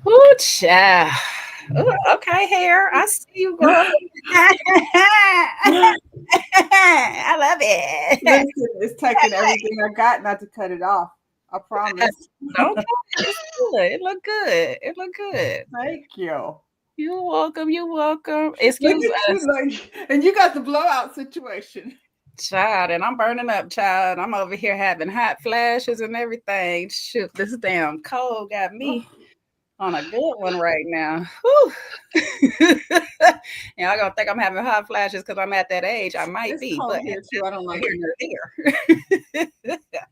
Ooh, child. Ooh, okay, hair. I see you, girl. I love it. Listen, it's taking everything I got not to cut it off. I promise. Okay, it's good. It look good. It look good. Thank you. You're welcome. You're welcome. Look Excuse at you, us, like, and you got the blowout situation. child, and I'm burning up, child. I'm over here having hot flashes and everything. Shoot, this damn cold got me on a good one right now. Whew. And I don't think I'm having hot flashes because I'm at that age. I might It's be, but cold here too. I don't like here it. nor there.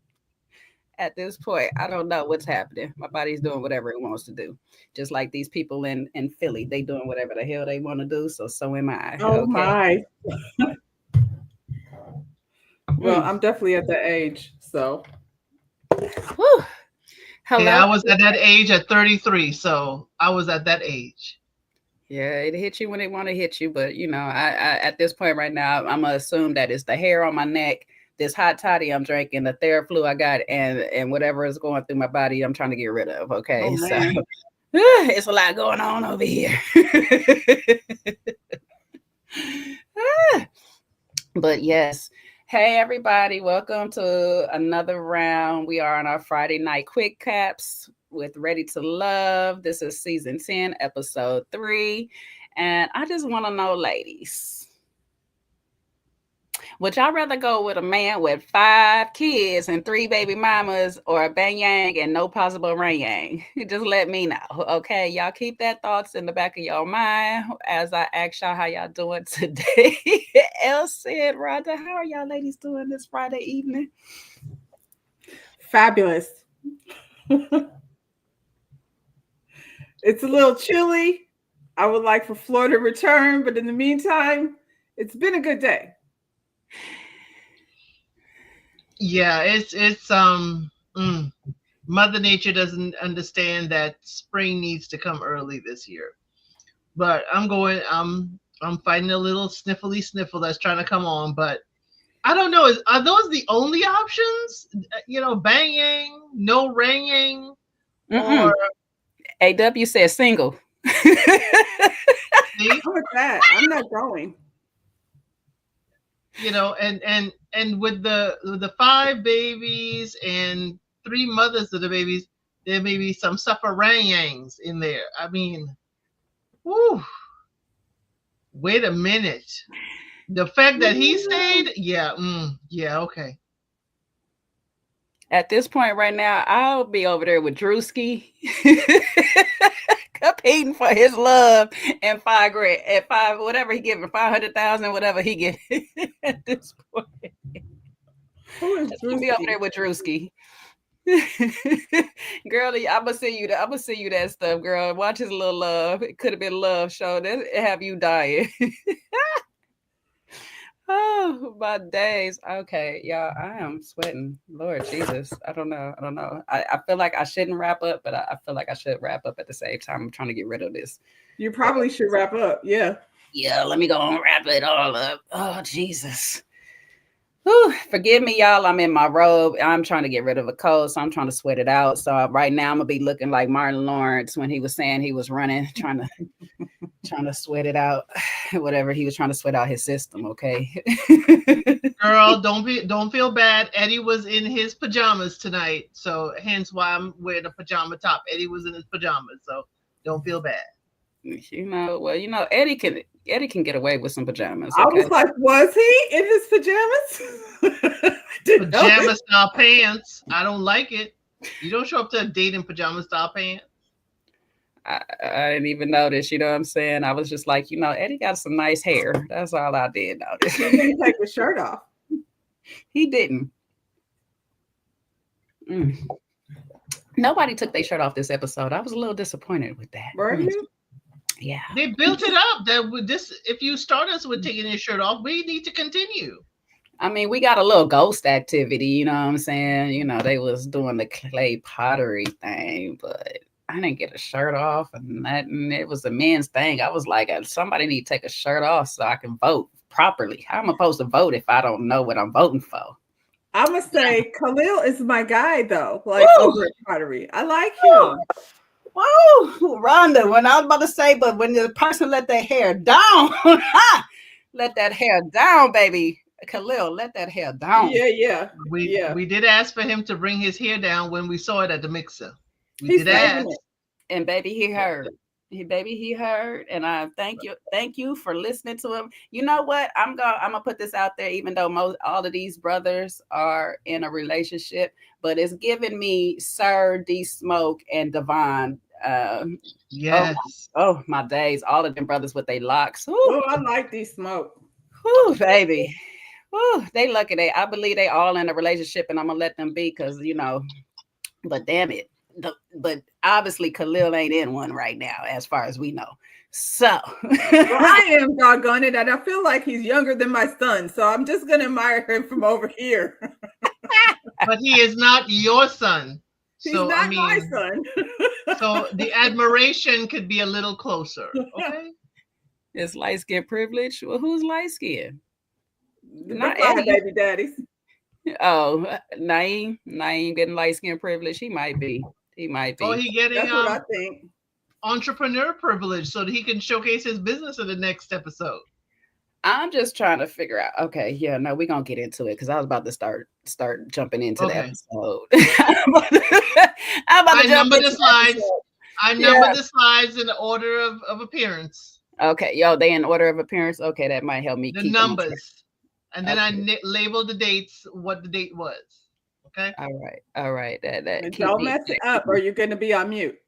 At this point, I don't know what's happening. My body's doing whatever it wants to do. Just like these people in Philly, they doing whatever the hell they want to do. So am I. Oh Okay. my. Well, Mm. I'm definitely at the age, so Whew. Yeah, Hello. I was at that age at 33, so I was at that age. Yeah, it hit you when they want to hit you, but I at this point right now, I'm gonna assume that it's the hair on my neck, this hot toddy I'm drinking, the Theraflu I got, and whatever is going through my body, I'm trying to get rid of. oh Okay, so man. it's a lot going on over here. But yes. Hey everybody, welcome to another round. We are on our Friday night quick caps with Ready to Love. This is season 10, episode 3. And I just want to know, ladies, would y'all rather go with a man with 5 kids and 3 baby mamas, or a bang yang and no possible ring yang? Just let me know. Okay, y'all keep that thoughts in the back of your mind as I ask y'all how y'all doing today. El said, Rhonda, how are y'all ladies doing this Friday evening? Fabulous. It's a little chilly. I would like for Florida to return, but in the meantime, it's been a good day. Yeah, it's Mother Nature doesn't understand that spring needs to come early this year. But I'm fighting a little sniffly sniffle that's trying to come on, but I don't know. Are those the only options? Bang yang, no rang yang, Mm-mm. or AW said single. see, How with that? I'm not going. and with the 5 babies and 3 mothers of the babies, there may be some sufferangs in there. I mean, whew, wait a minute. The fact that he stayed, yeah, okay. At this point right now, I'll be over there with Drewski. Competing for his love and 5 grand at 5, whatever he giving, 500,000, whatever he get at this point. Who is I'll be over there with Drewski. Girl, I'ma send you that stuff, girl. Watch his little love. It could have been a love show. That have you dying. Oh, my days. Okay, y'all, I am sweating. Lord Jesus. I don't know. I feel like I shouldn't wrap up, but I feel like I should wrap up at the same time. I'm trying to get rid of this. You probably should wrap up. Yeah. Yeah, let me go and wrap it all up. Oh, Jesus. Whew, forgive me, y'all. I'm in my robe. I'm trying to get rid of a cold, so I'm trying to sweat it out. So right now, I'm gonna be looking like Martin Lawrence when he was saying he was running, trying to sweat it out. Whatever he was trying to sweat out his system. Okay. Girl, don't feel bad. Eddie was in his pajamas tonight, so hence why I'm wearing a pajama top. Eddie was in his pajamas, so don't feel bad. Well, Eddie can get away with some pajamas. I Okay. was like, was he in his pajamas? Pajama style pants. I don't like it. You don't show up to a date in pajama style pants. I didn't even notice, you know what I'm saying? I was just like, Eddie got some nice hair. That's all I did notice. He didn't take his shirt off. He didn't. Nobody took their shirt off this episode. I was a little disappointed with that. Were you? Yeah. They built it up that with this. If you start us with taking your shirt off, we need to continue. I mean, we got a little ghost activity, you know what I'm saying? They was doing the clay pottery thing, but I didn't get a shirt off and nothing. It was a men's thing. I was like, somebody need to take a shirt off so I can vote properly. How am I supposed to vote if I don't know what I'm voting for? I must say, Khalil is my guy, though. Like over at pottery, I like him. Whoa, Rhonda, when I was about to say, but when the person let their hair down, let that hair down, baby. Khalil, let that hair down. Yeah. We did ask for him to bring his hair down when we saw it at the mixer. We He's did saving ask. it. And baby, he heard. He heard. And I thank you for listening to him. You know what? I'm gonna put this out there, even though all of these brothers are in a relationship, but it's giving me Sir D Smoke and Devon. Yes. Oh my days, all of them brothers with their locks. Oh, I like these smoke. Whew, baby. Whew, they lucky I believe they all in a relationship, and I'm gonna let them be because but damn it. But obviously Khalil ain't in one right now, as far as we know. So well, I am doggone it, and I feel like he's younger than my son, so I'm just gonna admire him from over here. But he is not your son. He's not my son. So the admiration could be a little closer. Okay. It's light skin privilege. Well, who's light skin? Not Eddie. Baby daddies. Oh, Naeem getting light skin privilege. He might be. Oh, he getting that's what I think. Entrepreneur privilege so that he can showcase his business in the next episode. I'm just trying to figure out. Okay, yeah, no, we're gonna get into it because I was about to start jumping into the episode. I'm about to jump into the slides. I number the slides in the order of appearance. Okay, they in order of appearance. Okay, that might help me. The numbers, and then I labeled the dates. What the date was. Okay. All right. That don't mess it up, or you're going to be on mute.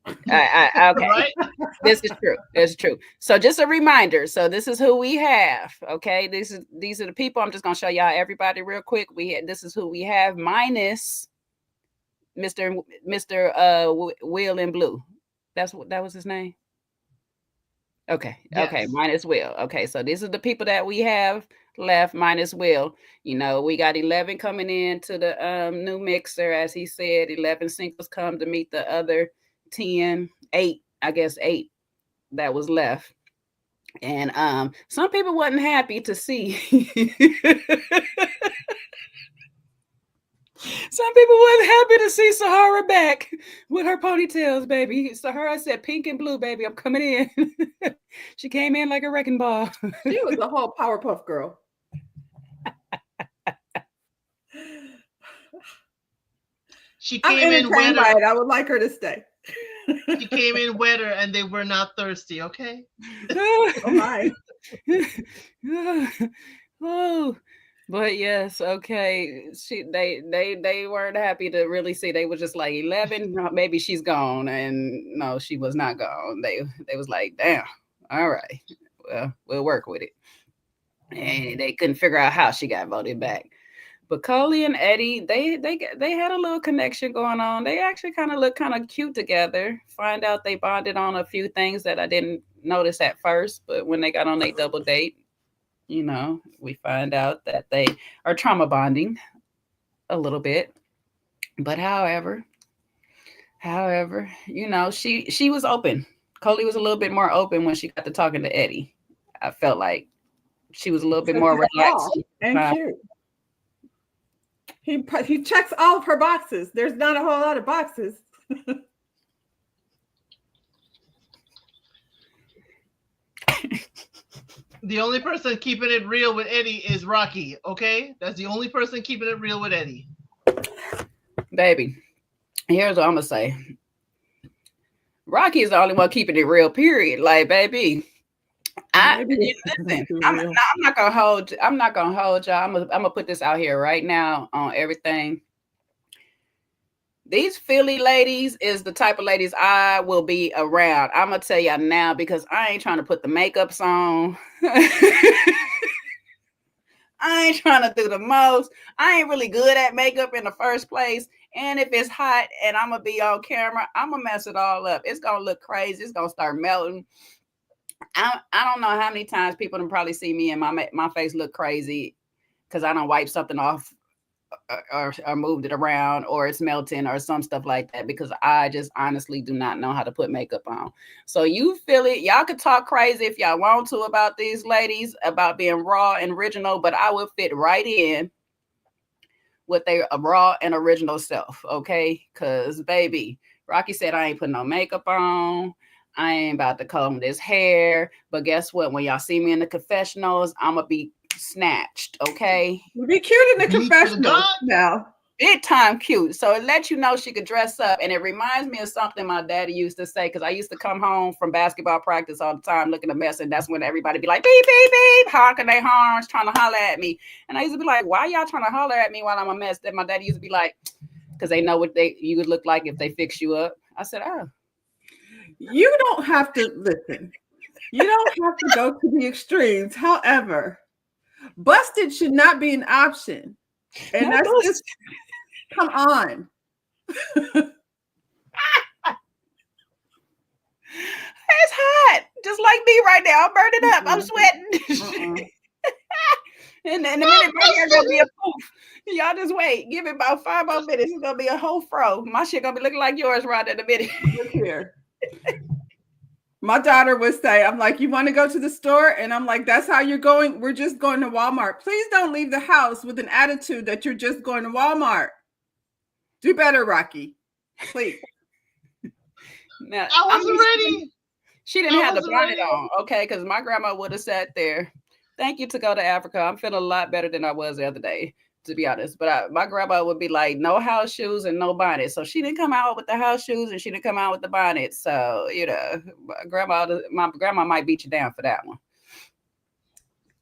Okay. Right? This is true. It's true. So just a reminder. So this is who we have. Okay. These are the people. I'm just gonna show y'all everybody real quick. This is who we have, minus Mr. Will in Blue. That was his name. Okay. Yes. Okay. Minus Will. Okay. So these are the people that we have left, minus Will. We got 11 coming in to the new mixer, as he said. 11 singles come to meet the other 10, 8 that was left. And some people wasn't happy to see. Some people wasn't happy to see Sahara back with her ponytails, baby. Sahara said, "Pink and blue, baby, I'm coming in." She came in like a wrecking ball. She was a whole Powerpuff Girl. She came in wetter. I would like her to stay. She came in wetter, and they were not thirsty. Okay. Oh my. Oh. But yes, okay. They weren't happy to really see. They were just like 11. Maybe she's gone, and no, she was not gone. They was like, damn. All right, well, we'll work with it. And they couldn't figure out how she got voted back. But Coley and Eddie, they had a little connection going on. They actually kind of look kind of cute together. Find out they bonded on a few things that I didn't notice at first, but when they got on a double date, we find out that they are trauma bonding a little bit. But however, she was open. Coley was a little bit more open when she got to talking to Eddie. I felt like she was a little bit more relaxed and cute. He checks all of her boxes. There's not a whole lot of boxes. The only person keeping it real with Eddie is Rocky, okay? That's the only person keeping it real with Eddie. Baby, here's what I'm going to say. Rocky is the only one keeping it real, period. Like, baby, listen, I'm not going to hold y'all. I'm going to put this out here right now on everything. These Philly ladies is the type of ladies I will be around. I'm going to tell y'all now because I ain't trying to put the makeups on. I ain't trying to do the most. I ain't really good at makeup in the first place. And if it's hot and I'm going to be on camera, I'm going to mess it all up. It's going to look crazy. It's going to start melting. I don't know how many times people can probably see me and my face look crazy because I don't wipe something off. Or moved it around, or it's melting, or some stuff like that, because I just honestly do not know how to put makeup on. So you feel it. Y'all could talk crazy if y'all want to about these ladies, about being raw and original, but I will fit right in with their raw and original self, okay? Because, baby, Rocky said, I ain't putting no makeup on. I ain't about to comb this hair. But guess what? When y'all see me in the confessionals, I'm going to be snatched, okay? Be cute in the confessional now. Big time cute. So it lets you know she could dress up. And it reminds me of something my daddy used to say, because I used to come home from basketball practice all the time looking a mess. And that's when everybody be like, beep, beep, beep, honking their horns, trying to holler at me. And I used to be like, why y'all trying to holler at me while I'm a mess? Then my daddy used to be like, because they know what you would look like if they fix you up. I said, oh. You don't have to listen. You don't have to go to the extremes. However, busted should not be an option. And that's just, come on. It's hot. Just like me right now. I'm burning up. I'm sweating. And in a minute, my hair gonna be a poof. Y'all just wait. Give it about 5 more minutes. It's gonna be a whole fro. My shit gonna be looking like yours right in a minute. Look here. My daughter would say, I'm like, you want to go to the store? And I'm like, that's how you're going? We're just going to Walmart. Please don't leave the house with an attitude that you're just going to Walmart. Do better, Rocky. Please. Now, I wasn't ready. She didn't have the bonnet on, okay? Because my grandma would have sat there. Thank you to go to Africa. I'm feeling a lot better than I was the other day, to be honest. But my grandma would be like, no house shoes and no bonnet. So she didn't come out with the house shoes and she didn't come out with the bonnet. So, you know, my grandma might beat you down for that one.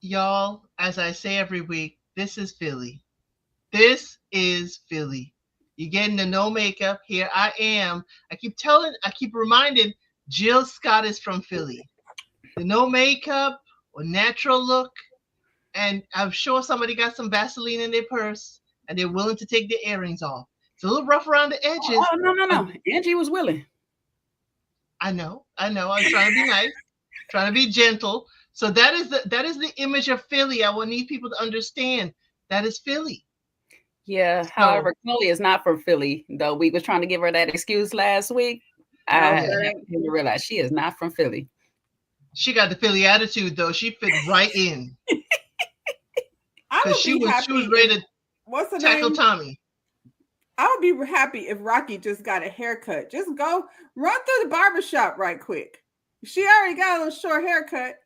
Y'all, as I say every week, this is Philly. This is Philly. You're getting the no makeup. Here I am. I keep reminding Jill Scott is from Philly. The no makeup or natural look. And I'm sure somebody got some Vaseline in their purse and they're willing to take their earrings off. It's a little rough around the edges. Oh, no. Angie was willing. I know. I was trying to be nice, trying to be gentle. So that is the image of Philly. I will need people to understand that is Philly. Yeah. So, however, Chloe is not from Philly, though. We was trying to give her that excuse last week. I didn't realize she is not from Philly. She got the Philly attitude, though. She fit right in. Because she was ready to tackle Tommy. I would be happy if Rocky just got a haircut. Just go run through the barbershop right quick. She already got a little short haircut.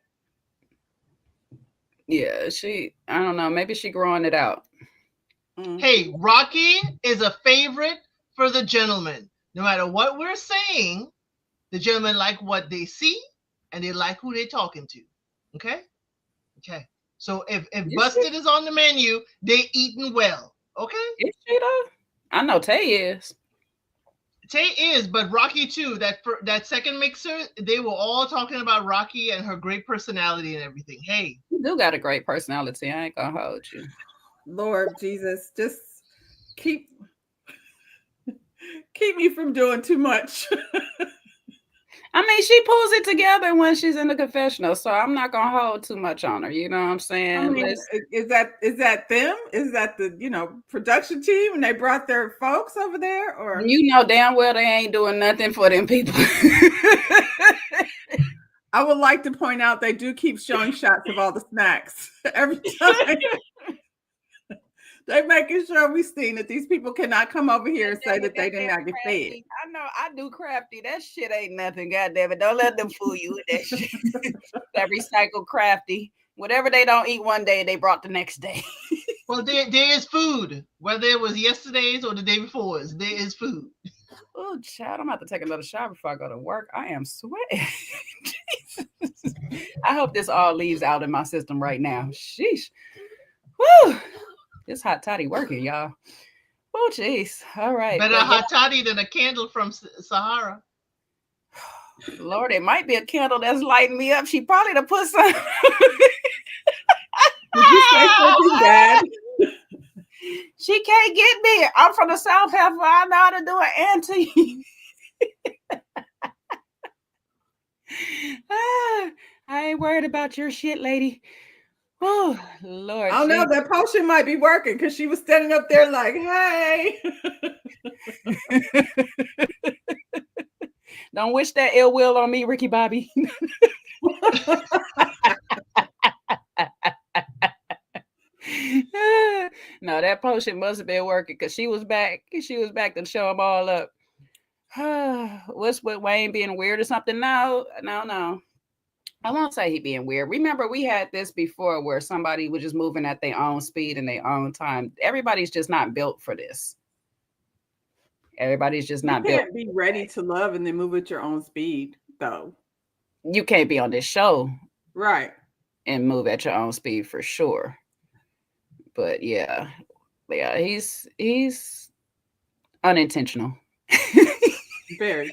Yeah, I don't know. Maybe she growing it out. Hey, Rocky is a favorite for the gentleman. No matter what we're saying, the gentlemen like what they see and they like who they're talking to. Okay? So if busted is on the menu, they eating well. Okay? Is she though? I know Tay is. Tay is, but Rocky too. That second mixer, they were all talking about Rocky and her great personality and everything. Hey, you do got a great personality. I ain't gonna hold you. Lord Jesus, just keep me from doing too much. I mean, she pulls it together when she's in the confessional, so I'm not gonna hold too much on her. You know what I'm saying? I mean, is that them? Is that the production team and they brought their folks over there? Or you know damn well they ain't doing nothing for them people. I would like to point out they do keep showing shots of all the snacks every time. They're making sure we see that these people cannot come over here and say that they did not get fed. I know, I do crafty. That shit ain't nothing, goddamn it. Don't let them fool you with that shit. That recycled crafty. Whatever they don't eat one day, they brought the next day. Well, there is food. Whether it was yesterday's or the day before's, there is food. Oh, child, I'm about to take another shower before I go to work. I am sweating. I hope this all leaves out in my system right now. Sheesh. Woo. This hot toddy working, y'all. Oh, jeez. All right. Better hot toddy than a candle from Sahara. Lord, it might be a candle that's lighting me up. She probably done put some. Did you say something bad? She can't get me. I'm from the South half. I know how to do an auntie. I ain't worried about your shit, lady. Oh, Lord. I don't know. That potion might be working because she was standing up there like, hey. Don't wish that ill will on me, Ricky Bobby. No, know, that potion must have been working because she was back. She was back to show them all up. What's with Wayne being weird or something? No. I won't say he being weird. Remember, we had this before where somebody was just moving at their own speed and their own time. Everybody's just not built for this. Everybody's just not You built. can't be ready to love and then move at your own speed, though. You can't be on this show, right, and move at your own speed for sure. But yeah, he's unintentional. very.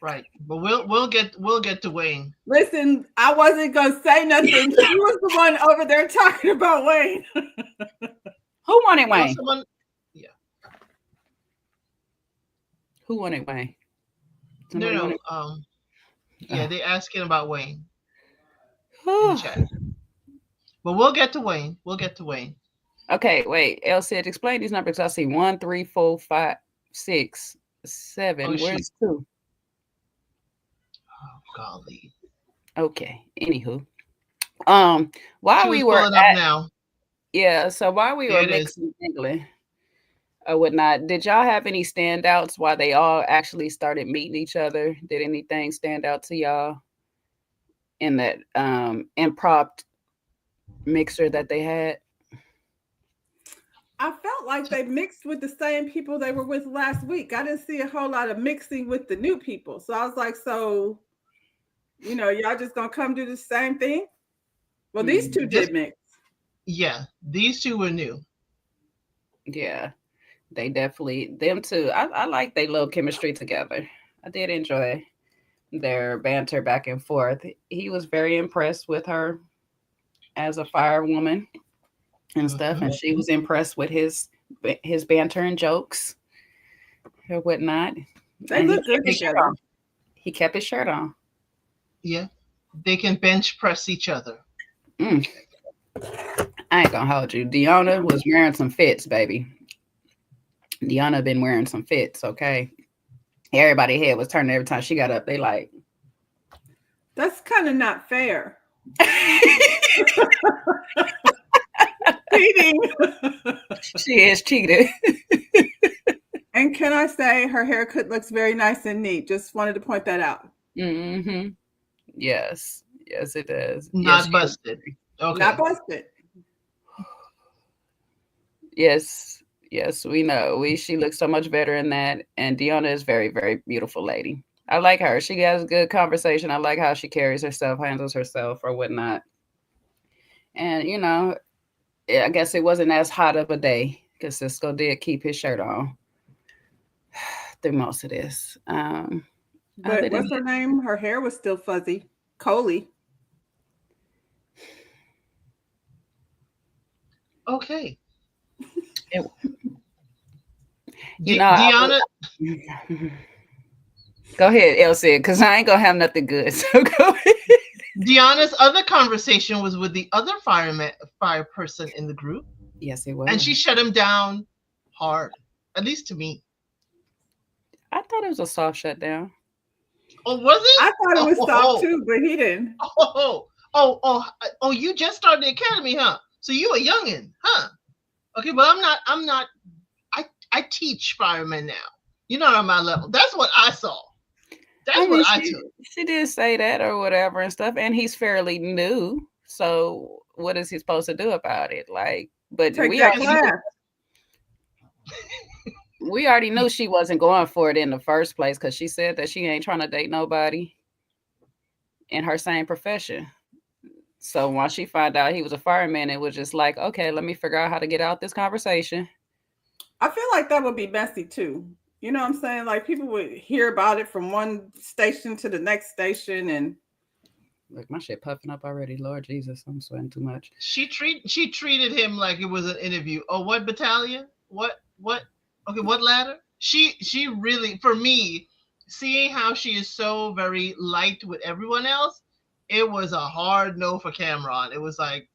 Right, but we'll get to Wayne. Listen, I wasn't gonna say nothing. She was the one over there talking about Wayne. Who wanted Wayne? Yeah. Who wanted Wayne? No. Yeah, they asking about Wayne in the chat. But we'll get to Wayne. Okay, wait. El said, explain these numbers. I see 1, 3, 4, 5, 6, 7. Where's 2? Oh, golly. Okay. Anywho, while we were up now. Yeah, so while we were mixing English or whatnot, did y'all have any standouts while they all actually started meeting each other? Did anything stand out to y'all in that improv mixer that they had? I felt like they mixed with the same people they were with last week. I didn't see a whole lot of mixing with the new people. So I was like, so, y'all just going to come do the same thing? Well, these two did mix. Yeah, these two were new. Yeah, they definitely, them two. I like their little chemistry together. I did enjoy their banter back and forth. He was very impressed with her as a firewoman and stuff, and she was impressed with his banter and jokes or whatnot. They look good together. He kept his shirt on. Yeah, they can bench press each other. I ain't gonna hold you. Deanna was wearing some fits, baby. Deanna been wearing some fits, okay? Everybody's head was turning every time she got up. They like, that's kind of not fair. Cheating. She is cheated. And can I say her haircut looks very nice and neat? Just wanted to point that out. Mm-hmm. Yes, it does. Not busted. Okay. Not busted. Yes, we know. She looks so much better in that. And Deanna is very, very beautiful lady. I like her. She has a good conversation. I like how she carries herself, handles herself, or whatnot. And I guess it wasn't as hot of a day because Cisco did keep his shirt on through most of this. But what's her name? Her hair was still fuzzy. Coley. Okay. Deanna. Go ahead, Elsie, because I ain't gonna have nothing good. So go ahead. Deanna's other conversation was with the other fire person in the group. Yes, it was. And she shut him down hard, at least to me. I thought it was a soft shutdown. Oh, was it? I thought it was soft too, but he didn't. Oh, you just started the academy, huh? So you a youngin', huh? Okay, but I'm not. I teach firemen now. You're not on my level. That's what I saw. That's what I took. She did say that or whatever and stuff, and he's fairly new. So what is he supposed to do about it? Like, but we already knew she wasn't going for it in the first place because she said that she ain't trying to date nobody in her same profession. So once she found out he was a fireman, it was just like, okay, let me figure out how to get out this conversation. I feel like that would be messy too. You know what I'm saying? Like people would hear about it from one station to the next station, and look, my shit puffing up already. Lord Jesus, I'm sweating too much. She treated him like it was an interview. Oh, what battalion? What? Okay, what ladder? She really, for me, seeing how she is so very light with everyone else, it was a hard no for Cameron. It was like,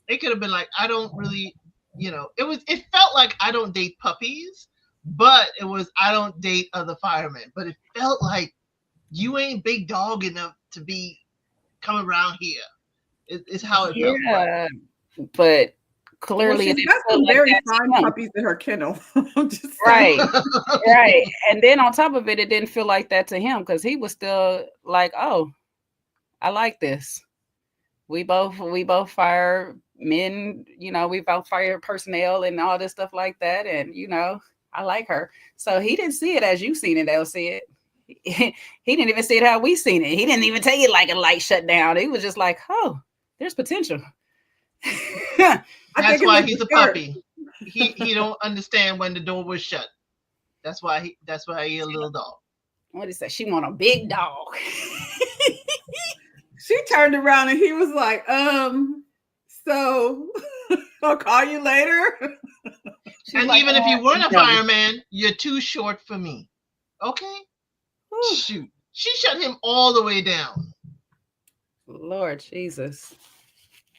it could have been like, I don't really, it felt like I don't date puppies, but it was, I don't date other firemen. But it felt like you ain't big dog enough to be coming around here. It's how it felt. Yeah, but clearly she's got some very fine puppies in her kennel. I'm just right, right. And then on top of it, it didn't feel like that to him because he was still like, "Oh, I like this." We both firemen, we both fire personnel and all this stuff like that, and I like her. So he didn't see it as you seen it. They'll see it. He didn't even see it how we seen it. He didn't even take it like a light shutdown. He was just like, "Oh, there's potential." That's why he's a puppy. He don't understand when the door was shut. That's why he a little dog. What did he say? She want a big dog. She turned around and he was like, so I'll call you later. And like, even if you weren't a fireman, you're too short for me. Okay? Ooh. Shoot. She shut him all the way down. Lord Jesus.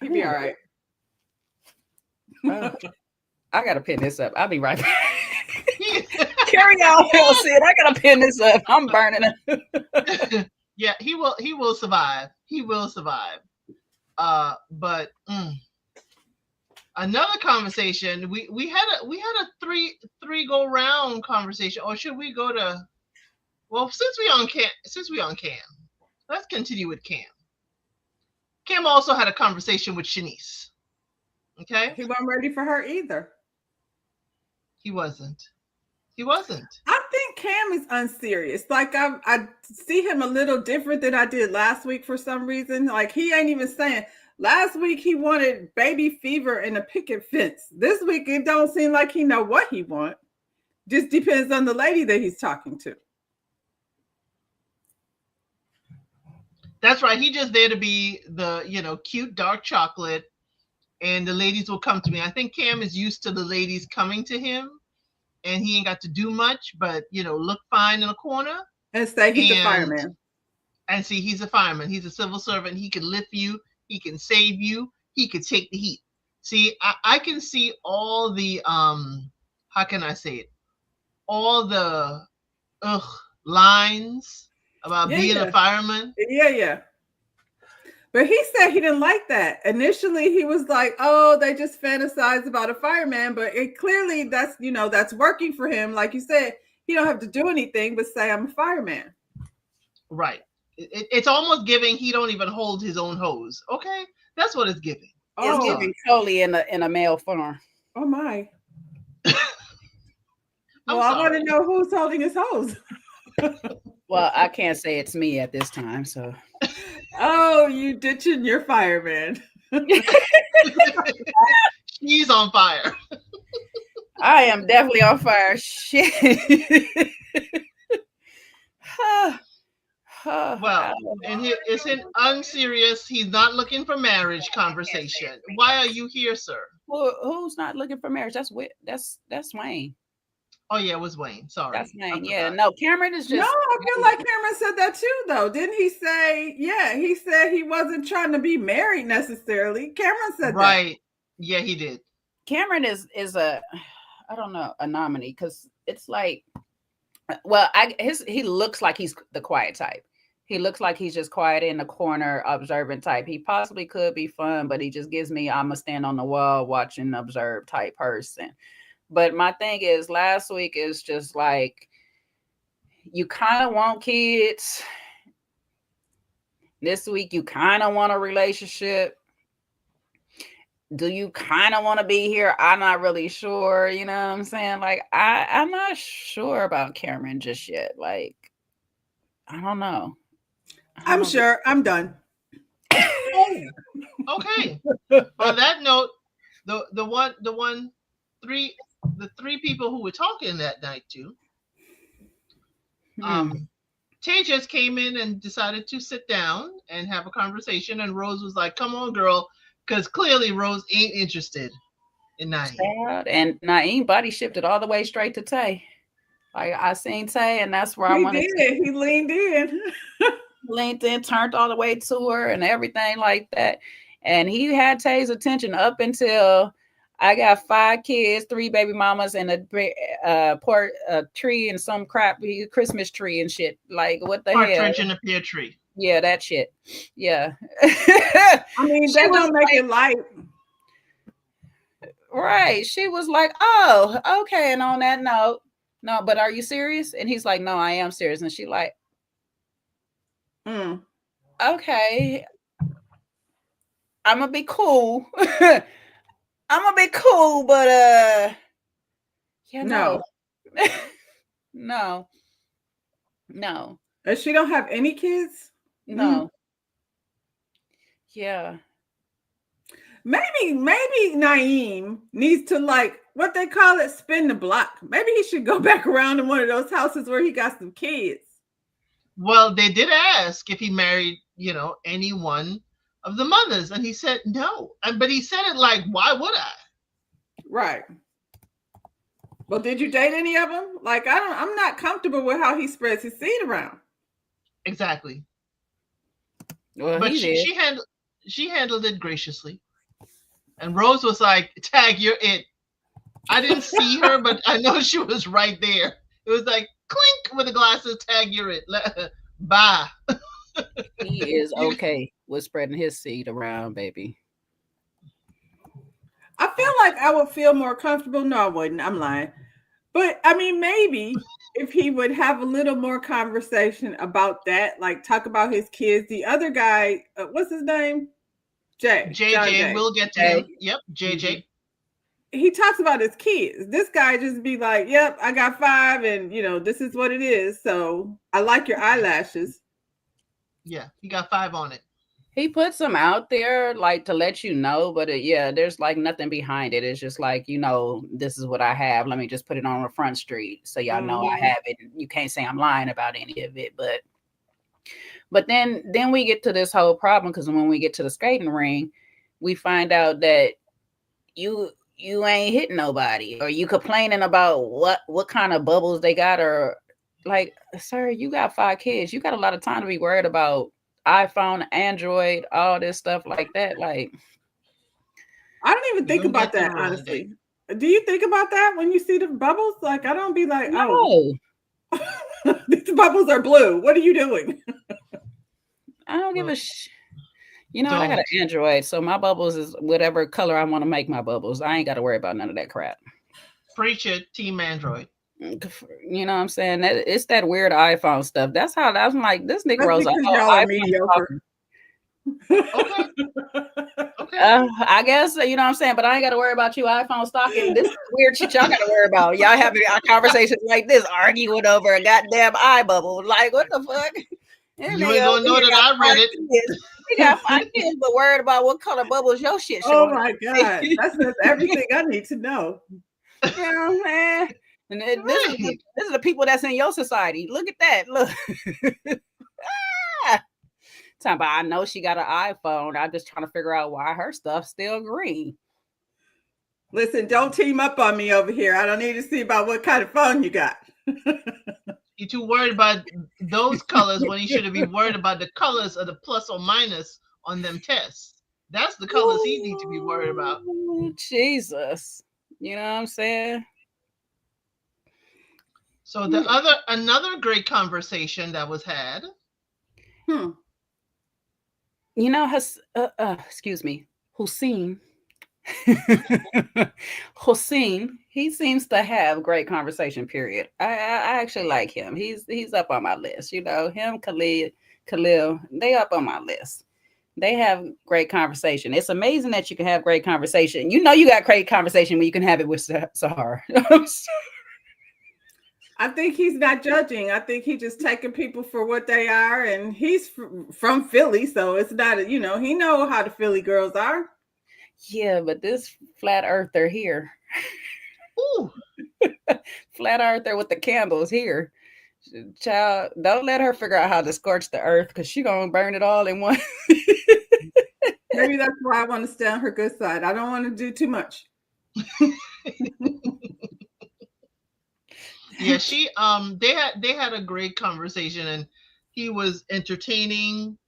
He'd be all right. I gotta pin this up. I'll be right back. Carry on, Sid. I gotta pin this up. I'm burning it. Yeah, he will survive. He will survive. But another conversation. We had a three go round conversation. Or should we go to? Well, since we on Cam, let's continue with Cam. Cam also had a conversation with Shanice. Okay. He wasn't ready for her either. He wasn't. I think Cam is unserious. Like I see him a little different than I did last week for some reason. Like he ain't even saying. Last week he wanted baby fever and a picket fence. This week it don't seem like he know what he want. Just depends on the lady that he's talking to. That's right. He just there to be the cute dark chocolate, and the ladies will come to me. I think Cam is used to the ladies coming to him. And he ain't got to do much, but look fine in a corner and say he's a fireman. And see, he's a fireman. He's a civil servant. He can lift you. He can save you. He can take the heat. See, I can see all the how can I say it? All the lines about being a fireman. Yeah. But he said he didn't like that. Initially, he was like, "Oh, they just fantasize about a fireman." But it clearly that's working for him. Like you said, he don't have to do anything but say, "I'm a fireman." Right. It's almost giving he don't even hold his own hose. Okay, that's what it's giving. It's giving Coley in a male form. Oh my. Well, I want to know who's holding his hose. Well, I can't say it's me at this time, so. Oh, you ditching your fireman. She's on fire. I am definitely on fire. Shit. Well, and it's an unserious, he's not looking for marriage conversation. Why are you here, sir? Well, who's not looking for marriage? That's Wayne. Oh yeah, it was Wayne. Sorry. That's Wayne. Yeah, no, Cameron is just. No, I feel like Cameron said that too, though. Didn't he say? Yeah, he said he wasn't trying to be married necessarily. Cameron said right. That. Yeah, he did. Cameron is a, I don't know, a nominee because it's like, well, he looks like he's the quiet type. He looks like he's just quiet in the corner, observant type. He possibly could be fun, but he just gives me I'm a stand on the wall, watch and observe type person. But my thing is, last week is just like, you kind of want kids. This week, you kind of want a relationship. Do you kind of want to be here? I'm not really sure. You know what I'm saying? Like, I'm not sure about Cameron just yet. Like, I don't know. I'm sure. I'm done. Okay. On that note, the three people who were talking that night too. Tay just came in and decided to sit down and have a conversation, and Rose was like, "Come on, girl," because clearly Rose ain't interested in Naeem. And Naeem body shifted all the way straight to Tay. I seen Tay, and that's where I wanted to. He leaned in. Leaned in, turned all the way to her and everything like that. And he had Tay's attention up until I got 5 kids, 3 baby mamas, and a tree and some crap, Christmas tree and shit. Like, what the hell? Partridge in a pear tree. Yeah, that shit. Yeah. I mean, they don't make it light. Right. She was like, oh, okay. And on that note, no, but are you serious? And he's like, no, I am serious. And she like, okay, I'm gonna be cool. I'm gonna be cool, but yeah, no. No. No. And she don't have any kids? No. Yeah. Maybe Naeem needs to, like, what they call it, spin the block. Maybe he should go back around in one of those houses where he got some kids. Well, they did ask if he married, any one of the mothers, and he said no. But he said it like, why would I? Right. Well, did you date any of them? Like, I'm not comfortable with how he spreads his seed around. Exactly. Well, but she handled it graciously. And Rose was like, tag, you're it. I didn't see her, but I know she was right there. It was like, clink with the glasses, tag, you're it. Bye. He is okay with spreading his seed around, baby. I feel like I would feel more comfortable. No, I wouldn't. I'm lying. But I mean, maybe if he would have a little more conversation about that, like talk about his kids. The other guy, what's his name? JJ. We'll get to him. Yep, JJ. He talks about his kids. This guy just be like, yep, I got 5 and, this is what it is. So I like your eyelashes. Yeah, he got 5 on it. He puts them out there like to let you know, but there's like nothing behind it. It's just like, this is what I have. Let me just put it on the front street so y'all know I have it. You can't say I'm lying about any of it, but then we get to this whole problem because when we get to the skating ring, we find out that you ain't hitting nobody, or you complaining about what kind of bubbles they got, or like, sir, you got 5 kids. You got a lot of time to be worried about iPhone, Android, all this stuff like that. Like, I don't even think about that, honestly. Do you think about that when you see the bubbles? Like, I don't be like, no. These bubbles are blue. What are you doing? I don't give a I got an Android, so my bubbles is whatever color I want to make my bubbles. I ain't got to worry about none of that crap. Preach it, Team Android. You know what I'm saying? It's that weird iPhone stuff. That's how I'm like, this nigga Rose. Y'all are mediocre. Okay. I guess, you know what I'm saying? But I ain't got to worry about you iPhone stalking. This weird shit y'all got to worry about. Y'all having conversations like this, arguing over a goddamn eye bubble. Like, what the fuck? You ain't gonna know that I read it. You got 5 kids, but worried about what color bubbles your shit Oh showing. my God. That's everything I need to know. You know what I'm saying? And this is the people that's in your society. Look at that. Look. Talking about, I know she got an iPhone. I'm just trying to figure out why her stuff's still green. Listen, don't team up on me over here. I don't need to see about what kind of phone you got. You're too worried about those colors when you should be worried about the colors of the plus or minus on them tests. That's the colors he needs to be worried about. Jesus. You know what I'm saying? So another great conversation that was had. Excuse me, Hussein. Hussein, he seems to have great conversation, period. I actually like him. He's up on my list. Him, Khalil, they up on my list. They have great conversation. It's amazing that you can have great conversation. You got great conversation when you can have it with Sahar. I think he's not judging. I think he's just taking people for what they are, and he's from Philly, so it's not, he know how the Philly girls are. Yeah, but this flat earther here, ooh, flat earther with the candles here, child, don't let her figure out how to scorch the earth because she gonna burn it all in one. Maybe that's why I want to stay on her good side. I don't want to do too much. Yeah, they had a great conversation, and he was entertaining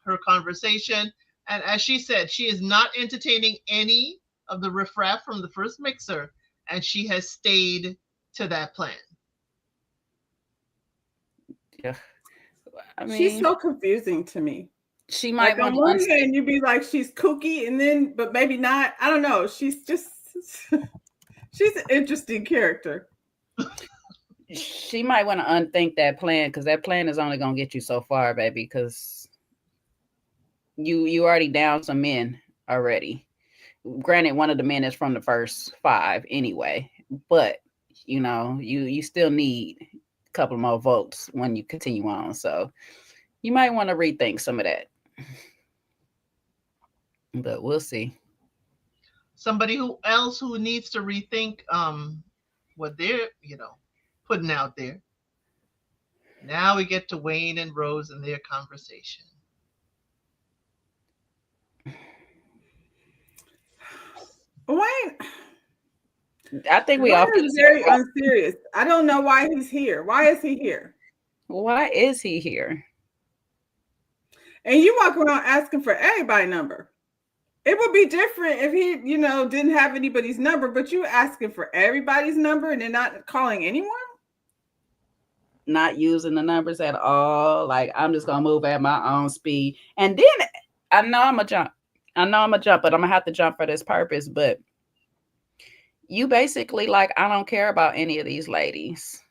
her conversation. And as she said, she is not entertaining any of the riffraff from the first mixer, and she has stayed to that plan. Yeah, I mean, she's so confusing to me. She might on one hand, you'd be like she's kooky, but maybe not. I don't know. She's just She's an interesting character. She might want to unthink that plan, because that plan is only gonna get you so far, baby. Because you already down some men already. Granted, one of the men is from the first 5 anyway, but you still need a couple more votes when you continue on. So you might want to rethink some of that. But we'll see. Somebody who needs to rethink what they're putting out there. Now we get to Wayne and Rose and their conversation. Wayne, I think we all Wayne is very unserious. I don't know why he's here. Why is he here? Why is he here? And you walk around asking for everybody's number. It would be different if he, didn't have anybody's number, but you asking for everybody's number and they're not calling anyone? Not using the numbers at all. Like, I'm just gonna move at my own speed. And then I know I'm a jump, but I'm gonna have to jump for this purpose. But you basically like, I don't care about any of these ladies.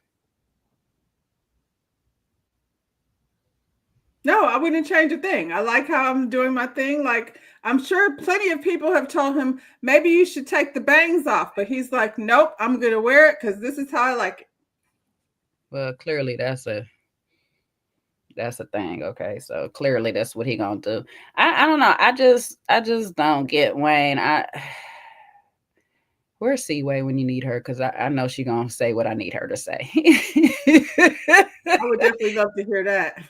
No, I wouldn't change a thing. I like how I'm doing my thing. Like, I'm sure plenty of people have told him, maybe you should take the bangs off. But he's like, nope, I'm going to wear it because this is how I like it. Well, clearly that's a thing. Okay, so clearly that's what he gonna do. I don't know. I just don't get Wayne. Where's Seaway when you need her? Because I know she gonna say what I need her to say. I would definitely love to hear that.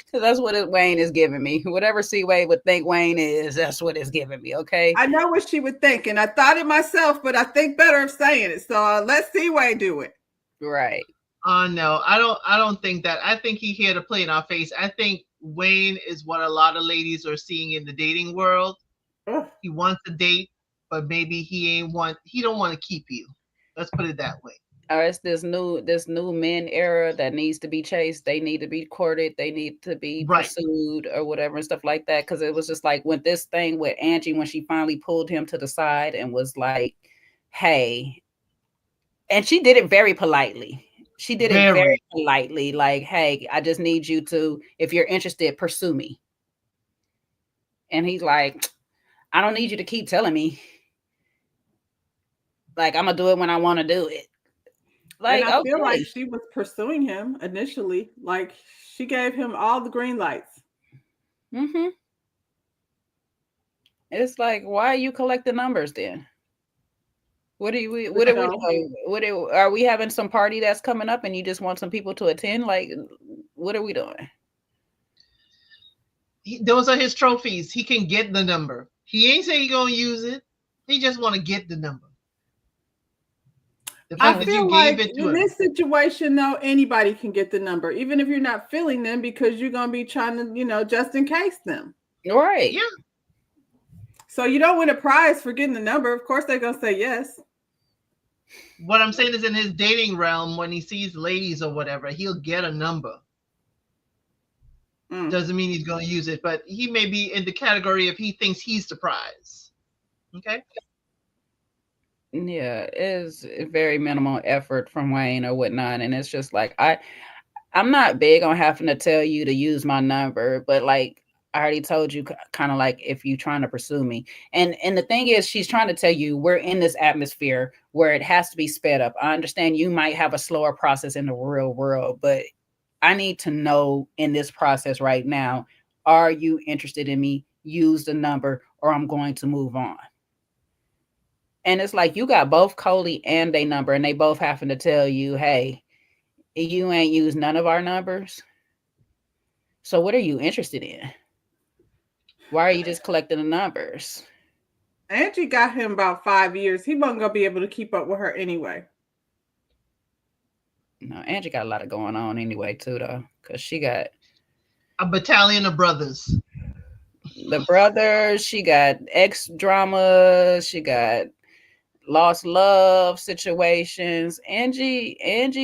Because that's what Wayne is giving me. Whatever Seaway would think Wayne is, that's what it's giving me. Okay. I know what she would think, and I thought it myself, but I think better of saying it. So let Seaway do it. Right. No, I don't think that. I think he here to play in our face. I think Wayne is what a lot of ladies are seeing in the dating world. Ugh. He wants to date, but maybe he don't want to keep you. Let's put it that way. Or it's this new men era that needs to be chased. They need to be courted. They need to be pursued or whatever and stuff like that. Because it was just like with this thing with Angie, when she finally pulled him to the side and was like, hey, and she did it very politely. She did it very politely. Like, hey, I just need you to, if you're interested, pursue me. And he's like, I don't need you to keep telling me. Like, I'm going to do it when I want to do it. Like, and I feel like she was pursuing him initially. Like, she gave him all the green lights. Mm-hmm. It's like, why are you collecting numbers then? Are we having some party that's coming up and you just want some people to attend? Like, what are we doing? Those are his trophies. He can get the number. He ain't saying he's gonna use it. He just want to get the number. I feel like in this situation, though, anybody can get the number, even if you're not feeling them, because you're gonna be trying to, just in case them. Right. Yeah. So you don't win a prize for getting the number. Of course, they're gonna say yes. What I'm saying is, in his dating realm, when he sees ladies or whatever, he'll get a number. Doesn't mean he's going to use it, but he may be in the category if he thinks he's the prize. Okay. Yeah, it is very minimal effort from Wayne or whatnot, and it's just like I'm not big on having to tell you to use my number, but like I already told you, kind of like if you're trying to pursue me, and the thing is, she's trying to tell you we're in this atmosphere where it has to be sped up. I understand you might have a slower process in the real world, but I need to know in this process right now, are you interested in me? Use the number or I'm going to move on. And it's like, you got both Coley and their number and they both having to tell you, hey, you ain't used none of our numbers. So what are you interested in? Why are you just collecting the numbers? Angie got him about 5 years. He wasn't going to be able to keep up with her anyway. No, Angie got a lot of going on anyway, too, though, because she got a battalion of brothers. The brothers, she got ex drama, she got lost love situations. Angie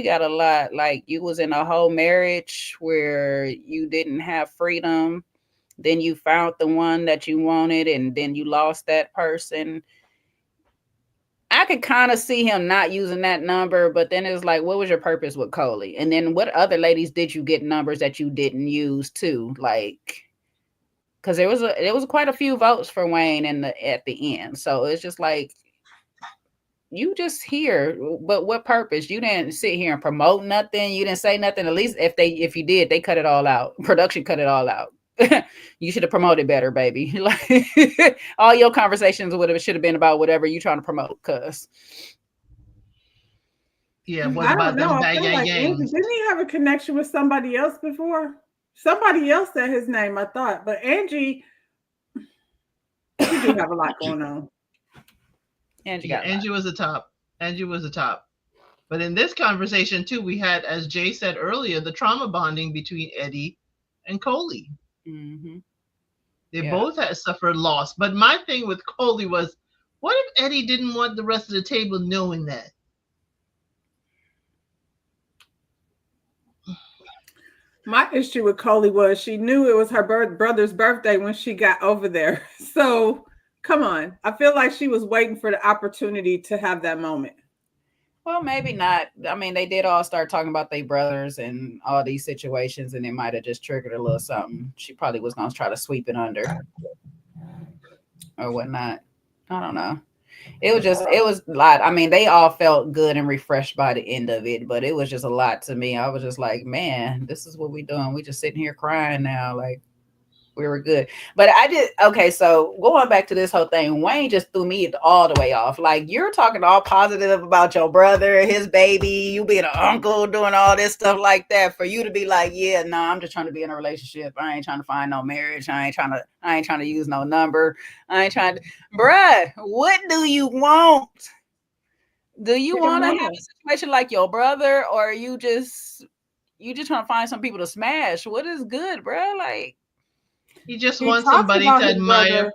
got a lot. Like, you was in a whole marriage where you didn't have freedom. then you found the one that you wanted, and then you lost that person. I could kind of see him not using that number, but then it's like, what was your purpose with Coley? And then what other ladies did you get numbers that you didn't use too? Like, because there was quite a few votes for Wayne at the end. So it's just like, you just here, but what purpose? You didn't sit here and promote nothing. You didn't say nothing. At least if you did, they cut it all out. Production cut it all out. You should have promoted better, baby. Like all your conversations should have been about whatever you trying to promote. Cause what I about don't know. them I feel like Angie, didn't he have a connection with somebody else before? Somebody else said his name, I thought, but Angie, she do have a lot going on. Angie was the top. Angie was the top. But in this conversation too, we had, as Jay said earlier, the trauma bonding between Eddie and Coley. Mm-hmm. They both had suffered loss. But my thing with Coley was, what if Eddie didn't want the rest of the table knowing that? My issue with Coley was she knew it was her brother's birthday when she got over there. So come on. I feel like she was waiting for the opportunity to have that moment. Well, maybe not. I mean, they did all start talking about their brothers and all these situations, and it might have just triggered a little something. She probably was going to try to sweep it under or whatnot. I don't know. It was a lot. I mean, they all felt good and refreshed by the end of it, but it was just a lot to me. I was just like, man, this is what we doing. We just sitting here crying now. Like, we were good. But okay, so going back to this whole thing, Wayne just threw me all the way off. Like, you're talking all positive about your brother, his baby, you being an uncle, doing all this stuff like that, for you to be like, yeah, no, I'm just trying to be in a relationship. I ain't trying to find no marriage. I ain't trying to use no number. I ain't trying to, bruh, what do you want? Do you want to have a situation like your brother, or are you just trying to find some people to smash? What is good, bruh? Like, he just wants somebody to admire.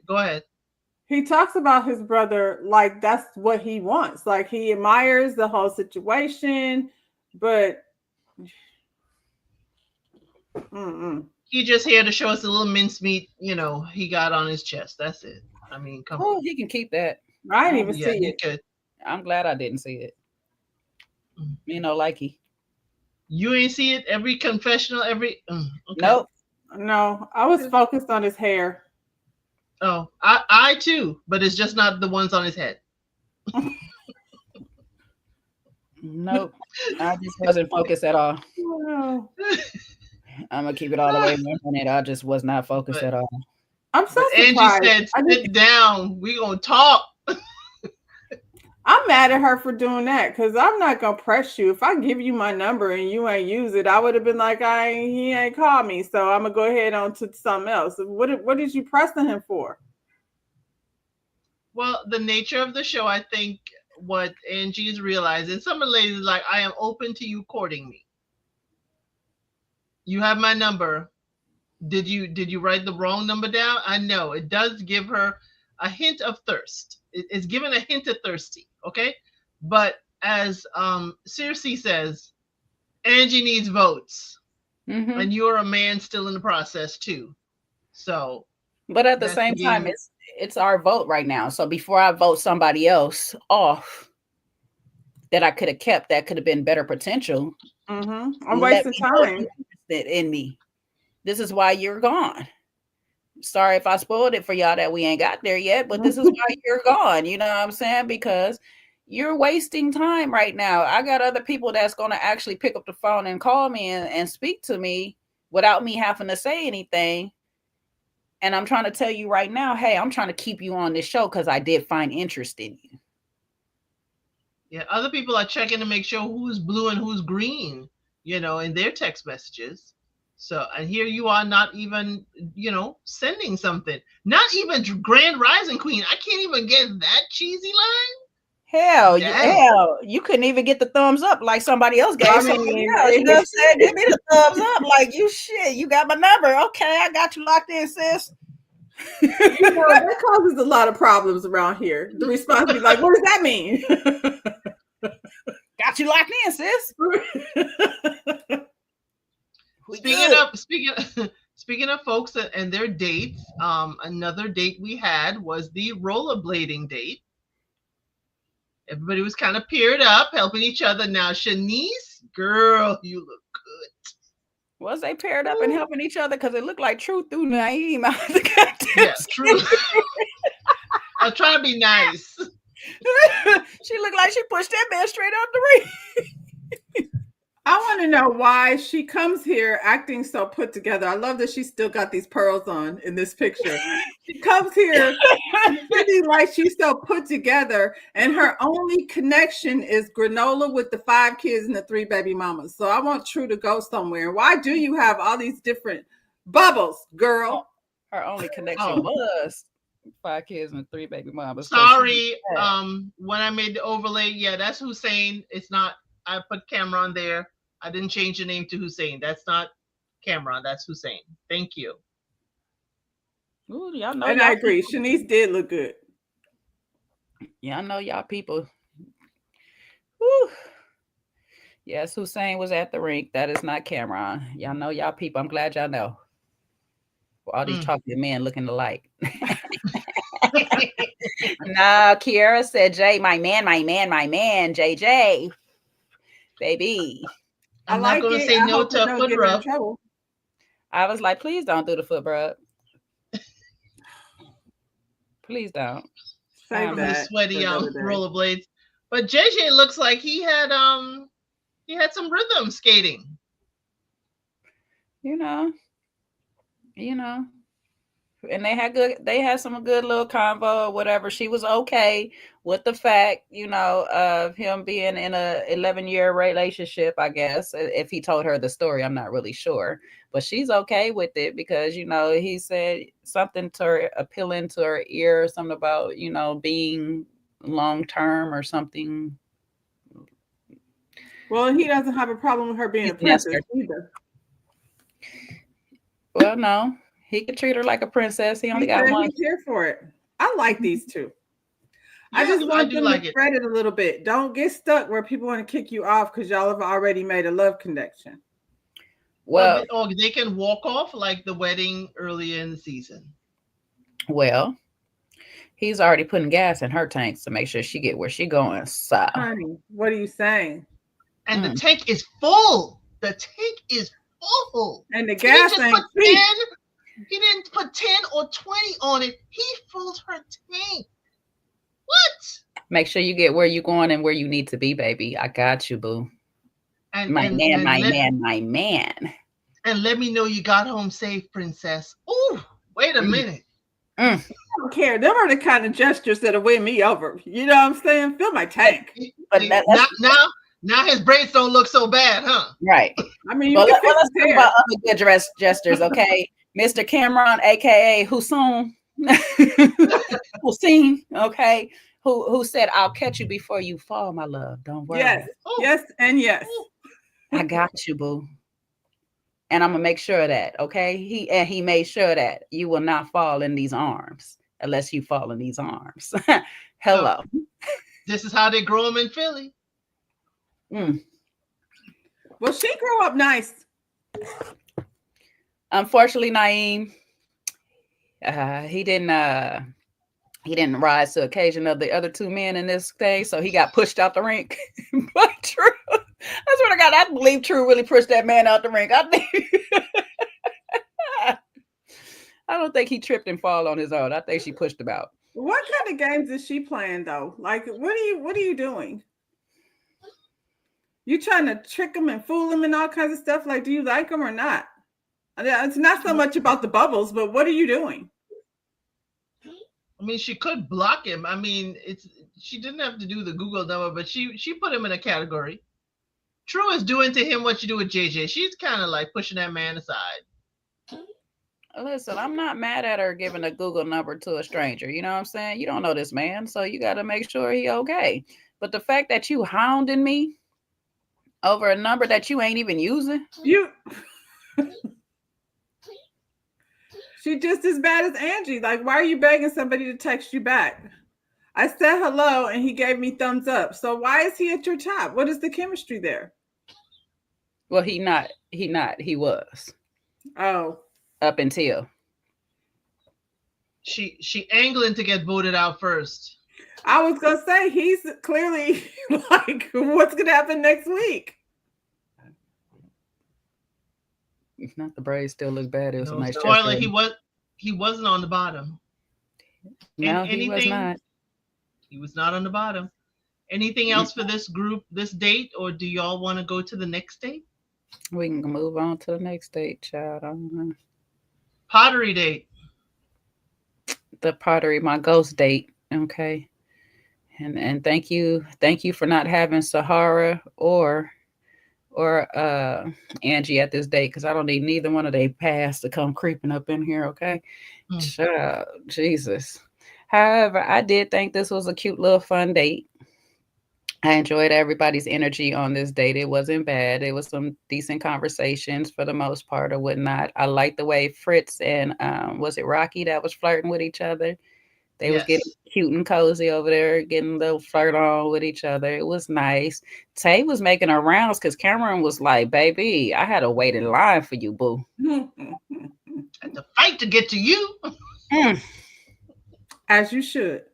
Go ahead. He talks about his brother like that's what he wants. Like, he admires the whole situation, but he just here to show us a little mincemeat, he got on his chest. That's it. I mean, come on. He can keep that. I didn't even see it. Could. I'm glad I didn't see it. Likey. You ain't see it? Every confessional, okay. Nope. No, I was focused on his hair. Oh, I too, but it's just not the ones on his head. Nope. I just wasn't focused at all. No. I'm gonna keep it all the way on it. I just was not focused at all. I'm so surprised. Angie said, sit down. We're gonna talk. I'm mad at her for doing that, because I'm not gonna press you. If I give you my number and you ain't use it, I would have been like, he ain't called me, so I'm gonna go ahead on to something else. What did you pressing him for? Well, the nature of the show, I think what Angie is realizing, some of the ladies are like, I am open to you courting me. You have my number. Did you write the wrong number down? I know it does give her a hint of thirst. It's given a hint of thirsty, okay? But as Circe says, Angie needs votes, and you're a man still in the process too. So, but at the same time, it's our vote right now. So before I vote somebody else off that I could have kept, that could have been better potential. I'm wasting time in me. This is why you're gone. Sorry if I spoiled it for y'all that we ain't got there yet, but this is why you're gone. You know what I'm saying? Because you're wasting time right now. I got other people that's going to actually pick up the phone and call me and speak to me without me having to say anything. And I'm trying to tell you right now, hey, I'm trying to keep you on this show because I did find interest in you. Yeah, other people are checking to make sure who's blue and who's green, in their text messages. So, and here you are not even, sending something. Not even Grand Rising Queen. I can't even get that cheesy line. Hell, you couldn't even get the thumbs up like somebody else gave. You know what I'm saying? Give me the thumbs up. Like, you got my number. Okay, I got you locked in, sis. That causes a lot of problems around here. The response be like, what does that mean? Got you locked Speaking of folks and their dates, another date we had was the rollerblading date. Everybody was kind of paired up, helping each other. Now, Shanice, girl, you look good. Was they paired up and helping each other? Because it looked like Truth through Naeem out of the goddamn Yeah, true. I'm trying to be nice. She looked like she pushed that man straight out the ring. I want to know why she comes here acting so put together. I love that she still got these pearls on in this picture. She comes here pretty like she's so put together, and her only connection is granola with the 5 kids and the 3 baby mamas. So I want True to go somewhere. Why do you have all these different bubbles, girl? Her only connection was 5 kids and 3 baby mamas. Sorry, when I made the overlay, yeah, that's Hussein. It's not. I put Cameron there. I didn't change the name to Hussein. That's not Cameron. That's Hussein. Thank you. Ooh, y'all know. And I agree. Shanice did look good. Y'all know y'all people. Woo. Yes, Hussein was at the rink. That is not Cameron. Y'all know y'all people. I'm glad y'all know. All these chocolate men looking alike. No, Kiara said, Jay, my man, JJ. Baby. I'm not going to say no to a foot rub. I was like, please don't do the foot rub. Please don't. Say that. Sweaty rollerblades. But JJ looks like he had some rhythm skating. You know. And they had some good little convo or whatever. She was okay with the fact, of him being in a 11-year relationship, I guess. If he told her the story, I'm not really sure. But she's okay with it because, he said something to her, appealing to her ear, something about, being long-term or something. Well, he doesn't have a problem with her being a princess either. Well, no. He could treat her like a princess. He only got one. He's here for it. I like these two. Yeah, I just want them to spread it a little bit. Don't get stuck where people want to kick you off because y'all have already made a love connection. Well, or they can walk off like the wedding earlier in the season. Well, he's already putting gas in her tanks to make sure she get where she going. So, honey, what are you saying? And the tank is full. The tank is full. And the gas ain't cheap. He didn't put 10 or 20 on it. He filled her tank. What? Make sure you get where you're going and where you need to be, baby. I got you, boo. My man. And let me know you got home safe, princess. Oh, wait a minute. I don't care. Them are the kind of gestures that'll win me over. You know what I'm saying? Fill my tank. But now his braids don't look so bad, huh? Right. I mean, let's talk about other good gestures, okay? Mr. Cameron, aka Hussein, okay, who said, "I'll catch you before you fall, my love. Don't worry." Yes, and yes. I got you, boo. And I'm gonna make sure of that, okay? He made sure that you will not fall in these arms unless you fall in these arms. Hello. This is how they grow them in Philly. Well, she grew up nice. Unfortunately, Naeem, he didn't rise to the occasion of the other 2 men in this thing, so he got pushed out the rink. But True, I swear to God, I believe True really pushed that man out the rink. I don't think he tripped and fall on his own. I think she pushed him out. What kind of games is she playing though? Like, what are you doing? You trying to trick him and fool him and all kinds of stuff? Like, do you like him or not? It's not so much about the bubbles, but what are you doing? I mean, she could block him. I mean, she didn't have to do the Google number, but she put him in a category. True is doing to him what you do with JJ. She's kind of like pushing that man aside. Listen, I'm not mad at her giving a Google number to a stranger. You know what I'm saying? You don't know this man, so you got to make sure he okay. But the fact that you hounding me over a number that you ain't even using, She's just as bad as Angie. Like, why are you begging somebody to text you back? I said hello and he gave me thumbs up. So why is he at your top? What is the chemistry there? Well, he was. Oh. up until. She angling to get voted out first. I was gonna say he's clearly like, what's gonna happen next week? If not, the braids still look bad. It was a No nice spoiler. chest. He wasn't on the bottom. No, And he was not. He was not on the bottom. Anything else for this group, this date, or do y'all want to go to the next date? We can move on to the next date, child. I don't know. Pottery date. The pottery, my ghost date. Okay. And thank you for not having Sahara or Angie at this date, because I don't need neither one of their past to come creeping up in here. Okay. Child, Jesus. However, I did think this was a cute little fun date. I enjoyed everybody's energy on this date. It wasn't bad. It was some decent conversations for the most part or whatnot. I liked the way Fritz and was it Rocky that was flirting with each other? They was getting cute and cozy over there, getting a little flirt on with each other. It was nice. Tay was making her rounds because Cameron was like, baby, I had to wait in line for you, boo. Had to fight to get to you. As you should.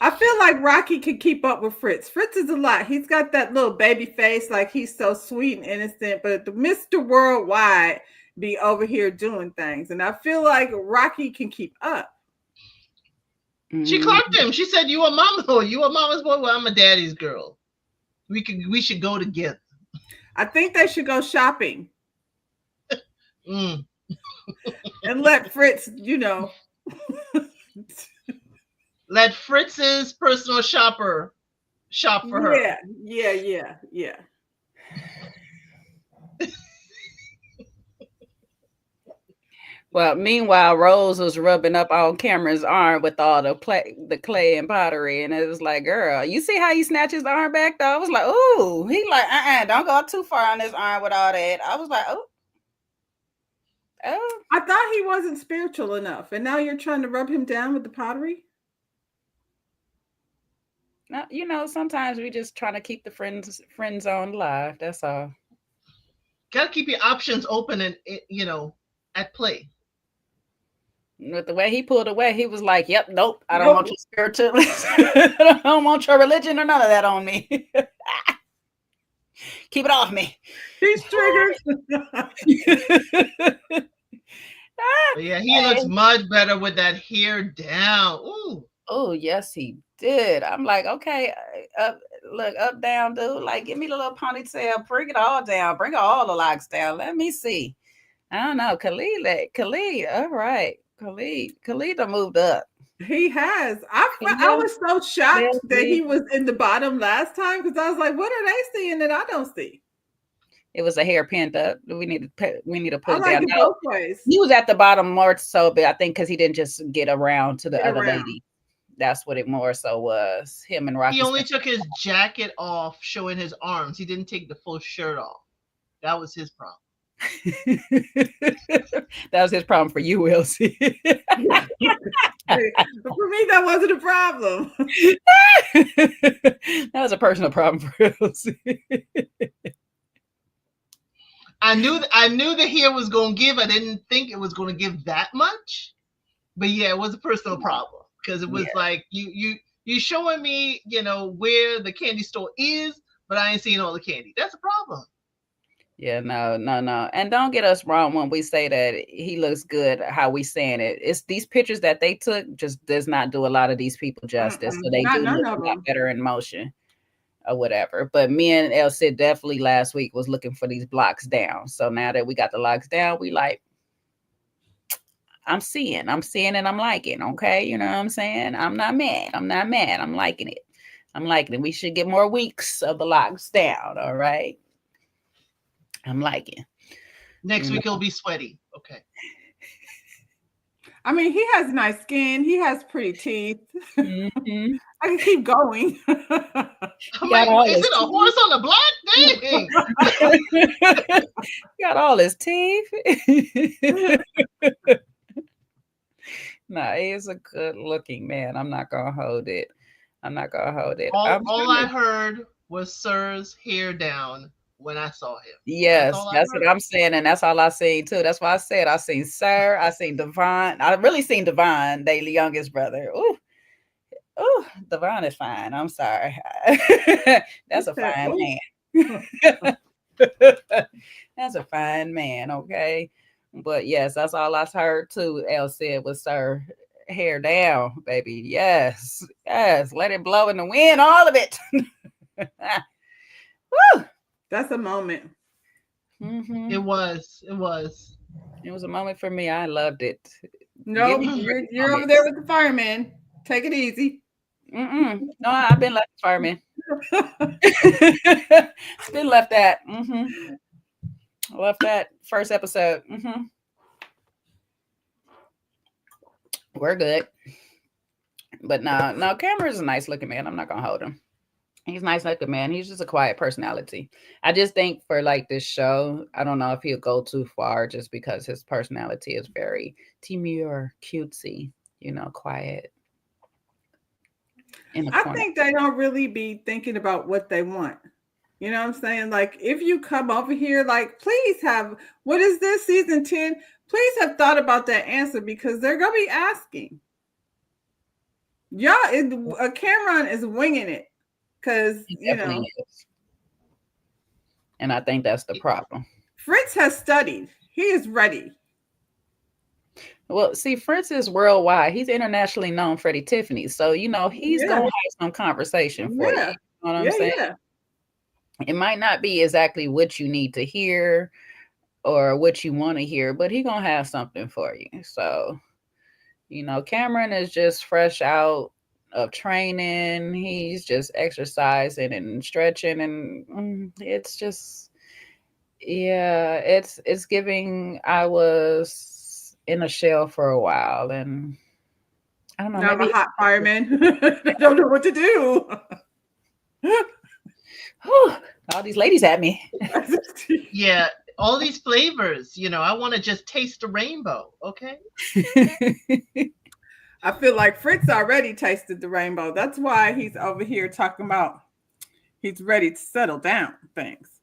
I feel like Rocky could keep up with Fritz. Fritz is a lot. He's got that little baby face, like he's so sweet and innocent, but the Mr. Worldwide be over here doing things. And I feel like Rocky can keep up. She clocked him. She said, you a mama. Oh, you a mama's boy? Well, I'm a daddy's girl. We should go together. I think they should go shopping. And let Fritz, let Fritz's personal shopper shop for her. Yeah. Well, meanwhile, Rose was rubbing up on Cameron's arm with all the clay and pottery, and it was like, girl, you see how he snatches the arm back though? I was like, ooh, he like, don't go too far on his arm with all that. I was like, oh. I thought he wasn't spiritual enough, and now you're trying to rub him down with the pottery. No, sometimes we just trying to keep the friend zone alive. That's all. Gotta keep your options open and at play. With the way he pulled away, he was like, "Yep, nope, I don't want your spiritualist. I don't want your religion or none of that on me. Keep it off me." He's triggered. Yeah, he looks much better with that hair down. Ooh. Oh, yes, he did. I'm like, okay, up, down, dude. Like, give me the little ponytail. Bring it all down. Bring all the locks down. Let me see. I don't know. Khalid, all right. Khalid done moved up. He has. I was so shocked that he was in the bottom last time, because I was like, what are they seeing that I don't see? It was a hair pinned up. We need to put it like down. It both ways. He was at the bottom more so, but I think because he didn't just get around to the other lady. That's what it more so was. Him and Rocky. He only took his jacket off, showing his arms. He didn't take the full shirt off. That was his problem. That was his problem for you, Wilsie. For me, that wasn't a problem. That was a personal problem for Wilsie. I knew the hair was going to give. I didn't think it was going to give that much. But yeah, it was a personal problem, because it was like you showing me, where the candy store is, but I ain't seeing all the candy. That's a problem. Yeah, no. And don't get us wrong when we say that he looks good, how we saying it. It's these pictures that they took just does not do a lot of these people justice. So they do look a lot better in motion or whatever. But me and El Cid definitely last week was looking for these blocks down. So now that we got the locks down, we like, I'm seeing and I'm liking. Okay. You know what I'm saying? I'm not mad. I'm liking it. We should get more weeks of the locks down. All right. I'm liking. Next week it'll be sweaty. Okay. I mean, he has nice skin. He has pretty teeth. Mm-hmm. I can keep going. I'm like, is it a horse on the block? Dang. Got all his teeth. No, he's a good looking man. I'm not gonna hold it. All I heard was Sir's hair down when I saw him. Yes, all I that's heard. what I'm saying, and that's all I seen too. That's why I said I seen Sir, I seen Devon. I really seen Devon, they youngest brother. Ooh, ooh, Devon is fine. I'm sorry. That's a said, fine "Ooh." man. That's a fine man, okay? But yes, that's all I heard too. El said was Sir, hair down, baby. Yes, yes, let it blow in the wind, all of it. Woo! That's a moment. Mhm. It was. It was a moment for me. I loved it. Give No, me you're over there moments. with the fireman. Take it easy. Mm-mm. No, I've been left fireman. Been left that. Left that first episode. We're good. But no, Cameron's a nice looking man. I'm not gonna hold him. He's a nice looking man. He's just a quiet personality. I just think for like this show, I don't know if he'll go too far just because his personality is very demure, cutesy, quiet in the I corner. think they don't really be thinking about what they want. You know what I'm saying? Like, if you come over here, like, please have, what is this, season 10? Please have thought about that answer because they're going to be asking. Cameron is winging it because, He definitely is. And I think that's the problem. Fritz has studied. He is ready. Well, see, Fritz is worldwide. He's internationally known, Freddie Tiffany. So, he's going to have some conversation for you. You know what I'm saying? Yeah. It might not be exactly what you need to hear or what you want to hear, but he's going to have something for you. So, Cameron is just fresh out of training. He's just exercising and stretching. And it's just, yeah, it's giving I was in a shell for a while. And I don't know, Now I'm maybe a hot fireman. They don't know what to do. all these ladies at me. Yeah, all these flavors. I want to just taste the rainbow. Okay. I feel like Fritz already tasted the rainbow. That's why he's over here talking about he's ready to settle down things.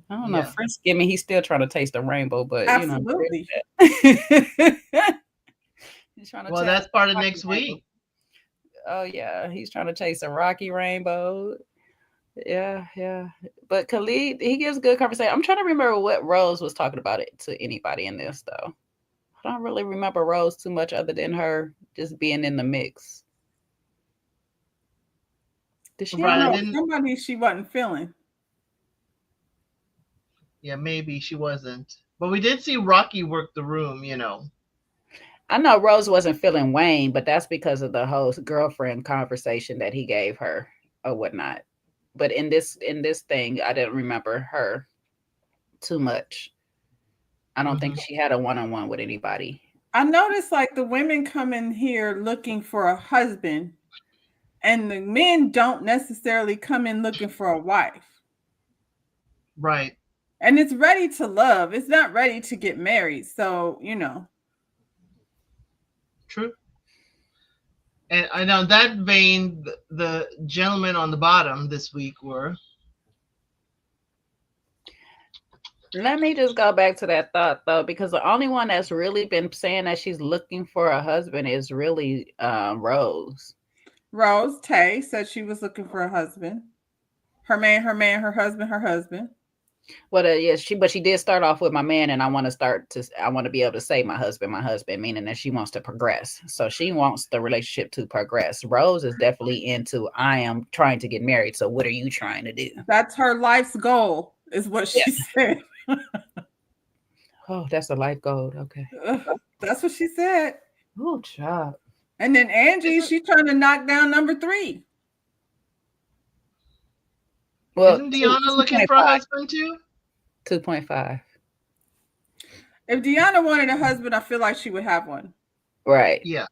I don't know. Fritz, he's still trying to taste the rainbow, but absolutely. He's trying to. Well, that's part of next week. Oh yeah, he's trying to taste a rocky rainbow. Yeah. But Khalid, he gives good conversation. I'm trying to remember what Rose was talking about it to anybody in this though. I don't really remember Rose too much other than her just being in the mix. Did she know somebody she wasn't feeling? Yeah, maybe she wasn't. But we did see Rocky work the room, I know Rose wasn't feeling Wayne, but that's because of the whole girlfriend conversation that he gave her or whatnot. But in this thing, I didn't remember her too much. I don't think she had a one-on-one with anybody. I noticed like the women come in here looking for a husband and the men don't necessarily come in looking for a wife. Right. And it's ready to love. It's not ready to get married. So, True. And on that vein, the gentlemen on the bottom this week were. Let me just go back to that thought though, because the only one that's really been saying that she's looking for a husband is really Rose. Rose Tay said she was looking for a husband. Her man, her husband. Well, yes, she did start off with my man, and I want to be able to say my husband, meaning that she wants to progress. So she wants the relationship to progress. Rose is definitely into, I am trying to get married. So what are you trying to do? That's her life's goal, is what she said. Oh, that's a life goal. Okay. That's what she said. Oh, child. And then Angie, she's trying to knock down number 3. Well, isn't Deanna looking for a husband too? 2.5. If Deanna wanted a husband, I feel like she would have one. Right. Yeah.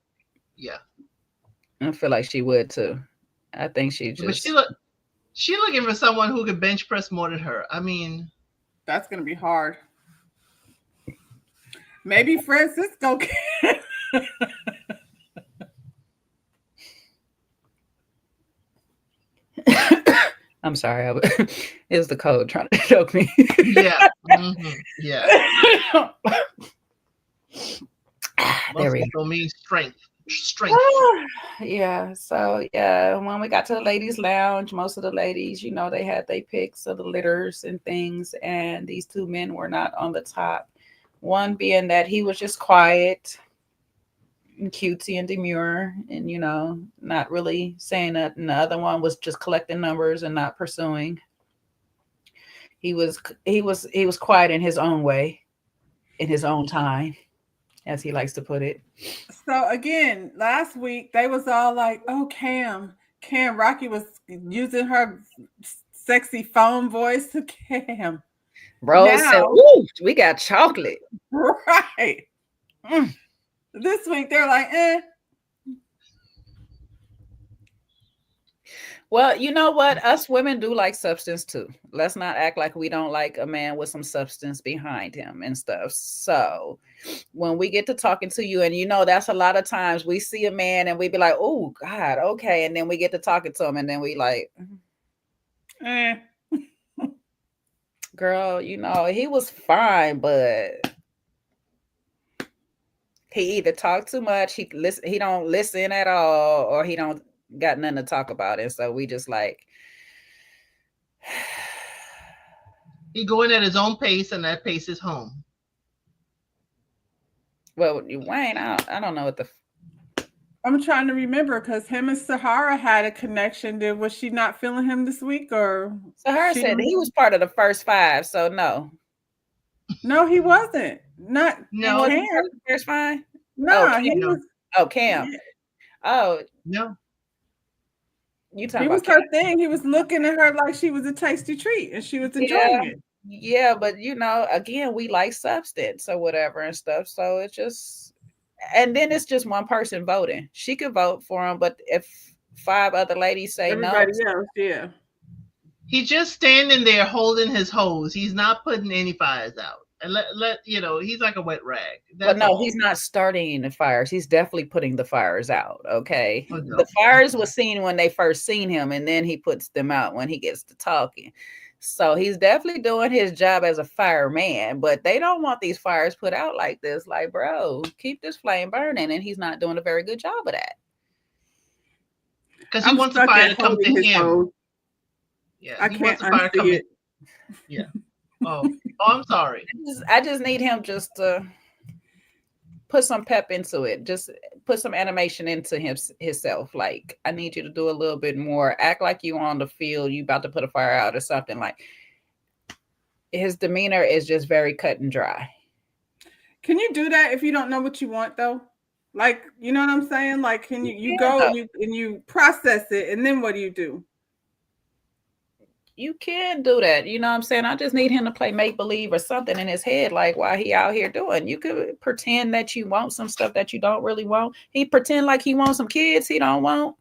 I feel like she would too. I think she just. But she looking for someone who could bench press more than her. I mean, that's gonna be hard. Maybe Francisco can. I'm sorry. It was the code trying to choke me. Yeah. Yeah. There we Muscles don't mean strength. Strength. go. Yeah. So yeah, when we got to the ladies' lounge, most of the ladies, they had their picks of the litters and things, and these two men were not on the top. One being that he was just quiet and cutesy and demure, and not really saying nothing. The other one was just collecting numbers and not pursuing. He was quiet in his own way, in his own time, as he likes to put it. So again, last week they was all like, "Oh, Cam, Rocky was using her sexy phone voice to Cam." Rose said, Now, "Ooh, we got chocolate." right. Mm. This week they're like, Well, you know what? Us women do like substance too. Let's not act like we don't like a man with some substance behind him and stuff. So when we get to talking to you, and that's a lot of times we see a man and we be like, "Oh God, okay," and then we get to talking to him, and then we like, "Girl, he was fine, but he either talk too much, he don't listen at all, or he don't got nothing to talk about." And so we just like, He going at his own pace, and that pace is home. well, Wayne, I don't know what the. I'm trying to remember because him and Sahara had a connection. Was she not feeling him this week, or Sahara said he was part of the first 5, so no. No, he wasn't. Not No. Wasn't part of the first 5? No, he was. Oh, Cam. Yeah. Oh, No. You talking He about was her thing. He was looking at her like she was a tasty treat, and she was enjoying it. Yeah, but again, we like substance or whatever and stuff. So it's just, and then it's just one person voting. She could vote for him, but if 5 other ladies say Everybody no, else, yeah. He's just standing there holding his hose. He's not putting any fires out. And he's like a wet rag. but no, he's not starting the fires. He's definitely putting the fires out. Okay. Oh, no. The fires was seen when they first seen him, and then he puts them out when he gets to talking. So he's definitely doing his job as a fireman, but they don't want these fires put out like this. Like, bro, keep this flame burning. And he's not doing a very good job of that. Because he wants the fire to come to him. Hose. Yeah, I can't unsee it. Yeah. Oh, I'm sorry. I just need him just to put some pep into it. Just put some animation into himself. Like, I need you to do a little bit more. Act like you on the field, you about to put a fire out or something. Like, his demeanor is just very cut and dry. Can you do that if you don't know what you want, though? Like, you know what I'm saying? Like, can you go and you process it, and then what do you do? You can do that. You know what I'm saying? I just need him to play make-believe or something in his head, like while he out here doing. You could pretend that you want some stuff that you don't really want. He pretend like he wants some kids he don't want.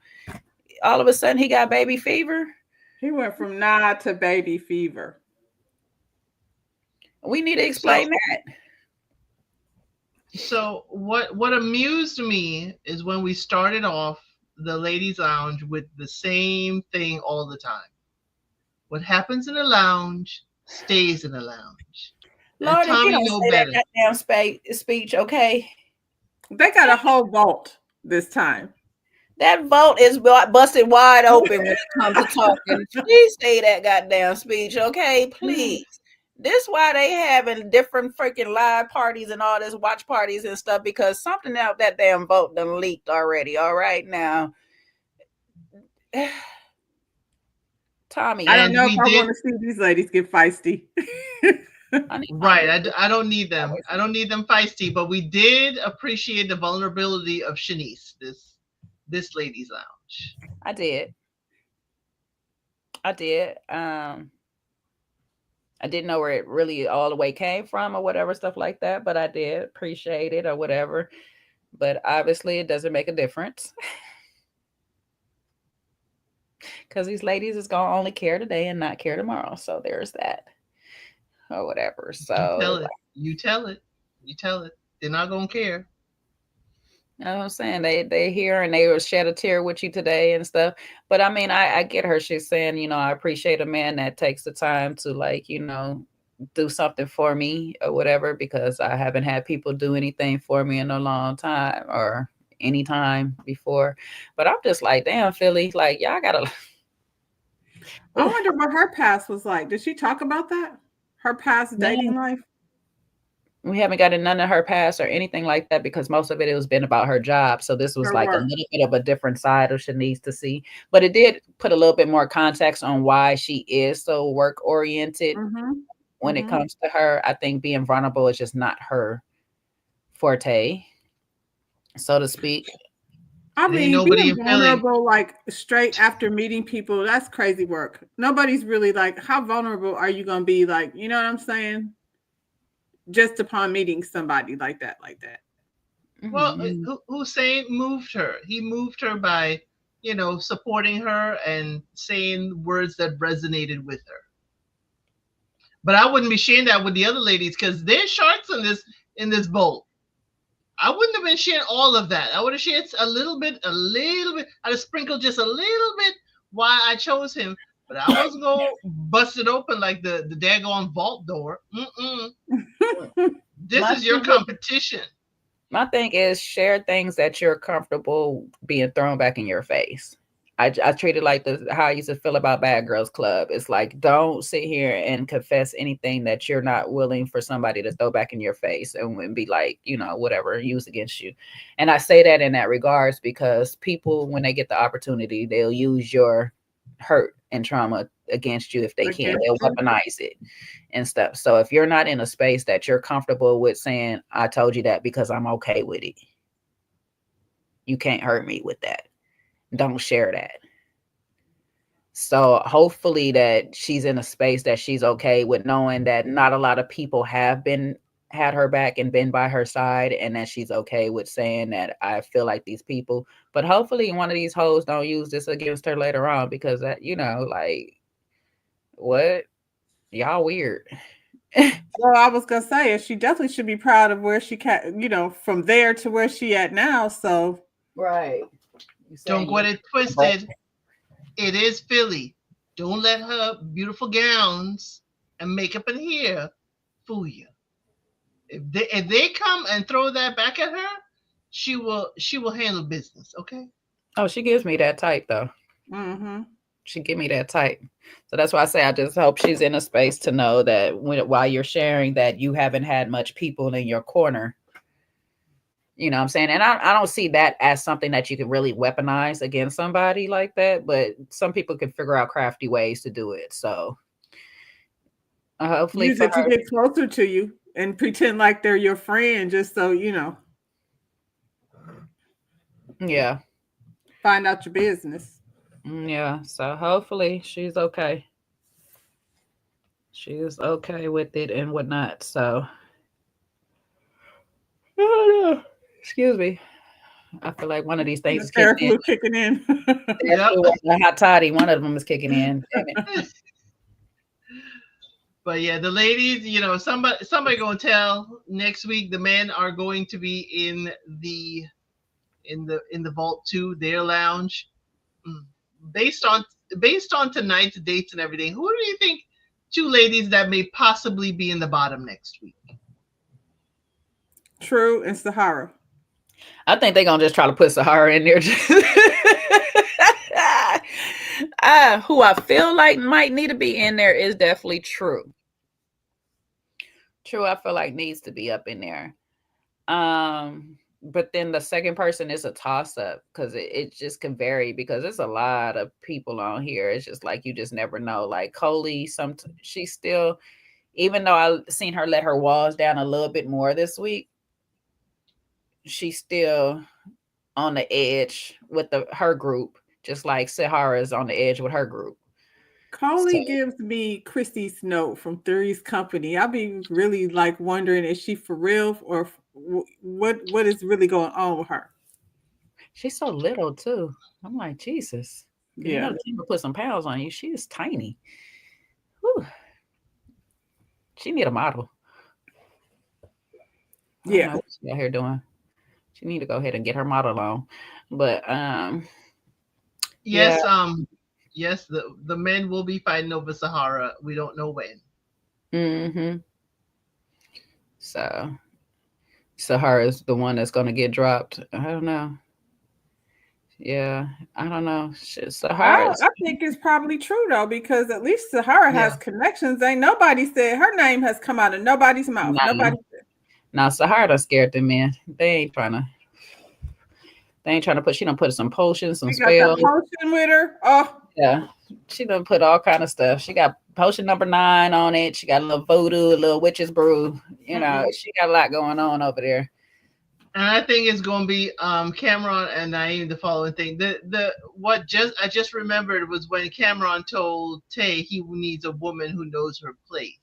All of a sudden he got baby fever. He went from nah to baby fever. We need to explain that. So what amused me is when we started off the ladies' lounge with the same thing all the time. What happens in the lounge stays in the lounge. Lord, if you don't say that goddamn speech, okay? They got a whole vault this time. That vault is busted wide open when it comes to talking. Please say that goddamn speech, okay? Please. This why they having different freaking live parties and all this watch parties and stuff, because something out that damn vote done leaked already. All right, now. Tommy, I don't know if I want to see these ladies get feisty. Right, I don't need them. I don't need them feisty, but we did appreciate the vulnerability of Shanice, this ladies' lounge. I did. I didn't know where it really all the way came from or whatever, stuff like that, but I did appreciate it or whatever. But obviously it doesn't make a difference. Because these ladies is going to only care today and not care tomorrow. So there's that. Or whatever. So you tell it. They're not going to care. You know what I'm saying? They hear and they will shed a tear with you today and stuff. But I mean, I get her. She's saying, I appreciate a man that takes the time to like, do something for me or whatever, because I haven't had people do anything for me in a long time or any time before. But I'm just like, damn, Philly, like y'all gotta. I wonder what her past was like. Did she talk about that? Her past dating life? We haven't gotten none of her past or anything like that, because most of it has been about her job. So this was Her like a work. little bit of a different side of Shanice to see. But it did put a little bit more context on why she is so work oriented when it comes to her. I think being vulnerable is just not her forte, so to speak. I Ain't mean, nobody being in Philly. vulnerable like straight after meeting people, that's crazy work. Nobody's really like, how vulnerable are you gonna be? Like, you know what I'm saying? Just upon meeting somebody like that. Well, Mhm. Hussein moved her. He moved her by, supporting her and saying words that resonated with her. But I wouldn't be sharing that with the other ladies because there's sharks in this boat. I wouldn't have been sharing all of that. I would have shared a little bit. I'd have sprinkled just a little bit why I chose him. But I wasn't going to bust it open like the daggone vault door. This My is your competition. My thing is share things that you're comfortable being thrown back in your face. I treat it like how I used to feel about Bad Girls Club. It's like, don't sit here and confess anything that you're not willing for somebody to throw back in your face and be like, whatever, use against you. And I say that in that regards because people, when they get the opportunity, they'll use your hurt and trauma against you if they can. They'll weaponize it and stuff. So if you're not in a space that you're comfortable with saying, I told you that because I'm okay with it, you can't hurt me with that. Don't share that. So hopefully that she's in a space that she's okay with, knowing that not a lot of people have had her back and been by her side, and that she's okay with saying that I feel like these people. But hopefully one of these hoes don't use this against her later on, because that, like, what? Y'all weird. Well, I was gonna say, she definitely should be proud of where she can, from there to where she at now. So Right. Don't get it twisted. It is Philly. Don't let her beautiful gowns and makeup in here fool you. If they come and throw that back at her, she will handle business. Okay. Oh, she gives me that type though. She give me that type. So that's why I say I just hope she's in a space to know that while you're sharing that you haven't had much people in your corner. You know what I'm saying? And I don't see that as something that you can really weaponize against somebody like that, but some people can figure out crafty ways to do it. So hopefully use for it to her. get closer to you and pretend like they're your friend, just so Yeah. find out your business. Yeah. So hopefully she's okay. She is okay with it and whatnot. So excuse me. I feel like one of these things The is kicking in. therapy kicking in. Yep. The hot toddy, one of them is kicking in. Damn it. But yeah, the ladies, somebody gonna tell next week the men are going to be in the vault 2, their lounge. Based on tonight's dates and everything, who do you think 2 ladies that may possibly be in the bottom next week? True and Sahara. I think they're gonna just try to put Sahara in there. Who I feel like might need to be in there is definitely True. True, I feel like needs to be up in there. But then the second person is a toss up because it just can vary because there's a lot of people on here. It's just like you just never know. Like Coley, she's still, even though I've seen her let her walls down a little bit more this week, she's still on the edge with her group, just like Sahara's on the edge with her group. Coley So, gives me Christy Snow from Three's Company. I'll be really like wondering, is she for real or what is really going on with her? she's so little too. I'm like, Jesus. Yeah. The team will put some pounds on you. She is tiny. Whew. She need a model. I don't know what she out here doing. She need to go ahead and get her model on. But yeah. Yes, yes, the men will be fighting over Sahara. We don't know when. Mm-hmm. So Sahara's the one that's gonna get dropped. I don't know. Yeah, I don't know. Shit, Sahara's. I think it's probably true though, because at least Sahara Yeah. has connections. Ain't nobody said her name has come out of nobody's mouth. Nah, Nobody. nah, Sahara done scared the men. They ain't trying to put. She done put some potions, some She got that spells. potion with her. Oh, Yeah, she done put all kind of stuff. She got potion number 9 on it. She got a little voodoo, a little witch's brew. She got a lot going on over there. And I think it's going to be Cameron and Naeem the following thing. I just remembered was when Cameron told Tay he needs a woman who knows her place.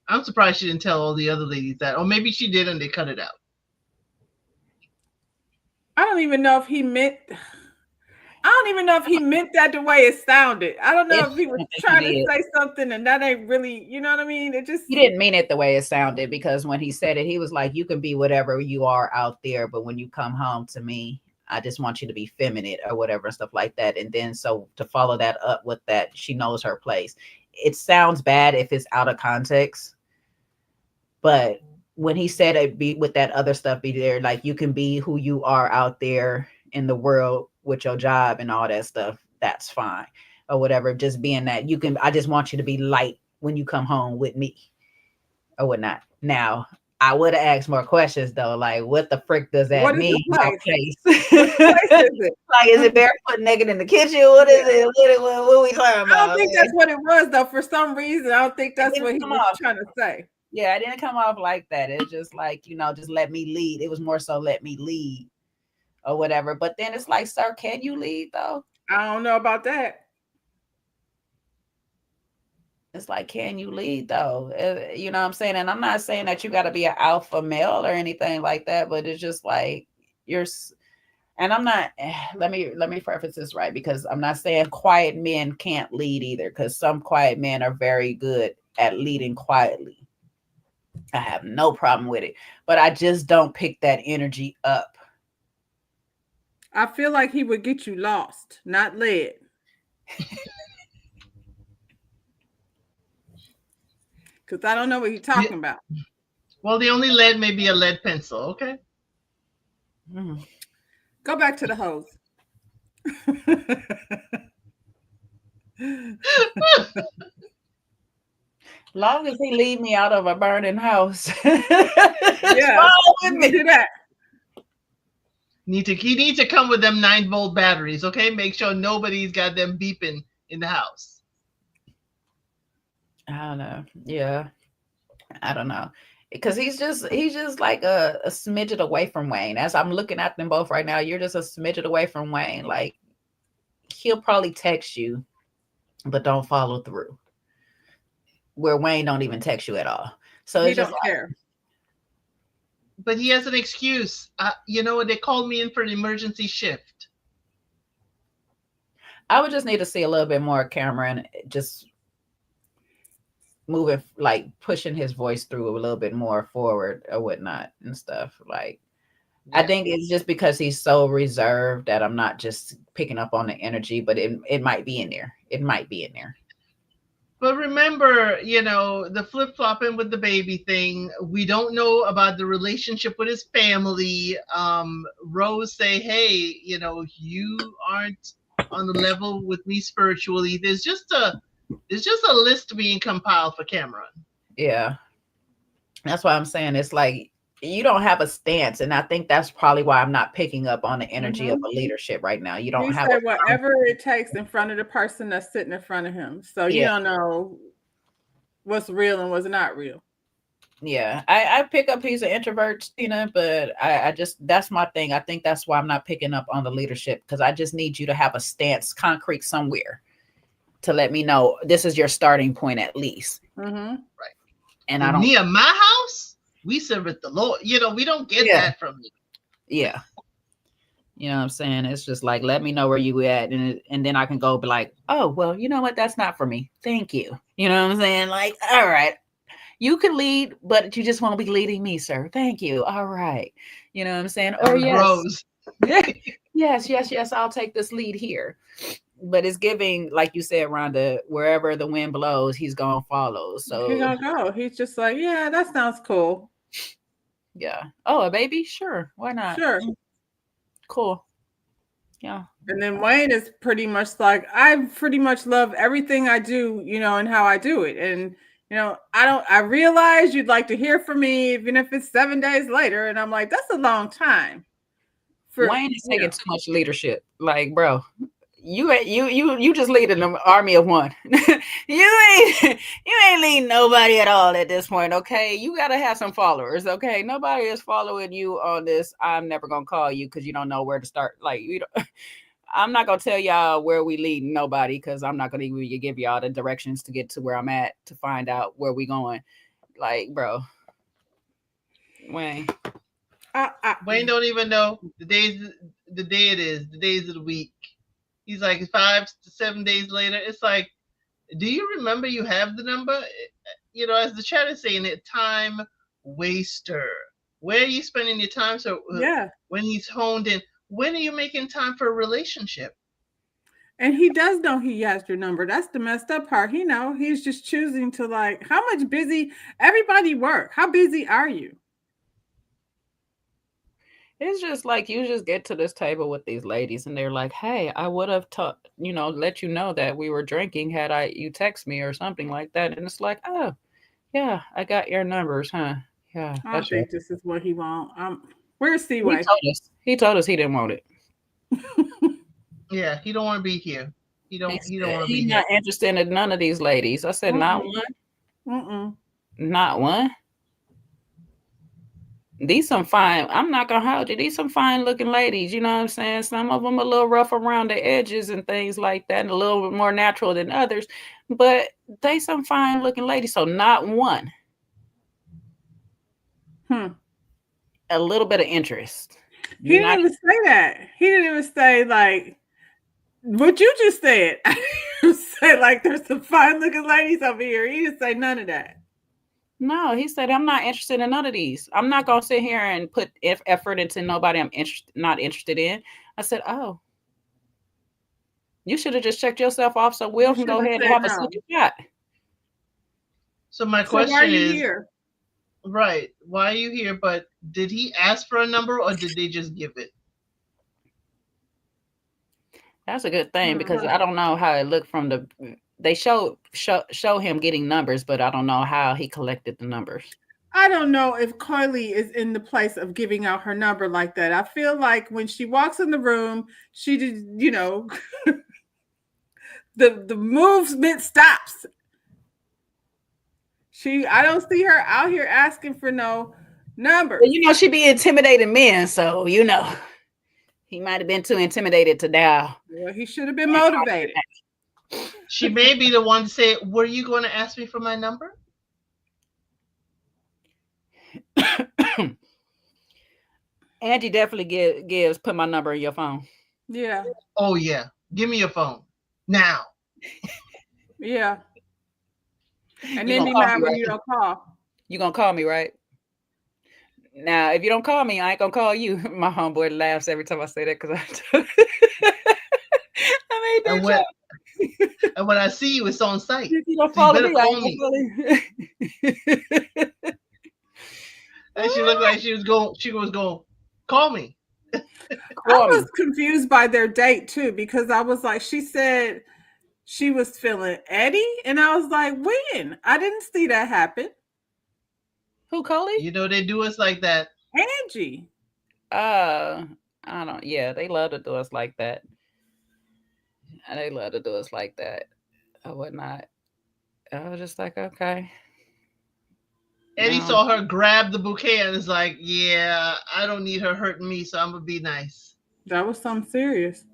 I'm surprised she didn't tell all the other ladies that, or maybe she did and they cut it out. I don't even know if he meant. I don't even know if he meant that the way it sounded. I don't know if he was trying to say something and that ain't really, you know what I mean? He didn't mean it the way it sounded, because when he said it, he was like, you can be whatever you are out there, but when you come home to me, I just want you to be feminine or whatever and stuff like that. And then so to follow that up with that, she knows her place. It sounds bad if it's out of context, but when he said it, be with that other stuff, be there, like you can be who you are out there in the world with your job and all that stuff, that's fine or whatever. Just being that you can, I just want you to be light when you come home with me or whatnot. Now, I would have asked more questions though, like what the frick does that mean? What place is it? Like, is it barefoot naked in the kitchen? What is it? What are we talking about? I don't think that's what it was though. For some reason, I don't think that's what he was trying to say. Yeah, it didn't come off like that. It's just like, just let me lead. It was more so let me lead or whatever. But then it's like, sir, can you lead though? I don't know about that. It's like, can you lead though? You know what I'm saying? And I'm not saying that you got to be an alpha male or anything like that, but it's just like and I'm not, let me preface this right, because I'm not saying quiet men can't lead either, because some quiet men are very good at leading quietly. I have no problem with it, but I just don't pick that energy up. I feel like he would get you lost, not led. Because I don't know what he's talking about. Well, the only lead may be a lead pencil, okay? Go back to the hose. Long as he leave me out of a burning house. Yeah, with me. Do that. He needs to come with them 9-volt batteries, okay? Make sure nobody's got them beeping in the house. I don't know. Yeah. I don't know. Because he's just like a smidget away from Wayne. As I'm looking at them both right now, you're just a smidget away from Wayne. Like, he'll probably text you, but don't follow through. Where Wayne don't even text you at all. So he it's just don't care. But he has an excuse. They called me in for an emergency shift. I would just need to see a little bit more Cameron just moving, like pushing his voice through a little bit more forward or whatnot and stuff. Like, yeah. I think it's just because he's so reserved that I'm not just picking up on the energy, but it might be in there. It might be in there. But remember, the flip-flopping with the baby thing, we don't know about the relationship with his family. Rose say, hey, you aren't on the level with me spiritually. There's just a list being compiled for Cameron. Yeah. That's why I'm saying it's like you don't have a stance. And I think that's probably why I'm not picking up on the energy of a leadership right now. You don't have whatever it takes in front of the person that's sitting in front of him. So you don't know what's real and what's not real. Yeah, I pick up he's an introvert, Tina, but I just, that's my thing. I think that's why I'm not picking up on the leadership, because I just need you to have a stance concrete somewhere to let me know this is your starting point at least. Right. And I don't. Near my house, we serve the Lord. We don't get that from you. Yeah. You know what I'm saying? It's just like, let me know where you at. And then I can go be like, oh, well, you know what? That's not for me. Thank you. You know what I'm saying? Like, all right. You can lead, but you just won't be leading me, sir. Thank you. All right. You know what I'm saying? That Or was yes. Rose. Yes. I'll take this lead here. But it's giving, like you said, Rhonda, wherever the wind blows, he's gonna follow. He So gonna go. He's just like, yeah, that sounds cool. yeah. Oh, a baby? Sure. Why not? Sure. Cool. Yeah. And then Wayne is pretty much like, I pretty much love everything I do, and how I do it. And, I realize you'd like to hear from me, even if it's 7 days later. And I'm like, that's a long time. Wayne is taking too much leadership. Like, bro, you just leading an army of one. you ain't leading nobody at all at this point. Okay, you gotta have some followers. Okay, nobody is following you on this. I'm never gonna call you because you don't know where to start. Like, I'm not gonna tell y'all where we leading nobody because I'm not gonna even give y'all the directions to get to where I'm at to find out where we going. Like, bro, Wayne. Wayne don't even know the day it is, the days of the week. He's like 5 to 7 days later. It's like, do you remember you have the number? As the chat is saying it, time waster. Where are you spending your time? So yeah, when he's honed in, when are you making time for a relationship? And he does know he has your number. That's the messed up part. He's just choosing to how much busy everybody work. How busy are you? It's just like you just get to this table with these ladies and they're like, hey, I would have let you know that we were drinking had you text me or something like that. And it's like, oh, yeah, I got your numbers, huh? Yeah. I think this is what he wants. Where's Seaway? He told us he didn't want it. Yeah, he don't want to be here. He don't want to be He's not interested in none of these ladies. I said, not one? Not one? These some fine, I'm not gonna hold you. These some fine looking ladies, you know what I'm saying? Some of them a little rough around the edges and things like that, and a little bit more natural than others, but they some fine looking ladies. So not one. A little bit of interest. He didn't even say that. He didn't even say like what you just said. Say like there's some fine looking ladies over here. He didn't say none of that. No, he said, I'm not interested in none of these. I'm not going to sit here and put effort into nobody I'm not interested in. I said, oh, you should have just checked yourself off so Will can go ahead and have a second shot. So my question is, here? Right, why are you here? But did he ask for a number or did they just give it? That's a good thing because I don't know how it looked from they show him getting numbers, but I don't know how he collected the numbers. I don't know if Carly is in the place of giving out her number like that. I feel like when she walks in the room, she did, the movement stops. I don't see her out here asking for no numbers. Well, she be intimidating men, so he might have been too intimidated to dial. Well, he should have been motivated. She may be the one to say, were you going to ask me for my number? Angie definitely gives put my number in your phone. Yeah. Oh, yeah. Give me your phone. Now. Yeah. And then be mad when you don't call. You going to call me, right? Now, if you don't call me, I ain't going to call you. My homeboy laughs every time I say that because I made that joke. And when I see you, it's on site. You don't follow me. Call me. And she looked like she was going, call me. I was confused by their date too, because I was like, she said she was feeling Eddie, and I was like, when? I didn't see that happen. Who, Coley? They do us like that. Angie. I don't. Yeah, they love to do us like that. They love to do us like that or whatnot. I was just like, okay. Eddie saw her grab the bouquet and is like, yeah, I don't need her hurting me, so I'm going to be nice. That was something serious.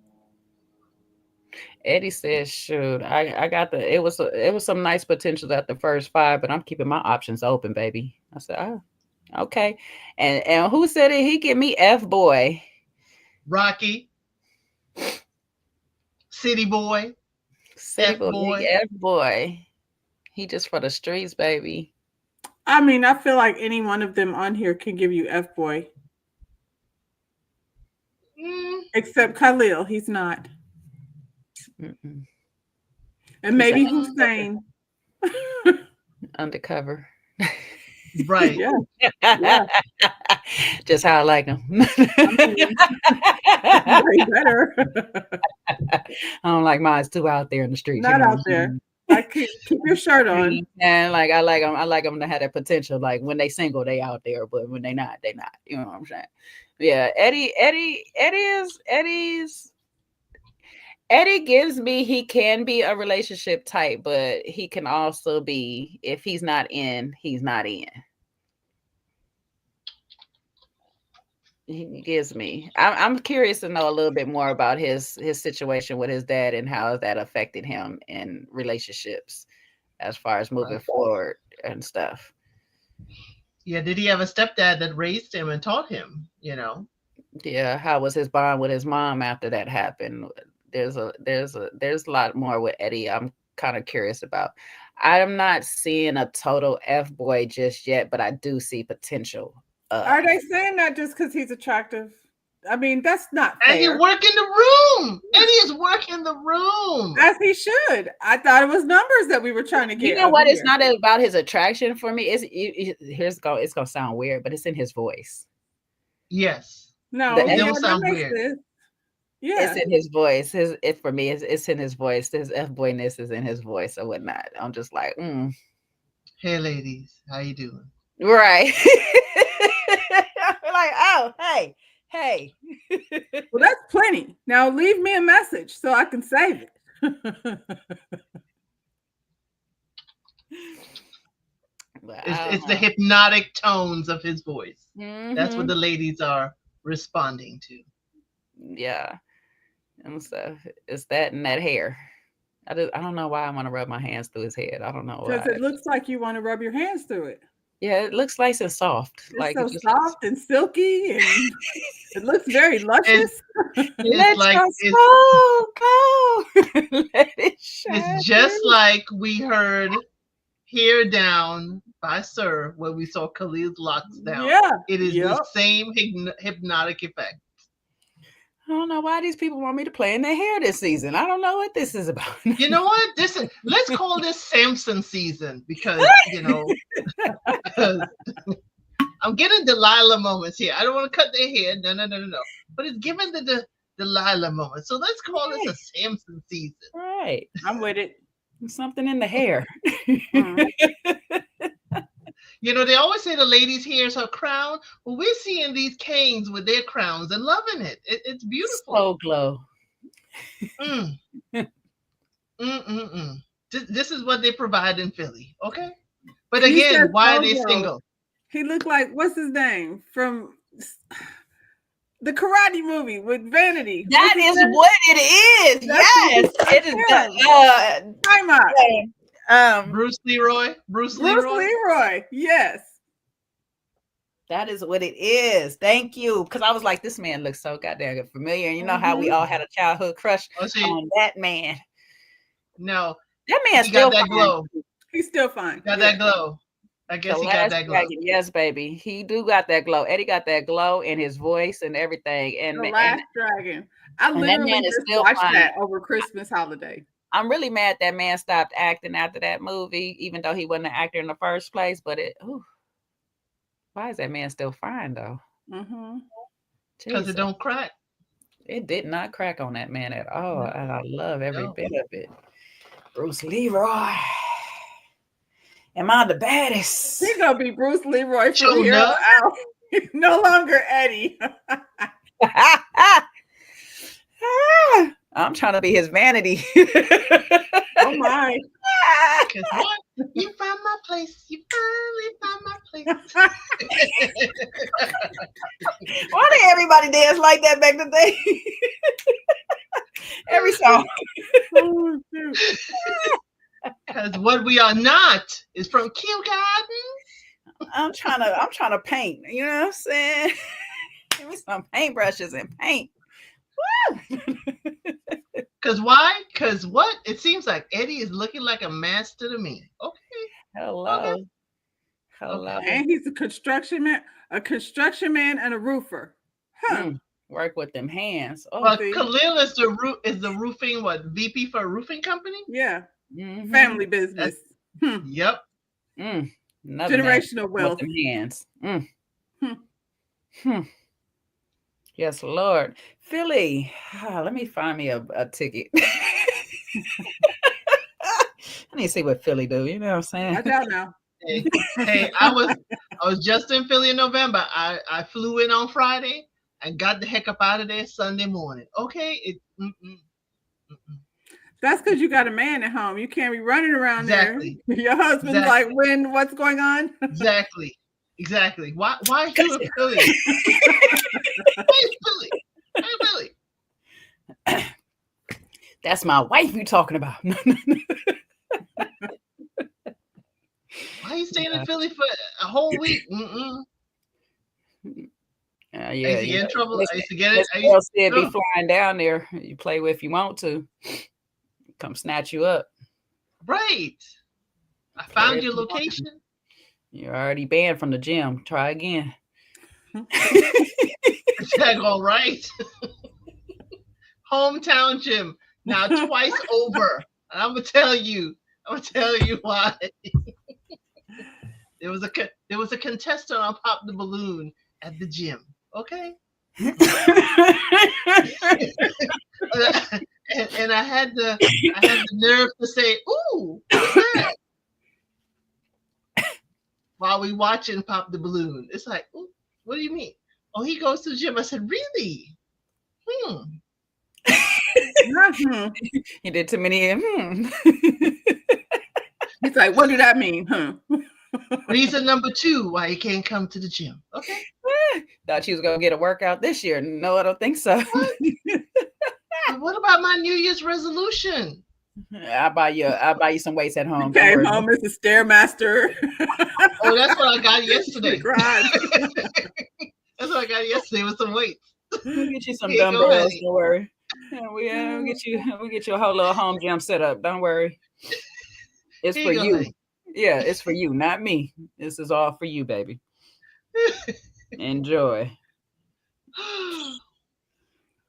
Eddie said, shoot, I got it was some nice potential at the first 5, but I'm keeping my options open, baby. I said, oh, okay. And who said it? He give me F boy. Rocky. City boy. F boy. He just for the streets, baby. I mean, I feel like any one of them on here can give you F boy. Except Khalil, he's not. Mm-mm. And maybe Hussein. Undercover. Right. Yeah. Yeah. Just how I like them. Way better. I don't like mine too out there in the streets. Not out there. Like keep your shirt on. And like I like them. I like them to have that potential. Like when they single, they out there, but when they not, they not. You know what I'm saying? Yeah, Eddie gives me, he can be a relationship type, but he can also be, if he's not in, he's not in. He gives me. I'm curious to know a little bit more about his situation with his dad and how that affected him in relationships as far as moving forward and stuff. Yeah, did he have a stepdad that raised him and taught him, you know? Yeah, how was his bond with his mom after that happened? There's a lot more with Eddie I'm kind of curious about. I'm not seeing a total F boy just yet, but I do see potential. Are they saying that just because he's attractive? I mean, that's not fair. And he work in the room. Eddie is working the room. As he should. I thought it was numbers that we were trying to get. You know what? It's not about his attraction for me. It's gonna sound weird, but it's in his voice. Yes. No, it don't sound weird. Sense. Yeah, it's in his voice. For me, it's in his voice. His F boyness is in his voice or whatnot. I'm just like, Hey, ladies, how you doing? Right. Like, oh, hey. Well, that's plenty. Now leave me a message so I can save it. It's the hypnotic tones of his voice. Mm-hmm. That's what the ladies are responding to. Yeah. And stuff. It's that and that hair. I don't know why I want to rub my hands through his head. I don't know why. Because it looks like you want to rub your hands through it. Yeah, it looks nice and soft. It's like so soft and silky, and it looks very luscious. Let like go. Let it shine. It's just like we heard "Hair Down" by Sir when we saw Khalil's locks down. Yeah, it is the same hypnotic effect. I don't know why these people want me to play in their hair this season. I don't know what this is about. You know what? Let's call this Samson season because, you know, I'm getting Delilah moments here. I don't want to cut their hair. No. But it's given the Delilah moment. So let's call this a Samson season. Right. I'm with it. Something in the hair. You know, they always say the lady's hair is her crown. Well, we're seeing these canes with their crowns and loving it. It's beautiful. So glow. This is what they provide in Philly, okay? But again, why are they single? He looked like, what's his name? From the Karate movie with Vanity. That is what it is. Yes. It is. Time out. Bruce Leroy. Yes. That is what it is. Thank you. Because I was like, this man looks so goddamn familiar. And you know how we all had a childhood crush on that man. No. That man still got that glow. He's still fine. Got that glow. I guess he got that glow. Dragon. Yes, baby. He do got that glow. Eddie got that glow in his voice and everything. And The Last Dragon. I literally just watched that over Christmas holiday. I'm really mad that man stopped acting after that movie, even though he wasn't an actor in the first place. But why is that man still fine though? Because it don't crack. It did not crack on that man at all, and I love every bit of it. Bruce Leroy, am I the baddest? He's gonna be Bruce Leroy from here on out. He's no longer Eddie. I'm trying to be his vanity. Oh my. Because what? You found my place. You finally found my place. Why did everybody dance like that back in the day? Every song. Because what we are not is from Kew Gardens. I'm trying to paint. You know what I'm saying? Give me some paintbrushes and paint. Because why? Because what? It seems like Eddie is looking like a master to me. Okay. Hello. Hello. And he's a construction man and a roofer. Huh. Work with them hands. Oh, Well, see. Khalil is the roofing VP for a roofing company. Yeah. mhm. Family business. Yep. Another man Generational with wealth. them hands. Hmm. Yes, Lord. Philly. Let me find me a ticket. I need to see what Philly do. You know what I'm saying? Watch out now. Hey, I was just in Philly in November. I flew in on Friday and got the heck up out of there Sunday morning. Okay. That's because you got a man at home. You can't be running around Exactly. there. Your husband's like, what's going on? Exactly. Why are you in Philly? Hey, Philly. Hey, Philly. That's my wife you talking about. Why are you staying in Philly for a whole week? Yeah, I used to get in trouble. I used to get it. Said be flying down there. You play with if you want to. Come snatch you up. Right. I found your location. You're already banned from the gym. Try again. All right. Hometown gym. Now twice over. And I'm gonna tell you why. There was a contestant on Pop the Balloon at the gym. Okay. and I had the nerve to say, "Ooh, what's that?" While we watching Pop the Balloon, it's like, ooh, what do you mean? Oh, he goes to the gym. I said, really? You did too many. He's like, what did that mean? Reason number 2 why you can't come to the gym. Okay. Thought you was gonna get a workout this year. No, I don't think so. What about my New Year's resolution? I'll buy you some weights at home. Came home as a Stairmaster. Oh, that's what I got yesterday. That's what I got yesterday with some weights. We'll get you some dumbbells. Don't worry. Yeah, we'll get you a whole little home gym set up. Don't worry. It's for you. Honey. Yeah, it's for you, not me. This is all for you, baby. Enjoy.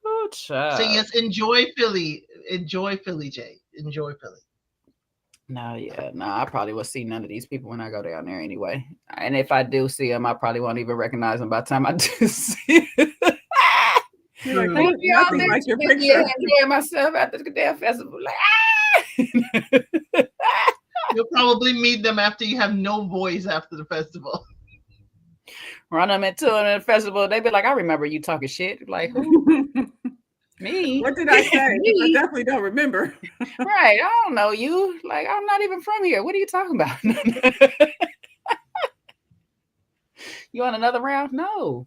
Oh, child. So yes, enjoy Philly. Enjoy Philly, Jay. Enjoy Philly. No, I probably will see none of these people when I go down there anyway. And if I do see them, I probably won't even recognize them by the time I do see them. You're like, nothing like your picture. Yeah, myself at the damn festival. Like, You'll probably meet them after you have no voice after the festival. Run them into them at the festival. They be like, I remember you talking shit. Like, who? Me? What did I say? I definitely don't remember. Right. I don't know you. Like, I'm not even from here. What are you talking about? You want another round? No.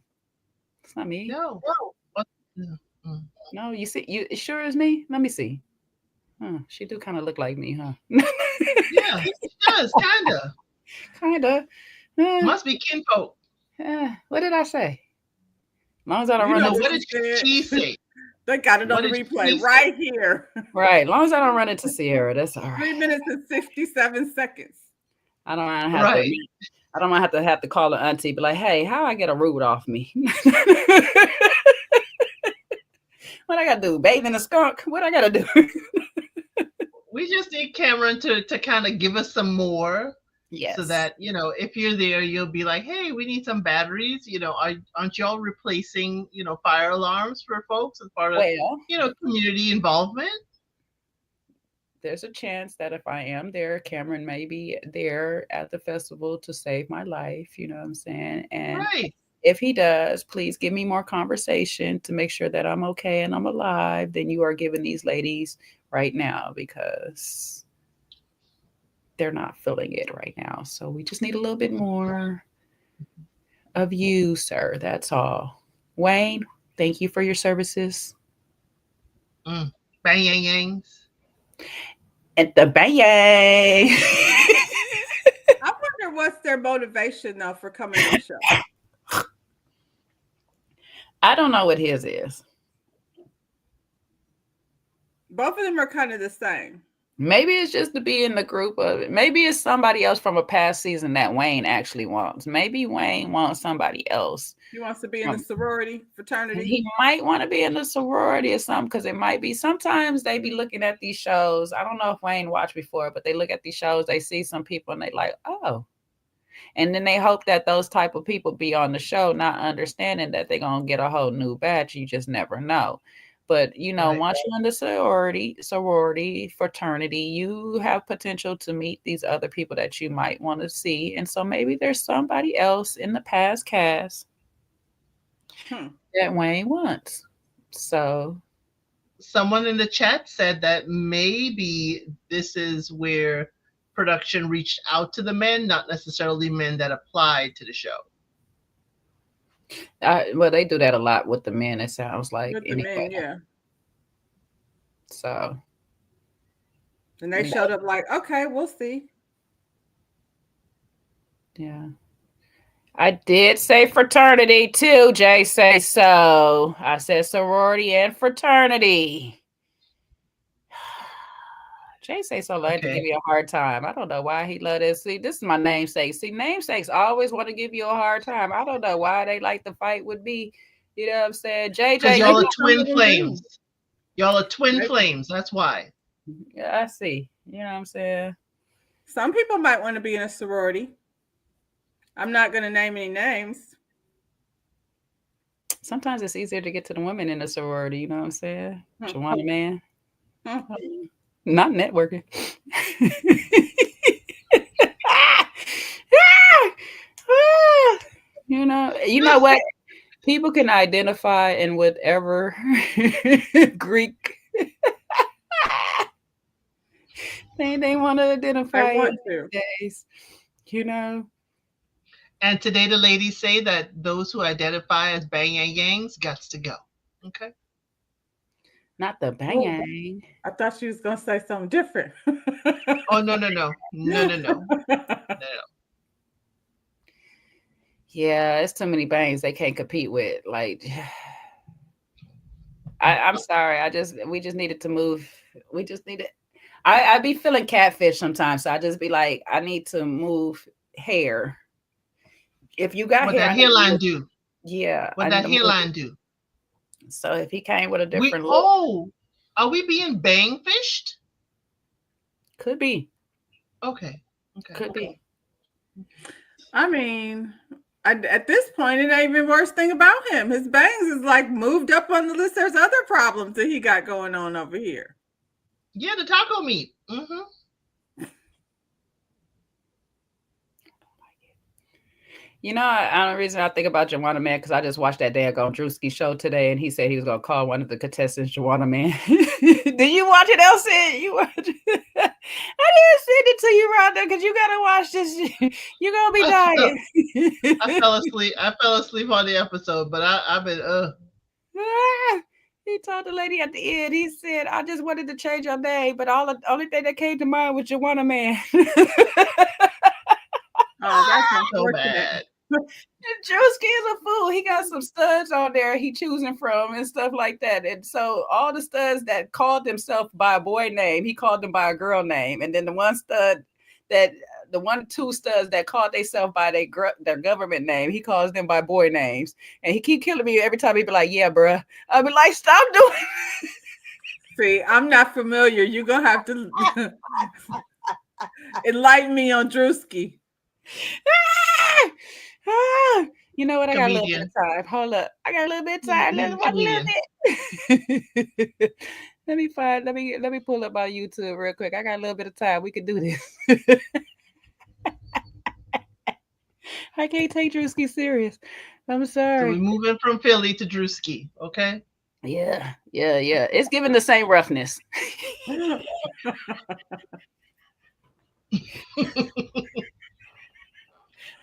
It's not me. No. No, you see, it sure is me. Let me see. Huh, she do kind of look like me, huh? Yeah, she does, kinda. Must be kinfolk. What did I say? As long as I don't run into. What did she say? They got it on the replay right here. Right. As long as I don't run into Sierra, that's all right. 3 minutes and 67 seconds. I don't have to. I don't have to call an auntie, be like, hey, how I get a root off me? What I gotta do? Bathe in a skunk? What I gotta do? We just need Cameron to kind of give us some more. Yes. So that, if you're there, you'll be like, hey, we need some batteries. Aren't y'all replacing, fire alarms for folks as part of, community involvement? There's a chance that if I am there, Cameron may be there at the festival to save my life. You know what I'm saying? And if he does, please give me more conversation to make sure that I'm okay and I'm alive than you are giving these ladies right now, because they're not feeling it right now. So we just need a little bit more of you, sir. That's all. Wayne, thank you for your services. Bang, yang, yangs. At the bang. I wonder what's their motivation, though, for coming on the show. I don't know what his is. Both of them are kind of the same. Maybe it's just to be in the group of it. Maybe it's somebody else from a past season that Wayne actually wants. Maybe Wayne wants somebody else. He wants to be in the sorority, fraternity. He might want to be in the sorority or something, because it might be. Sometimes they be looking at these shows. I don't know if Wayne watched before, but they look at these shows, they see some people and they like, oh. And then they hope that those type of people be on the show, not understanding that they're going to get a whole new batch. You just never know. But, you know, once you're in the sorority, fraternity, you have potential to meet these other people that you might want to see. And so maybe there's somebody else in the past cast that Wayne wants. So someone in the chat said that maybe this is where production reached out to the men, not necessarily men that applied to the show. Well, they do that a lot with the men, it sounds like. With the men, yeah. So. And they showed up like, okay, we'll see. Yeah. I did say fraternity too, Jay say so. I said sorority and fraternity. Jay say so like to give you a hard time. I don't know why he let us. See, this is my namesake. See, namesakes always want to give you a hard time. I don't know why they like to fight with me. You know what I'm saying? JJ, y'all are twin flames. Y'all are twin flames. That's why. Yeah, I see. You know what I'm saying? Some people might want to be in a sorority. I'm not going to name any names. Sometimes it's easier to get to the women in the sorority. You know what I'm saying? Shawana Man. Not networking. You know what? People can identify in whatever Greek thing they want to identify. I want to. Days, you know. And today the ladies say that those who identify as bang yang yangs got to go. Okay. Not the bang. I thought she was going to say something different. Oh, no. Yeah, it's too many bangs they can't compete with. Like, I'm sorry. We just needed to move. We just needed. I be feeling catfish sometimes, so I just be like, I need to move hair. If you got what hair, that hairline do? Yeah, what that hairline do? So if he came with a different look, are we being bang fished? Could be. Okay. Could be. I mean, at this point, it ain't even worst thing about him. His bangs is like moved up on the list. There's other problems that he got going on over here. Yeah, the taco meat. You know, the reason I think about Joanna Man, because I just watched that daggone Drewski show today, and he said he was going to call one of the contestants Joanna Man. Did you watch it, Elsie? You watch it? I didn't send it to you, Rhonda, because you got to watch this. You're going to be dying. I fell asleep on the episode, but I've been, He told the lady at the end, he said, I just wanted to change your name, but the only thing that came to mind was Joanna Man. Oh, that's so bad. Drewski is a fool. He got some studs on there he choosing from and stuff like that. And so all the studs that called themselves by a boy name, he called them by a girl name. And then the two studs that called themselves by their government name, he calls them by boy names. And he keep killing me every time he be like, yeah, bruh. I'll be like, stop doing it. See, I'm not familiar. You're going to have to enlighten me on Drewski. You know what? I got a little bit of time. Hold up. I got a little bit of time. Let me pull up my YouTube real quick. I got a little bit of time. We can do this. I can't take Drewski serious. I'm sorry. So we're moving from Philly to Drewski, okay? Yeah. It's giving the same roughness.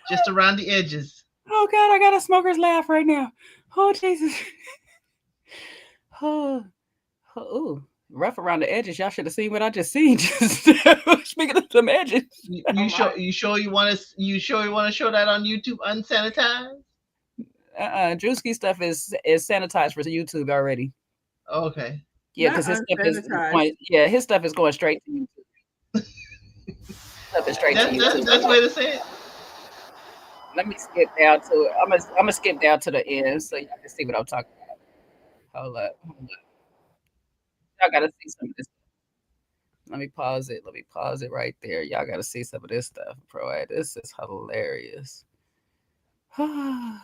Just around the edges. Oh God, I got a smoker's laugh right now. Oh Jesus. Oh, rough around the edges. Y'all should have seen what I just seen. Speaking of some edges. You sure you want to show that on YouTube unsanitized? Drewski stuff is sanitized for YouTube already. Okay. Yeah, because his stuff is going straight to YouTube. Up and straight to That's the YouTube. best way to say it. Let me skip down to it. I'm gonna skip down to the end so y'all can see what I'm talking about. Hold up. Y'all gotta see some of this. Let me pause it. Let me pause it right there. Y'all gotta see some of this stuff, bro. This is hilarious. I'm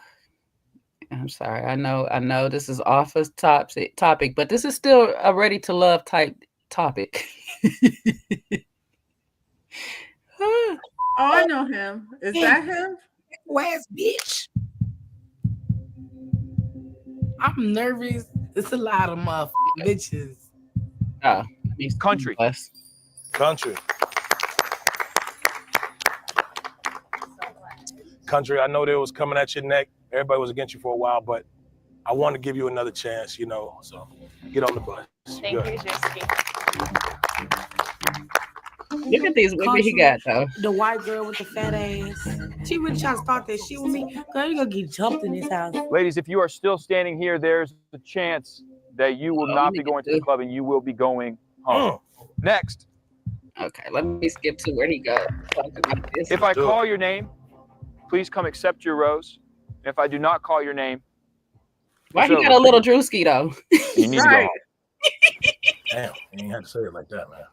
sorry. I know this is off a topic, but this is still a ready to love type topic. Oh, I know him. Is that him? Where's bitch? I'm nervous. It's a lot of motherfucking bitches. Oh, Country. Country. Country, I know they was coming at your neck. Everybody was against you for a while, but I want to give you another chance, you know. So get on the bus. Thank you, Jessica. Look at these women he got though. The white girl with the fat ass. She really trying to start that shit with me. Girl, you gonna get jumped in this house. Ladies, if you are still standing here, there's a chance that you will not be going to the club and you will be going home. Next. Okay, let me skip to where he goes. If I call your name, please come accept your rose. If I do not call your name, why he got a little Drewski though? You need to go home. Damn, you ain't have to say it like that, man.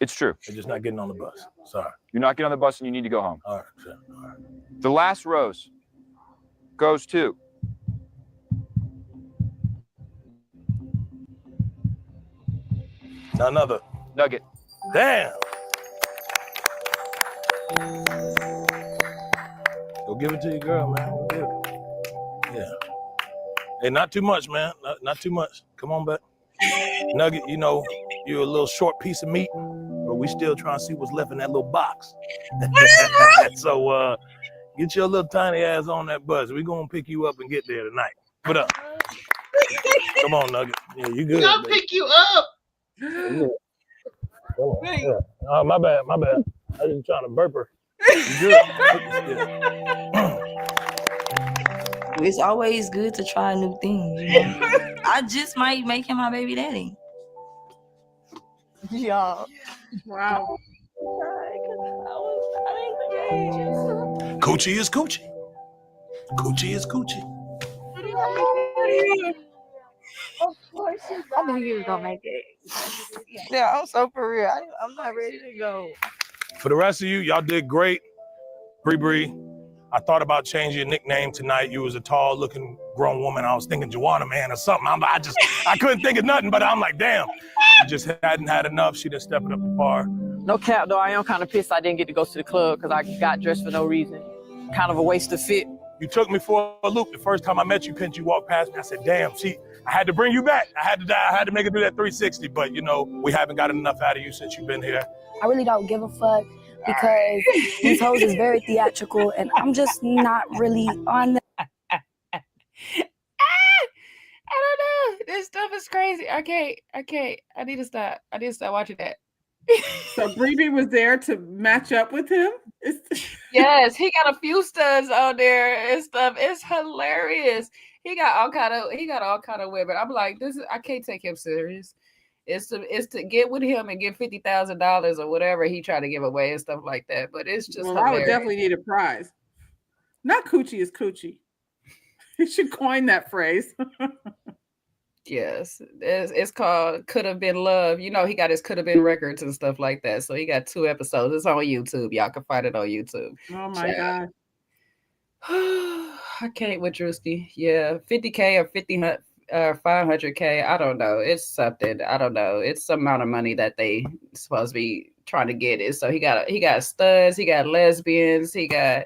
It's true. You're just not getting on the bus. Sorry. You're not getting on the bus and you need to go home. All right, sure. All right. The last rose goes to Another Nugget. Damn. Go give it to your girl, man. Go give it. Yeah. Hey, not too much, man. Not too much. Come on back. Nugget, you know, you're a little short piece of meat, but we still trying to see what's left in that little box. So get your little tiny ass on that bus. We're going to pick you up and get there tonight. Put up. Come on, Nugget. Yeah, you good. I'll pick you up. Come on. Yeah. Oh, my bad. I was just trying to burp her. You good? Yeah. It's always good to try new things. You know? I just might make him my baby daddy. Y'all. Wow. Coochie is coochie. Coochie is coochie. Of course, I knew you was gonna make it. Yeah, I'm so for real. I'm not ready to go. For the rest of you, y'all did great. Bree, I thought about changing your nickname tonight. You was a tall-looking grown woman. I was thinking Joanna Man or something. I couldn't think of nothing, but I'm like, damn. You just hadn't had enough. She didn't step it up to par. No cap, though. I am kind of pissed I didn't get to go to the club because I got dressed for no reason. Kind of a waste of fit. You took me for a loop. The first time I met you, Pinch, you walked past me. I said, damn, I had to bring you back. I had to make her do that 360, but, you know, we haven't gotten enough out of you since you've been here. I really don't give a fuck because these hoes is very theatrical and I'm just not really on I don't know. This stuff is crazy. I can't. I need to stop watching that. So Bree was there to match up with him? Yes, he got a few studs on there and stuff. It's hilarious. He got all kind of women. I'm like, I can't take him serious. It's to get with him and get $50,000 or whatever he tried to give away and stuff like that. But it's just hilarious. I would definitely need a prize. Not coochie is coochie. You should coin that phrase. Yes, it's called Could Have Been Love. You know, he got his Could Have Been records and stuff like that. So he got 2 episodes. It's on YouTube. Y'all can find it on YouTube. Oh my God. I can't with Drewski. Yeah, 50K or 500K. I don't know. It's something. I don't know. It's some amount of money that they supposed to be trying to get it. So he got studs. He got lesbians. He got.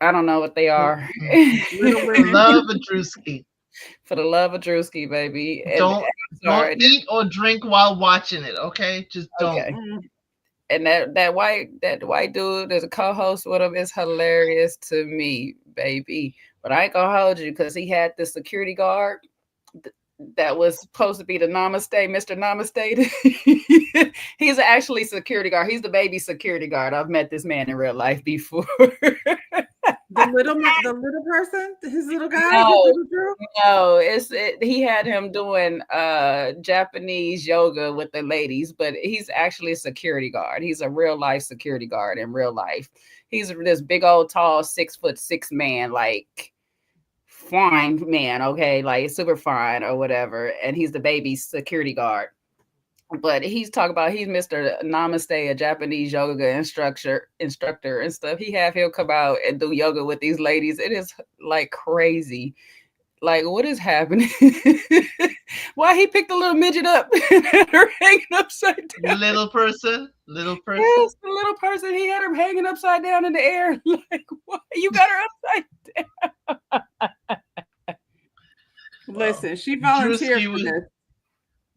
I don't know what they are. Love a Drewski. For the love of Drewski, baby. Don't eat or drink while watching it, okay? Just don't. Okay. And that white dude that's a co-host with him is hilarious to me, baby. But I ain't gonna hold you because he had the security guard that was supposed to be the Namaste, Mr. Namaste. He's actually security guard. He's the baby security guard. I've met this man in real life before. Did the little person, his little guy, his No, little Drew. no, he had him doing Japanese yoga with the ladies, but he's actually a security guard. He's a real life security guard in real life. He's this big old tall 6'6" man, like fine man, okay, like super fine or whatever. And he's the baby's security guard. But he's talking about he's Mr. Namaste, a Japanese yoga instructor and stuff. He have him come out and do yoga with these ladies. It is like crazy. Like, what is happening? Why he picked a little midget up and had her hanging upside down? Little person. Yes, the little person. He had her hanging upside down in the air. Like, what? You got her upside down. Listen, she volunteered for this.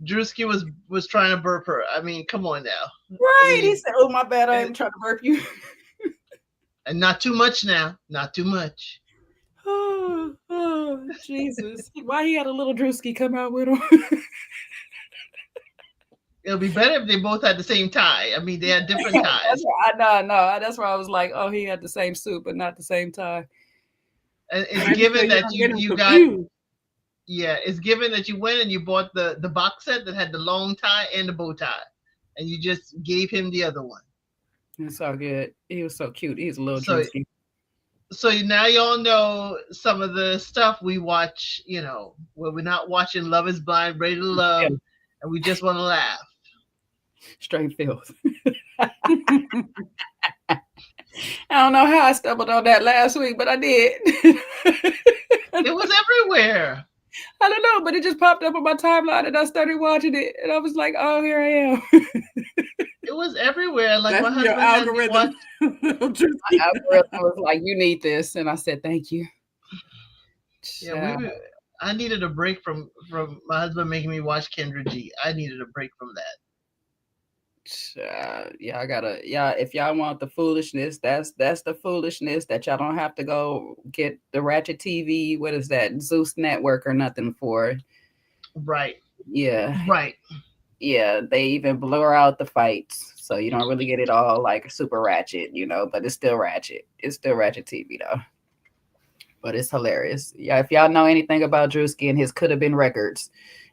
Drewski was trying to burp her. I mean, come on now. Right. He said, "Oh, my bad. I am trying to burp you." And not too much now. Not too much. Oh, Jesus. Why he had a little Drewski come out with him? It'll be better if they both had the same tie. I mean, they had different ties. No. That's why I was like, oh, he had the same suit, but not the same tie. And it's given that you got... Yeah, it's given that you went and you bought the box set that had the long tie and the bow tie, and you just gave him the other one. It's all good. He was so cute. He's a little Drewski. So now y'all know some of the stuff we watch, you know, when we're not watching Love is Blind, Ready to Love, and we just want to laugh. Straight filth. I don't know how I stumbled on that last week, but I did. It was everywhere. I don't know, but it just popped up on my timeline and I started watching it and I was like, oh, here I am. It was everywhere. Like that's my husband your algorithm. My algorithm was like, you need this. And I said, thank you. Yeah, I needed a break from my husband making me watch Kendra G. I needed a break from that. If y'all want the foolishness, that's the foolishness that y'all don't have to go get the Ratchet TV. What is that? Zeus Network or nothing for. Right. Yeah. Right. Yeah. They even blur out the fights. So you don't really get it all like super ratchet, you know, but it's still ratchet. It's still Ratchet TV though. But it's hilarious. Yeah. If y'all know anything about Drewski and his could have been records,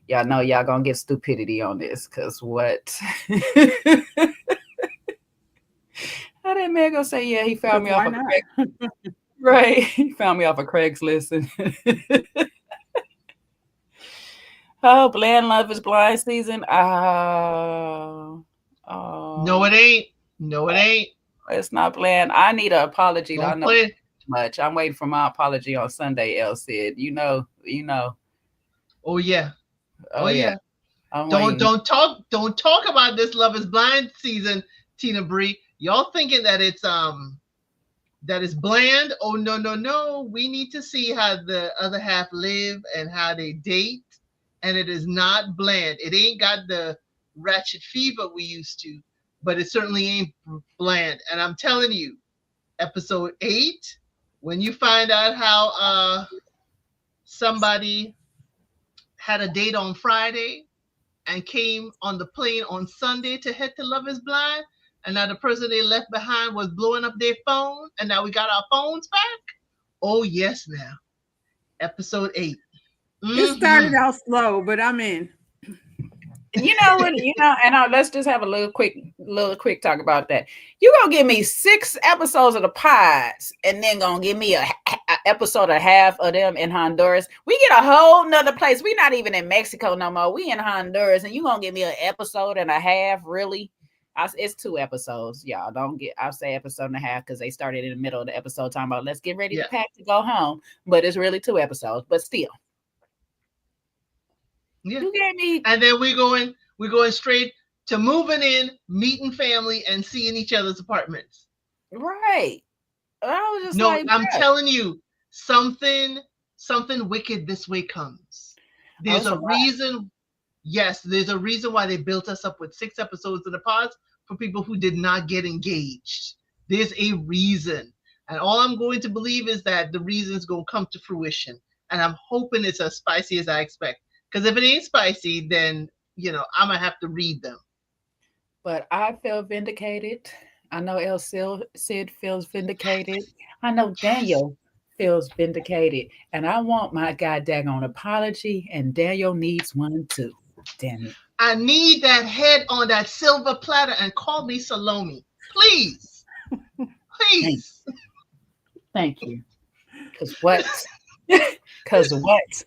y'all know y'all gonna get stupidity on this, cause what? How that man gonna say? Yeah, he found me off of Craigslist. Right, he found me off of Craigslist. Oh, Bland Love is Blind season. No, it ain't. No, it ain't. It's not Bland. I need an apology. Don't I know play. Too much. I'm waiting for my apology on Sunday. El Cid, you know. Oh yeah. Oh yeah. Don't Don't talk about this Love is Blind season, Tina Bree. Y'all thinking that it's bland? Oh no. We need to see how the other half live and how they date, and it is not bland. It ain't got the ratchet fever we used to, but it certainly ain't bland. And I'm telling you, episode 8, when you find out how somebody had a date on Friday and came on the plane on Sunday to head to Love is Blind, and now the person they left behind was blowing up their phone, and now we got our phones back. Oh yes, now episode 8. It started out slow, but I'm in. You know what? And let's just have a little quick talk about that. You gonna give me 6 episodes of the pods, and then gonna give me a episode and a half of them in Honduras. We get a whole nother place. We not even in Mexico no more. We in Honduras, and you gonna give me an episode and a half? Really? It's 2 episodes, y'all. I'll say episode and a half because they started in the middle of the episode talking about let's get ready to pack to go home, but it's really 2 episodes. But still. Yeah. You gave me, and then we're going straight to moving in, meeting family, and seeing each other's apartments. Right. I was just I'm telling you, something wicked this way comes. There's a reason. Yes, there's a reason why they built us up with 6 episodes of the pods for people who did not get engaged. There's a reason. And all I'm going to believe is that the reason is going to come to fruition. And I'm hoping it's as spicy as I expect. Because if it ain't spicy, then, I'm going to have to read them. But I feel vindicated. I know El Cid feels vindicated. I know Daniel feels vindicated, and I want my goddamn apology, and Daniel needs one too. Damn it. I need that head on that silver platter and call me Salome. Please. Please. Thank you. Because what? Because what?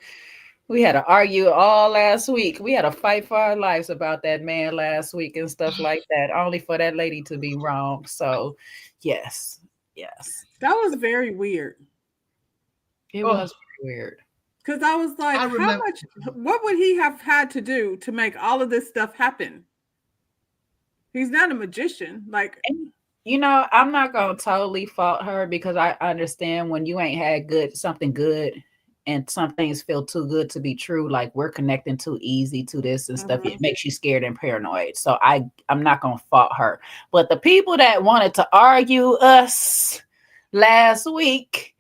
We had to argue all last week. We had a fight for our lives about that man last week and stuff like that, only for that lady to be wrong. So, yes. That was very weird. It was weird. Because I was like, what would he have had to do to make all of this stuff happen? He's not a magician. Like, you know, I'm not going to totally fault her because I understand when you ain't had something good and some things feel too good to be true, like we're connecting too easy to this and stuff, it makes you scared and paranoid. So I'm not going to fault her. But the people that wanted to argue us last week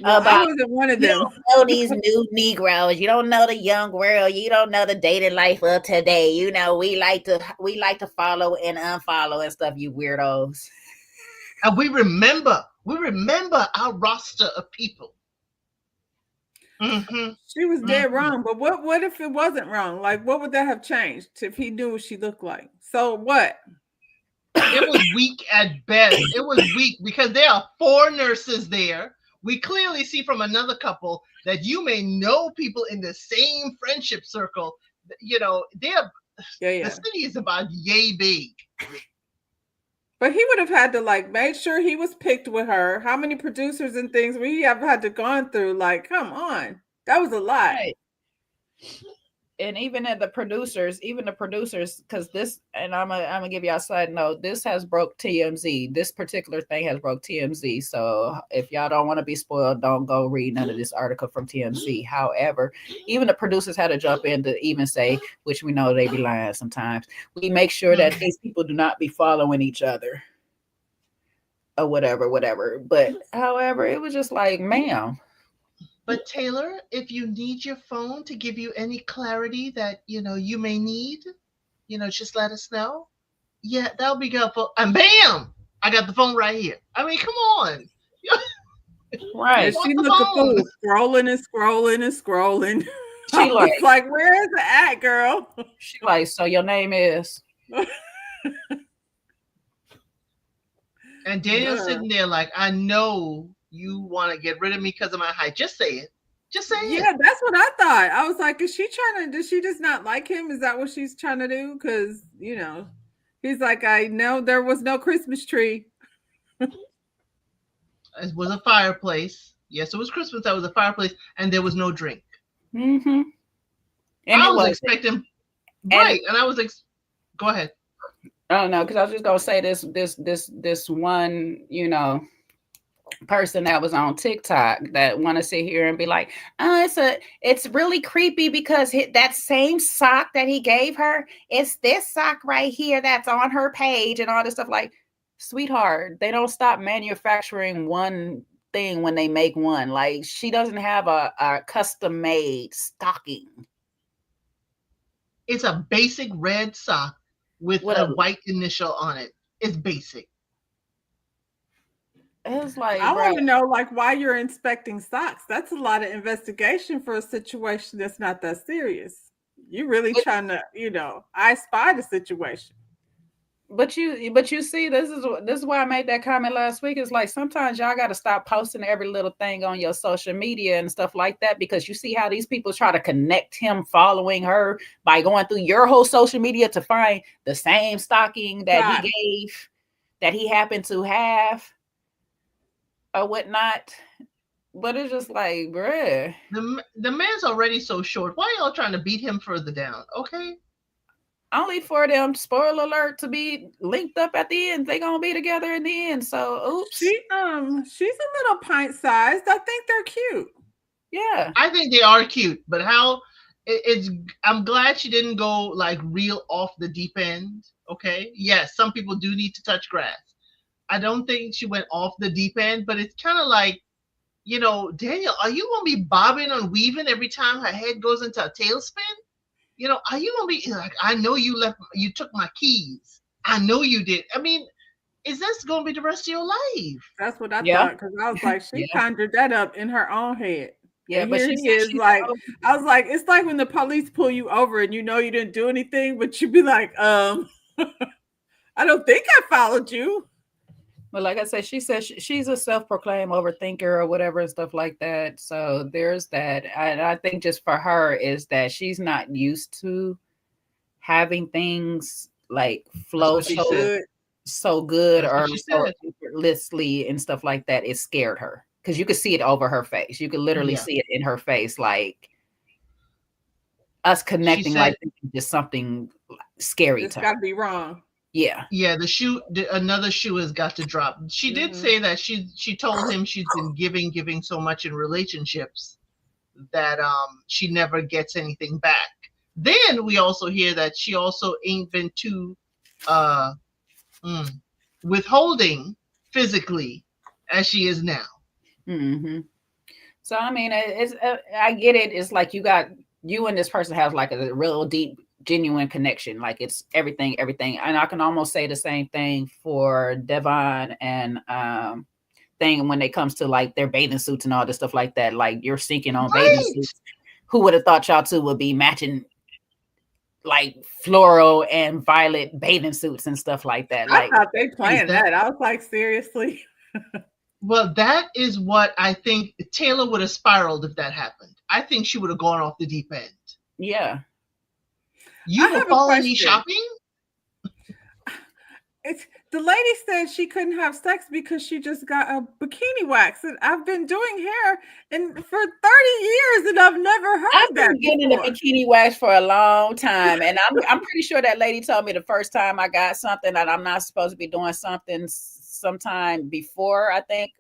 about I wasn't one of them. You don't know these new Negroes, you don't know the young world, you don't know the dating life of today. You know, we like to follow and unfollow and stuff, you weirdos. And we remember our roster of people. She was dead wrong, but what if it wasn't wrong? Like, what would that have changed if he knew what she looked like? So what? It was weak at best. It was weak because there are 4 nurses there. We clearly see from another couple that you may know people in the same friendship circle. You know, the city is about yay big. But he would have had to like make sure he was picked with her. How many producers and things we have had to gone through? Like, come on, that was a lot. Right. And even the producers, because this, and I'm gonna give y'all a side note. This has broke TMZ. This particular thing has broke TMZ. So if y'all don't want to be spoiled, don't go read none of this article from TMZ. However, even the producers had to jump in to even say, which we know they be lying sometimes. We make sure that these people do not be following each other, or whatever. But however, it was just like, ma'am. But Taylor, if you need your phone to give you any clarity that, you know, you may need, you know, just let us know. Yeah, that'll be helpful. And bam, I got the phone right here. I mean, come on. Right. She looked a fool, scrolling. She like, where is the at, girl? She like, so your name is? And Daniel's sitting there like, I know you want to get rid of me because of my height. Just say it. Just say it. Yeah, that's what I thought. I was like, does she just not like him? Is that what she's trying to do? Because, you know, he's like, I know there was no Christmas tree. It was a fireplace. Yes, it was Christmas. That was a fireplace. And there was no drink. Mm-hmm. And I was expecting. Right. And I was go ahead. I don't know, because I was just gonna say this one, you know, person that was on TikTok that want to sit here and be like, oh, it's really creepy because that same sock that he gave her, it's this sock right here that's on her page and all this stuff. Like, sweetheart, they don't stop manufacturing one thing when they make one. Like, she doesn't have a custom made stocking. It's a basic red sock with a white initial on it. It's basic. It's like, I want to know, like, why you're inspecting socks. That's a lot of investigation for a situation that's not that serious. You really trying to, you know, I spy the situation. But you see, this is why I made that comment last week. It's like, sometimes y'all got to stop posting every little thing on your social media and stuff like that, because you see how these people try to connect him following her by going through your whole social media to find the same stocking that he gave, that he happened to have or whatnot. But it's just like, bruh. The man's already so short. Why y'all trying to beat him further down? Okay. Only for them, spoiler alert, to be linked up at the end. They gonna be together in the end. So oops. She's a little pint sized. I think they're cute. Yeah. I think they are cute, but I'm glad she didn't go like real off the deep end. Okay. Yes, some people do need to touch grass. I don't think she went off the deep end, but it's kind of like, you know, Daniel, are you gonna be bobbing and weaving every time her head goes into a tailspin? You know, are you gonna be like, I know you took my keys. I know you did. I mean, is this going to be the rest of your life? That's what I Yeah. thought, because I was like, she conjured that up in her own head. Yeah, and but here she he said is she's like, so- I was like, it's like when the police pull you over and you know you didn't do anything, but you be like, I don't think I followed you. But like I said, she says she's a self-proclaimed overthinker or whatever and stuff like that. So there's that. And I think just for her is that she's not used to having things like flow That's what she said. so good That's or what she so said. effortlessly and stuff like that. It scared her because you could see it over her face. You could literally Yeah. see it in her face, like us connecting, said- like just something scary It's to got her. to be wrong. Yeah. Yeah, another shoe has got to drop. She did say that she told him she's been giving so much in relationships that she never gets anything back. Then we also hear that she also ain't been too withholding physically as she is now. Mm-hmm. So I mean, it's I get it. It's like you and this person have like a real deep, genuine connection. Like it's everything. And I can almost say the same thing for Devon and thing when it comes to like their bathing suits and all this stuff like that. Like you're sinking on bathing suits. Who would have thought y'all two would be matching like floral and violet bathing suits and stuff like that? I Like thought they planned that. I was like, seriously. Well, that is what I think Taylor would have spiraled if that happened. I think she would have gone off the deep end. Yeah. You were following me shopping? The lady said she couldn't have sex because she just got a bikini wax. And I've been doing hair for 30 years and I've never heard I've that been getting before. a bikini wax for a long time. And I'm pretty sure that lady told me the first time I got something that I'm not supposed to be doing something sometime before, I think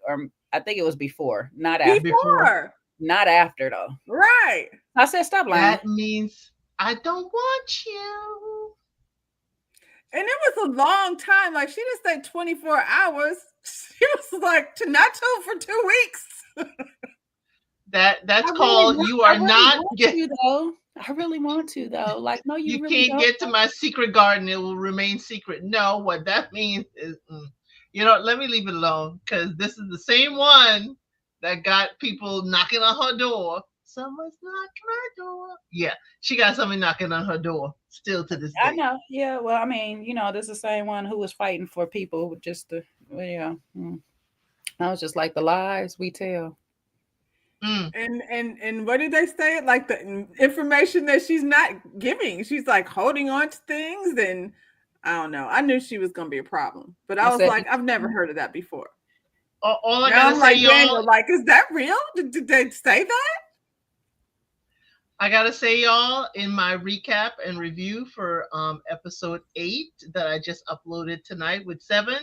it was before, not after. Before. Not after though. Right. I said, stop lying. That means I don't want you. And it was a long time. Like she didn't say 24 hours. She was like Tanato for 2 weeks. That's called you are not getting. I really want to though. Like no, you really can't don't. get to my secret garden. It will remain secret. No, what that means is, let me leave it alone because this is the same one that got people knocking on her door. Someone's knocking on her door. Yeah, she got somebody knocking on her door still to this day. I know. Yeah. Well, I mean, this is the same one who was fighting for people just to, I was just like the lies we tell. And what did they say? Like the information that she's not giving. She's like holding on to things. And I don't know. I knew she was going to be a problem. But I was like, I've never heard of that before. All I gotta say, y'all, Daniel, like, is that real? Did they say that? I gotta say, y'all, in my recap and review for episode 8 that I just uploaded tonight with 7,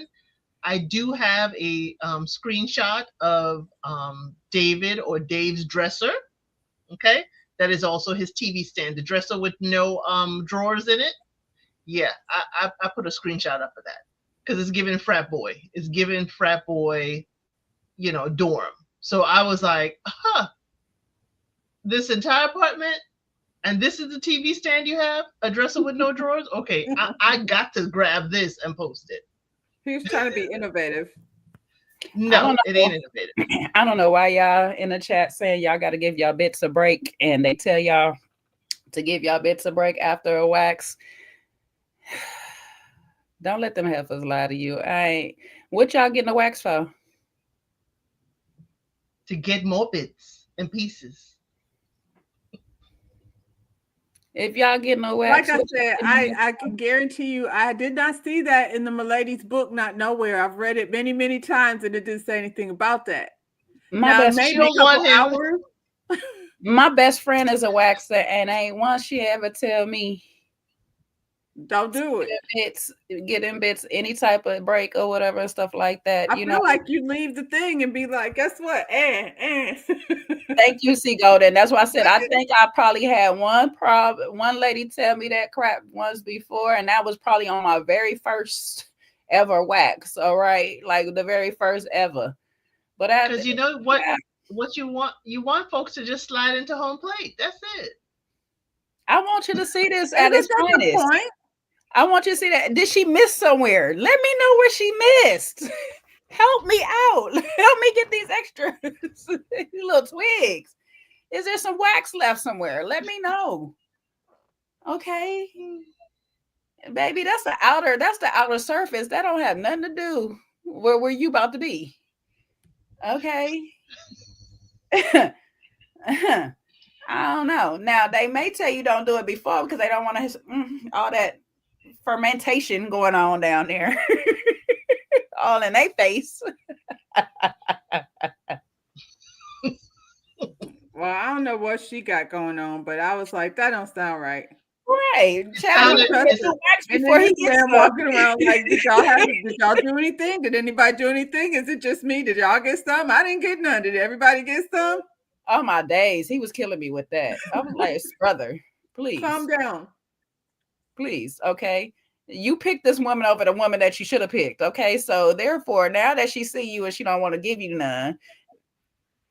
I do have a screenshot of David or Dave's dresser. Okay, that is also his TV stand, the dresser with no drawers in it. Yeah, I put a screenshot up of that because it's giving frat boy. It's giving frat boy, dorm. So I was like, this entire apartment, and this is the TV stand you have, a dresser with no drawers. Okay, I got to grab this and post it. He was trying to be innovative. No, it ain't innovative. I don't know why y'all in the chat saying y'all got to give y'all bits a break, and they tell y'all to give y'all bits a break after a wax. Don't let them heifers lie to you. What y'all getting a wax for? To get more bits and pieces. If y'all getting a wax, like I said, I can guarantee you, I did not see that in the Milady's book. Not nowhere. I've read it many, many times, and it didn't say anything about that. My best friend is a waxer, and ain't once she ever tell me, don't do it. Get in bits, any type of break or whatever and stuff like that. I feel like you leave the thing and be like, guess what? Thank you, C. Golden. That's why I said I think I probably had one lady tell me that crap once before, and that was probably on my very first ever wax. All right, like the very first ever. But because you know what you want folks to just slide into home plate. That's it. I want you to see this at its finest. I want you to see that. Did she miss somewhere? Let me know where she missed. Help me out. Help me get these extras. Little twigs. Is there some wax left somewhere? Let me know. Okay. Baby, that's the outer surface. That don't have nothing to do where you about to be. Okay. I don't know. Now they may tell you don't do it before because they don't want to all that fermentation going on down there. All in their face. Well, I don't know what she got going on, but I was like, that don't sound right. Right. Chad before he gets walking around like, did y'all do anything? Did anybody do anything? Is it just me? Did y'all get some? I didn't get none. Did everybody get some? Oh my days. He was killing me with that. I was like, brother, please. Calm down. Please. Okay. You picked this woman over the woman that you should have picked. Okay. So therefore, now that she see you and she don't want to give you none,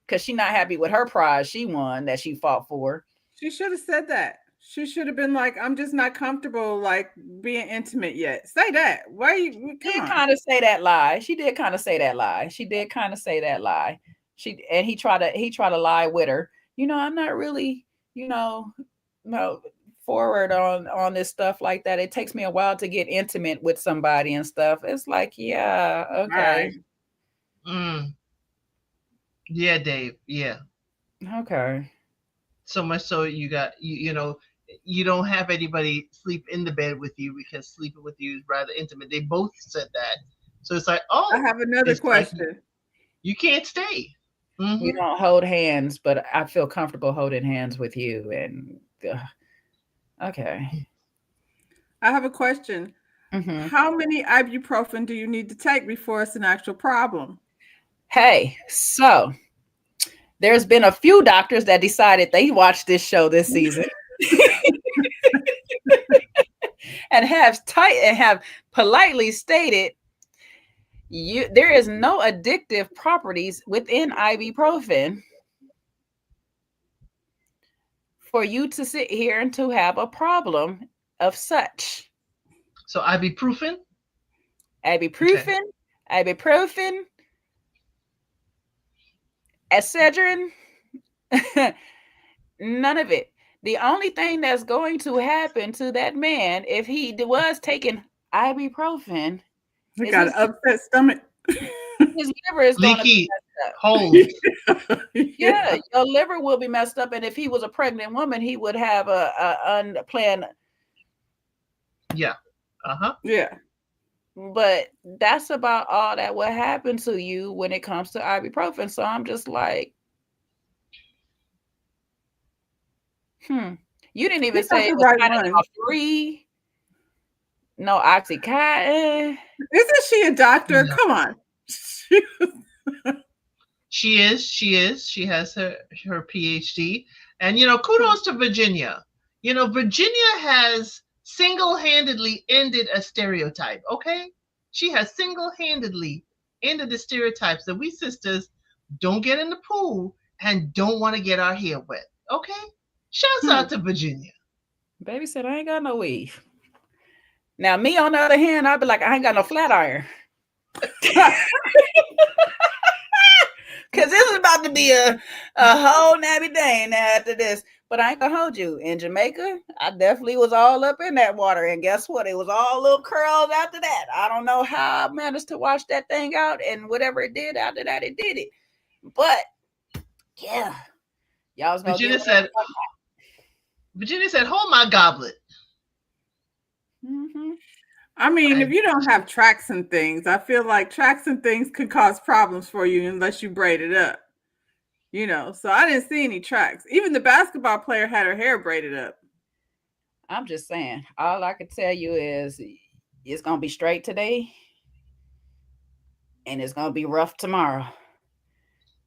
because she's not happy with her prize she won that she fought for. She should have said that. She should have been like, I'm just not comfortable like being intimate yet. Say that. Why you did kind of say that lie. She did kind of say that lie. She did kind of say that lie. He tried to lie with her. You know, I'm not really, forward on this stuff like that. It takes me a while to get intimate with somebody and stuff. It's like, yeah, okay. Right. Yeah, Dave. Yeah. Okay. So much so you got you don't have anybody sleep in the bed with you because sleeping with you is rather intimate. They both said that. So it's like, oh, I have another question. Like, you can't stay. Mm-hmm. We don't hold hands, but I feel comfortable holding hands with you. And okay. I have a question. Mm-hmm. How many ibuprofen do you need to take before it's an actual problem? Hey, so there's been a few doctors that decided they watched this show this season and have politely stated there is no addictive properties within ibuprofen for you to sit here and to have a problem of such. So ibuprofen, ibuprofen, Excedrin, none of it. The only thing that's going to happen to that man if he was taking ibuprofen, he got an upset stomach. His liver is going to be messed up. Yeah, your liver will be messed up, and if he was a pregnant woman, he would have a unplanned. Yeah. Yeah. But that's about all that will happen to you when it comes to ibuprofen. So I'm just like, you didn't even say it was Tylenol 3, no Oxycontin. Isn't she a doctor? No. Come on. She is. She has her PhD. And, kudos to Virginia. Virginia has single-handedly ended a stereotype, okay? She has single-handedly ended the stereotypes that we sisters don't get in the pool and don't want to get our hair wet, okay? Shouts out to Virginia. Baby said, I ain't got no weave. Now, me, on the other hand, I'd be like, I ain't got no flat iron. Because this is about to be a whole nabby day now after this. But I ain't gonna hold you. In Jamaica, I definitely was all up in that water. And guess what? It was all little curls after that. I don't know how I managed to wash that thing out. And whatever it did after that, it did it. But, yeah. Y'all was gonna Virginia said, hold my goblet. Mm-hmm. I mean, if you don't have tracks and things, I feel like tracks and things could cause problems for you unless you braid it up. So I didn't see any tracks. Even the basketball player had her hair braided up. I'm just saying, all I can tell you is it's going to be straight today and it's going to be rough tomorrow.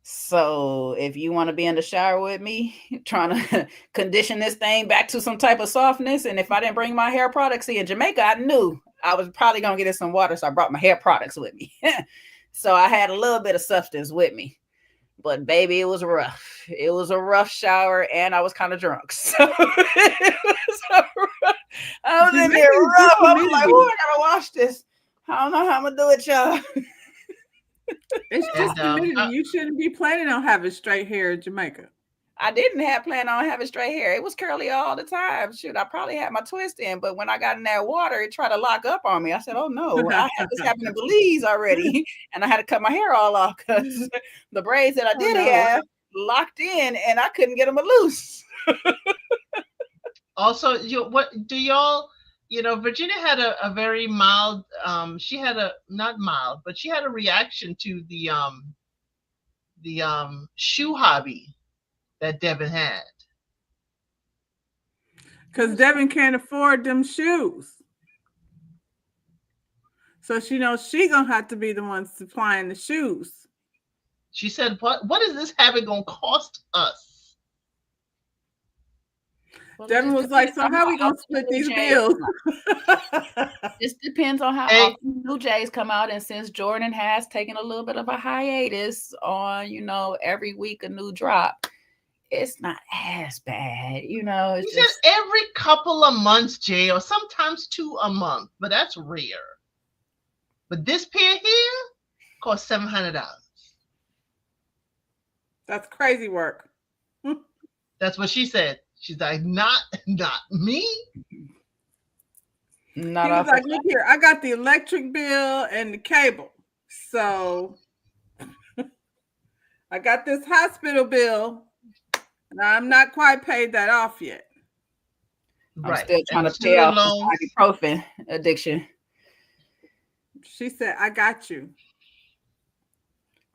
So if you want to be in the shower with me, trying to condition this thing back to some type of softness, and if I didn't bring my hair products in Jamaica, I knew I was probably going to get in some water, so I brought my hair products with me. So I had a little bit of substance with me. But baby, it was rough. It was a rough shower, and I was kind of drunk. So it was I was in there rough. I was like, "Oh, I gotta wash this. I don't know how I'm gonna do it, y'all." It's just humidity. You shouldn't be planning on having straight hair in Jamaica. I didn't have plan on having straight hair. It was curly all the time. Shoot, I probably had my twist in, but when I got in that water, it tried to lock up on me. I said, "Oh no, I had this happen in Belize already," and I had to cut my hair all off because the braids that I did have locked in, and I couldn't get them loose. Also, what do y'all? Virginia had a very mild. She had not mild, but she had a reaction to the shoe hobby that Devin had. Because Devin can't afford them shoes. So she knows she gonna have to be the one supplying the shoes. She said, what is this habit gonna cost us? Well, Devin was like, so how we gonna split these bills? This depends on how often Blue Jays come out, and since Jordan has taken a little bit of a hiatus on, every week a new drop, it's not as bad, It's just every couple of months, Jay, or sometimes 2 a month, but that's rare. But this pair here costs $700. That's crazy work. That's what she said. She's like, not me. He was like, look here, I got the electric bill and the cable. So I got this hospital bill, and I'm not quite paid that off yet. I'm still trying to pay off this ibuprofen addiction. She said, I got you.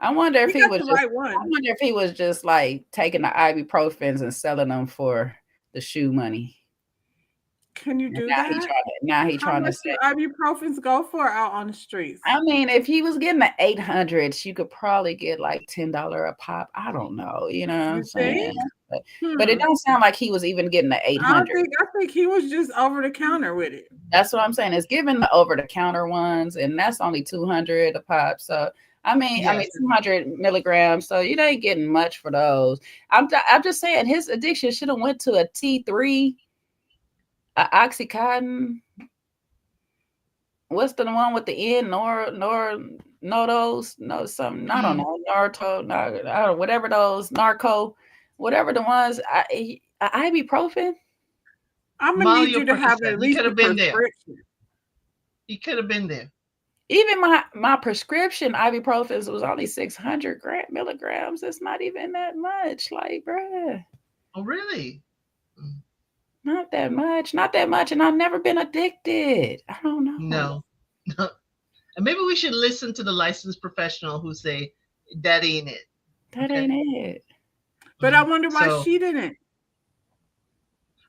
I wonder if he was just, I wonder if he was just like taking the ibuprofens and selling them for the shoe money. Can you do that? Now he trying to say ibuprofens go for out on the streets. I mean, if he was getting the 800s, you could probably get like $10 a pop. I don't know, you know what I'm saying? But it don't sound like he was even getting the 800. I think he was just over the counter with it. That's what I'm saying. It's giving the over the counter ones, and that's only 200 a pop. So I mean 200 milligrams. So you ain't getting much for those. I'm just saying his addiction should have went to a T3, a Oxycontin. What's the one with the N? Something. I don't know. Naruto, whatever those narco, whatever the ones. Ibuprofen. I'm gonna need you to have at least a prescription. He could have been there. Even my prescription ibuprofen was only 600 milligrams. That's not even that much. Like, bruh. Oh, really? Not that much. And I've never been addicted. I don't know. No. And maybe we should listen to the licensed professional who say, that ain't it. That ain't it. But I wonder why she didn't.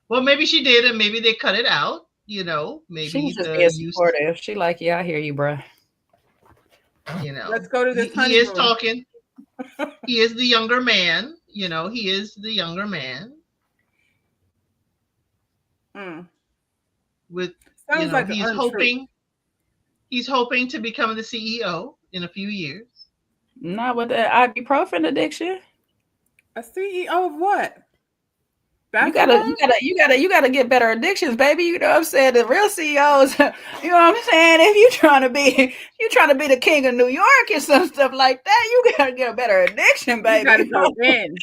Well, maybe she did, and maybe they cut it out. Maybe she's just being supportive. She like, yeah, I hear you, bro. Let's go to this. He is talking. He is the younger man. He is the younger man. With like he's hoping to become the CEO in a few years. Not with the ibuprofen addiction. A CEO of what? You gotta get better addictions, baby. You know what I'm saying? The real CEOs, you know what I'm saying? If you're trying to be the king of New York and some stuff like that, you gotta get a better addiction, baby. You gotta go in.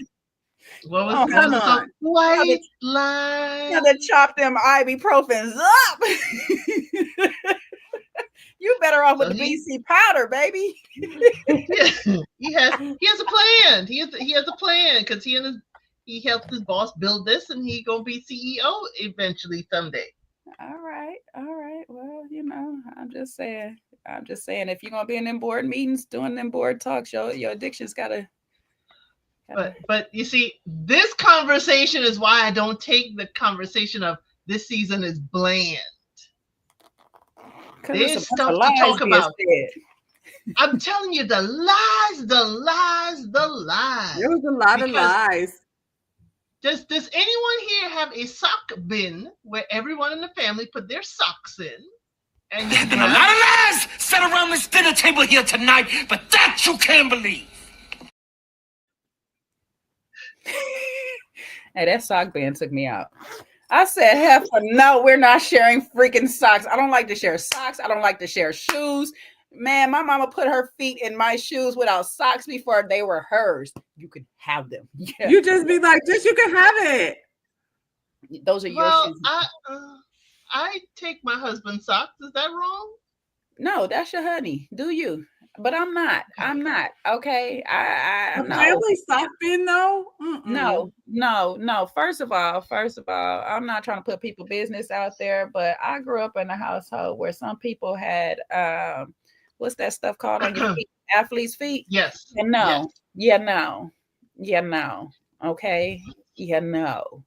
What was the white line? You gotta chop them ibuprofens up. You better off with the BC powder, baby. He has a plan. He has a plan because he helped his boss build this, and he gonna be CEO eventually someday. All right. Well, I'm just saying, if you're gonna be in them board meetings, doing them board talks, your addiction's gotta. But you see, this conversation is why I don't take the conversation of this season is bland. There's stuff to talk about. I'm telling you, the lies. There was a lot of lies. Does anyone here have a sock bin where everyone in the family put their socks in? And there's been a lot of lies set around this dinner table here tonight, but that you can't believe. Hey, that sock bin took me out. I said, heifer, no, we're not sharing freaking socks. I don't like to share socks. I don't like to share shoes. Man, my mama put her feet in my shoes without socks before they were hers. You can have them. Yeah. You just be like, just you can have it. Those are your Well, shoes. I take my husband's socks. Is that wrong? No, that's your honey. Do you? But I'm not. I'm not. Okay. I A no. family sock bin though? No. First of all, I'm not trying to put people business out there, but I grew up in a household where some people had what's that stuff called on your feet? Athlete's feet? Yes. Yeah, no. Yes. Yeah, no. Yeah, no. Okay. Yeah, no.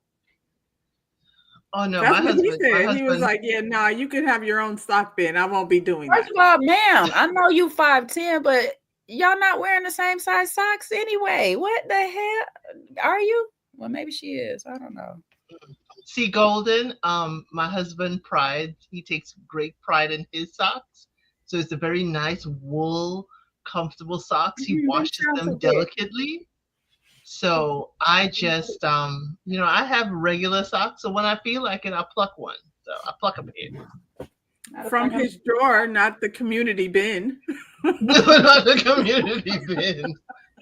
Oh no, That's my what husband. he said. He was like, "Yeah, nah, you can have your own sock bin. I won't be doing First that." of all, ma'am, I know you 5'10", but y'all not wearing the same size socks anyway. What the hell? Are you? Well, maybe she is. I don't know. See, Golden, my husband he takes great pride in his socks. So it's a very nice wool, comfortable socks. He washes them delicately. So I just, I have regular socks. So when I feel like it, I'll pluck one. So I pluck a pair. From his drawer, not the community bin. No, not the community bin.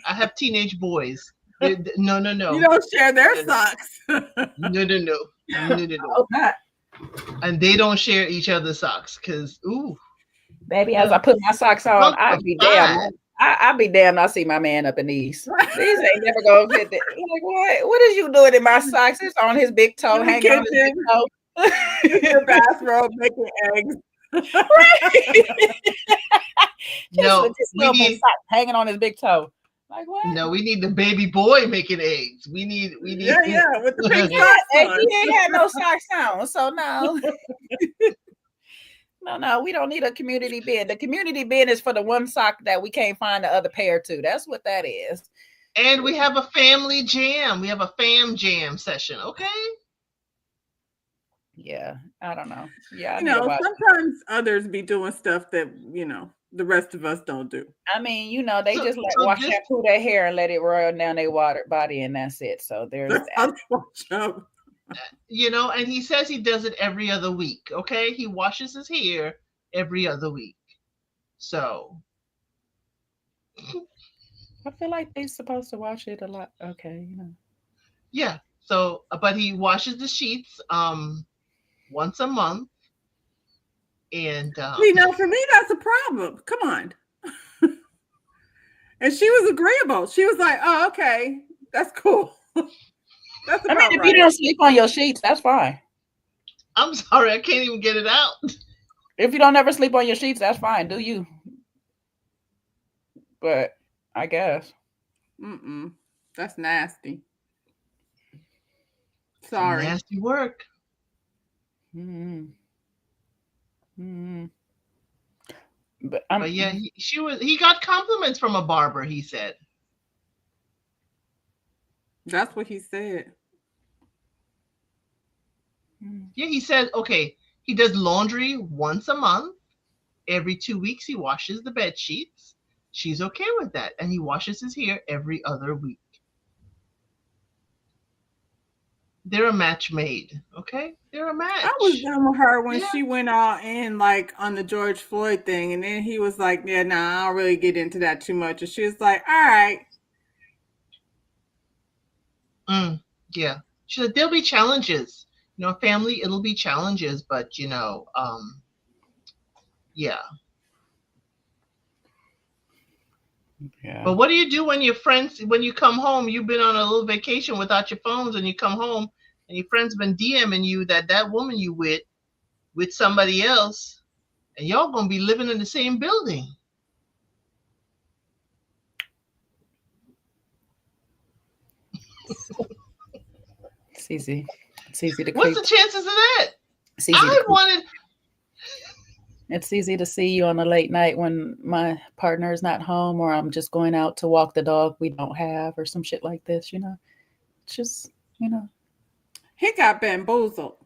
I have teenage boys. No. You don't share their socks. No. Oh, not. And they don't share each other's socks because, ooh. Baby, as I put my socks on, I'd be damned. I'd be damned. I see my man up in these. These ain't never gonna get that. Like, what is you doing in my socks? It's on his big toe, hanging on his big toe. Your bathrobe making eggs. No, we need sock hanging on his big toe. Like what? No, we need the baby boy making eggs. We need yeah, with the pink socks on. He ain't had no socks on, so no. No, we don't need a community bin. The community bin is for the one sock that we can't find the other pair to. That's what that is. And we have a family jam. We have a fam jam session, okay? Yeah, I don't know. Yeah, sometimes others be doing stuff that, the rest of us don't do. I mean, they just wash shampoo their hair and let it roll down their body, and that's it. So there's that. And he says he does it every other week, okay? He washes his hair every other week. So I feel like they're supposed to wash it a lot. Okay, Yeah. So, but he washes the sheets once a month. And for me, that's a problem. Come on. And she was agreeable. She was like, "Oh, okay, that's cool." That's if you don't sleep on your sheets, that's fine. I'm sorry, I can't even get it out. If you don't ever sleep on your sheets, that's fine. Do you? But I guess. That's nasty. Sorry. Nasty work. But yeah, he got compliments from a barber, he said. That's what he said. Yeah, he said, okay, he does laundry once a month. Every 2 weeks, he washes the bed sheets. She's okay with that. And he washes his hair every other week. They're a match made, okay? They're a match. I was done with her when she went all in, like, on the George Floyd thing. And then he was like, yeah, I don't really get into that too much. And she was like, all right. Yeah. She said, there'll be challenges. Family, it'll be challenges, but, yeah. Yeah. But what do you do when your friends, when you come home, you've been on a little vacation without your phones, and you come home and your friend's been DMing you that woman you with somebody else, and y'all gonna be living in the same building? It's easy. It's easy to. What's the chances of that? It's easy to see you on a late night when my partner is not home, or I'm just going out to walk the dog we don't have, or some shit like this, It's just, He got bamboozled.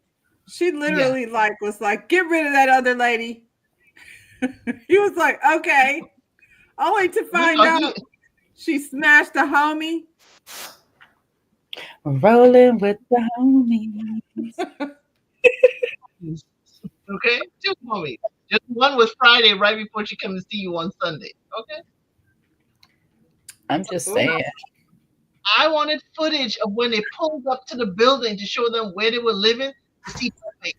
She literally was like, get rid of that other lady. He was like, okay. Only to find out she smashed a homie. Rolling with the homies. Okay, 2 homies. Just one was Friday, right before she comes to see you on Sunday. Okay. I'm just saying. I wanted footage of when they pulled up to the building to show them where they were living to see her face.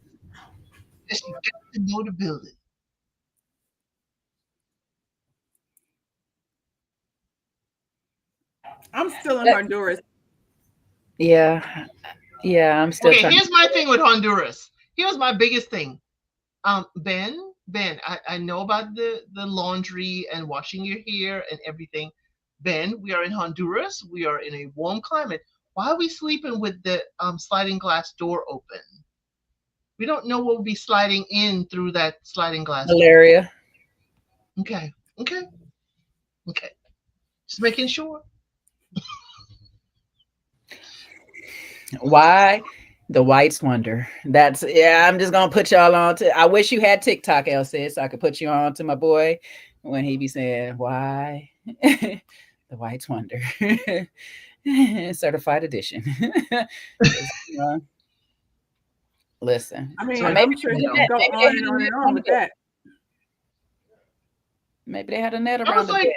And she got to know the building. I'm still in Honduras. Yeah. Yeah, I'm still Okay, trying. here's my thing with Honduras. Here's my biggest thing. Ben, I know about the laundry and washing your hair and everything. Ben, we are in Honduras. We are in a warm climate. Why are we sleeping with the sliding glass door open? We don't know what will be sliding in through that sliding glass Malaria. door. Okay. Just making sure. Why? The whites wonder. I'm just gonna put y'all on to. I wish you had TikTok, Elsie, so I could put you on to my boy when he be saying why. The whites wonder. Certified edition. Listen. I mean, So I'm sure you can go on and on with that. Maybe they had a net I around was like,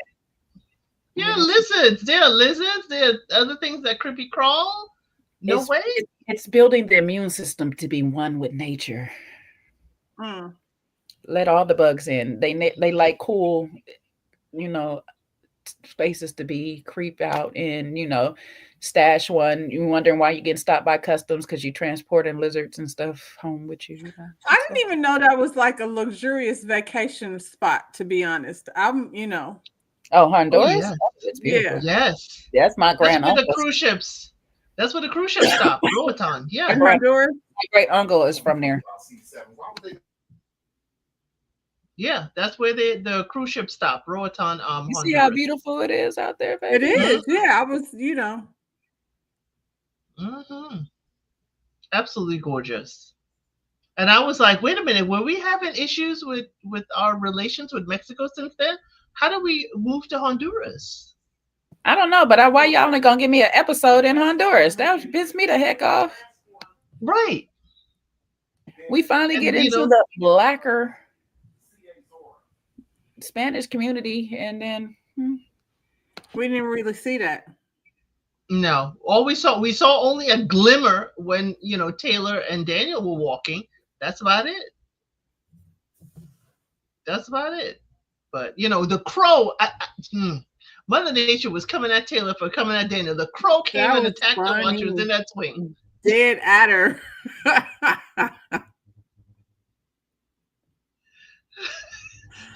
yeah, lizards. There are lizards. There are other things that creepy crawl. No way. It's building the immune system to be one with nature. Let all the bugs in. They like cool, spaces to be, creep out in, stash one. You wondering why you getting stopped by customs because you transporting lizards and stuff home with you. I didn't even know that was like a luxurious vacation spot, to be honest. Oh, Honduras? Oh, yeah. It's beautiful. Yes. That's my grand That's where uncle. the cruise ships. That's where the cruise ships stop. Roatan. Yeah. Honduras. My great uncle is from there. Yeah, that's where the cruise ship stop. Roatan. You see how beautiful it is out there, baby? It is. Yeah, I was, Absolutely gorgeous. And I was like, wait a minute, were we having issues with our relations with Mexico since then? How did we move to Honduras? I don't know, but why y'all only gonna give me an episode in Honduras? That would piss me the heck off. Right. We finally get into the blacker Spanish community, and then we didn't really see that. No, all we saw only a glimmer when Taylor and Daniel were walking. That's about it. But the crow, Mother Nature was coming at Taylor for coming at Daniel. The crow came and attacked her while she was in that swing. Dead at her.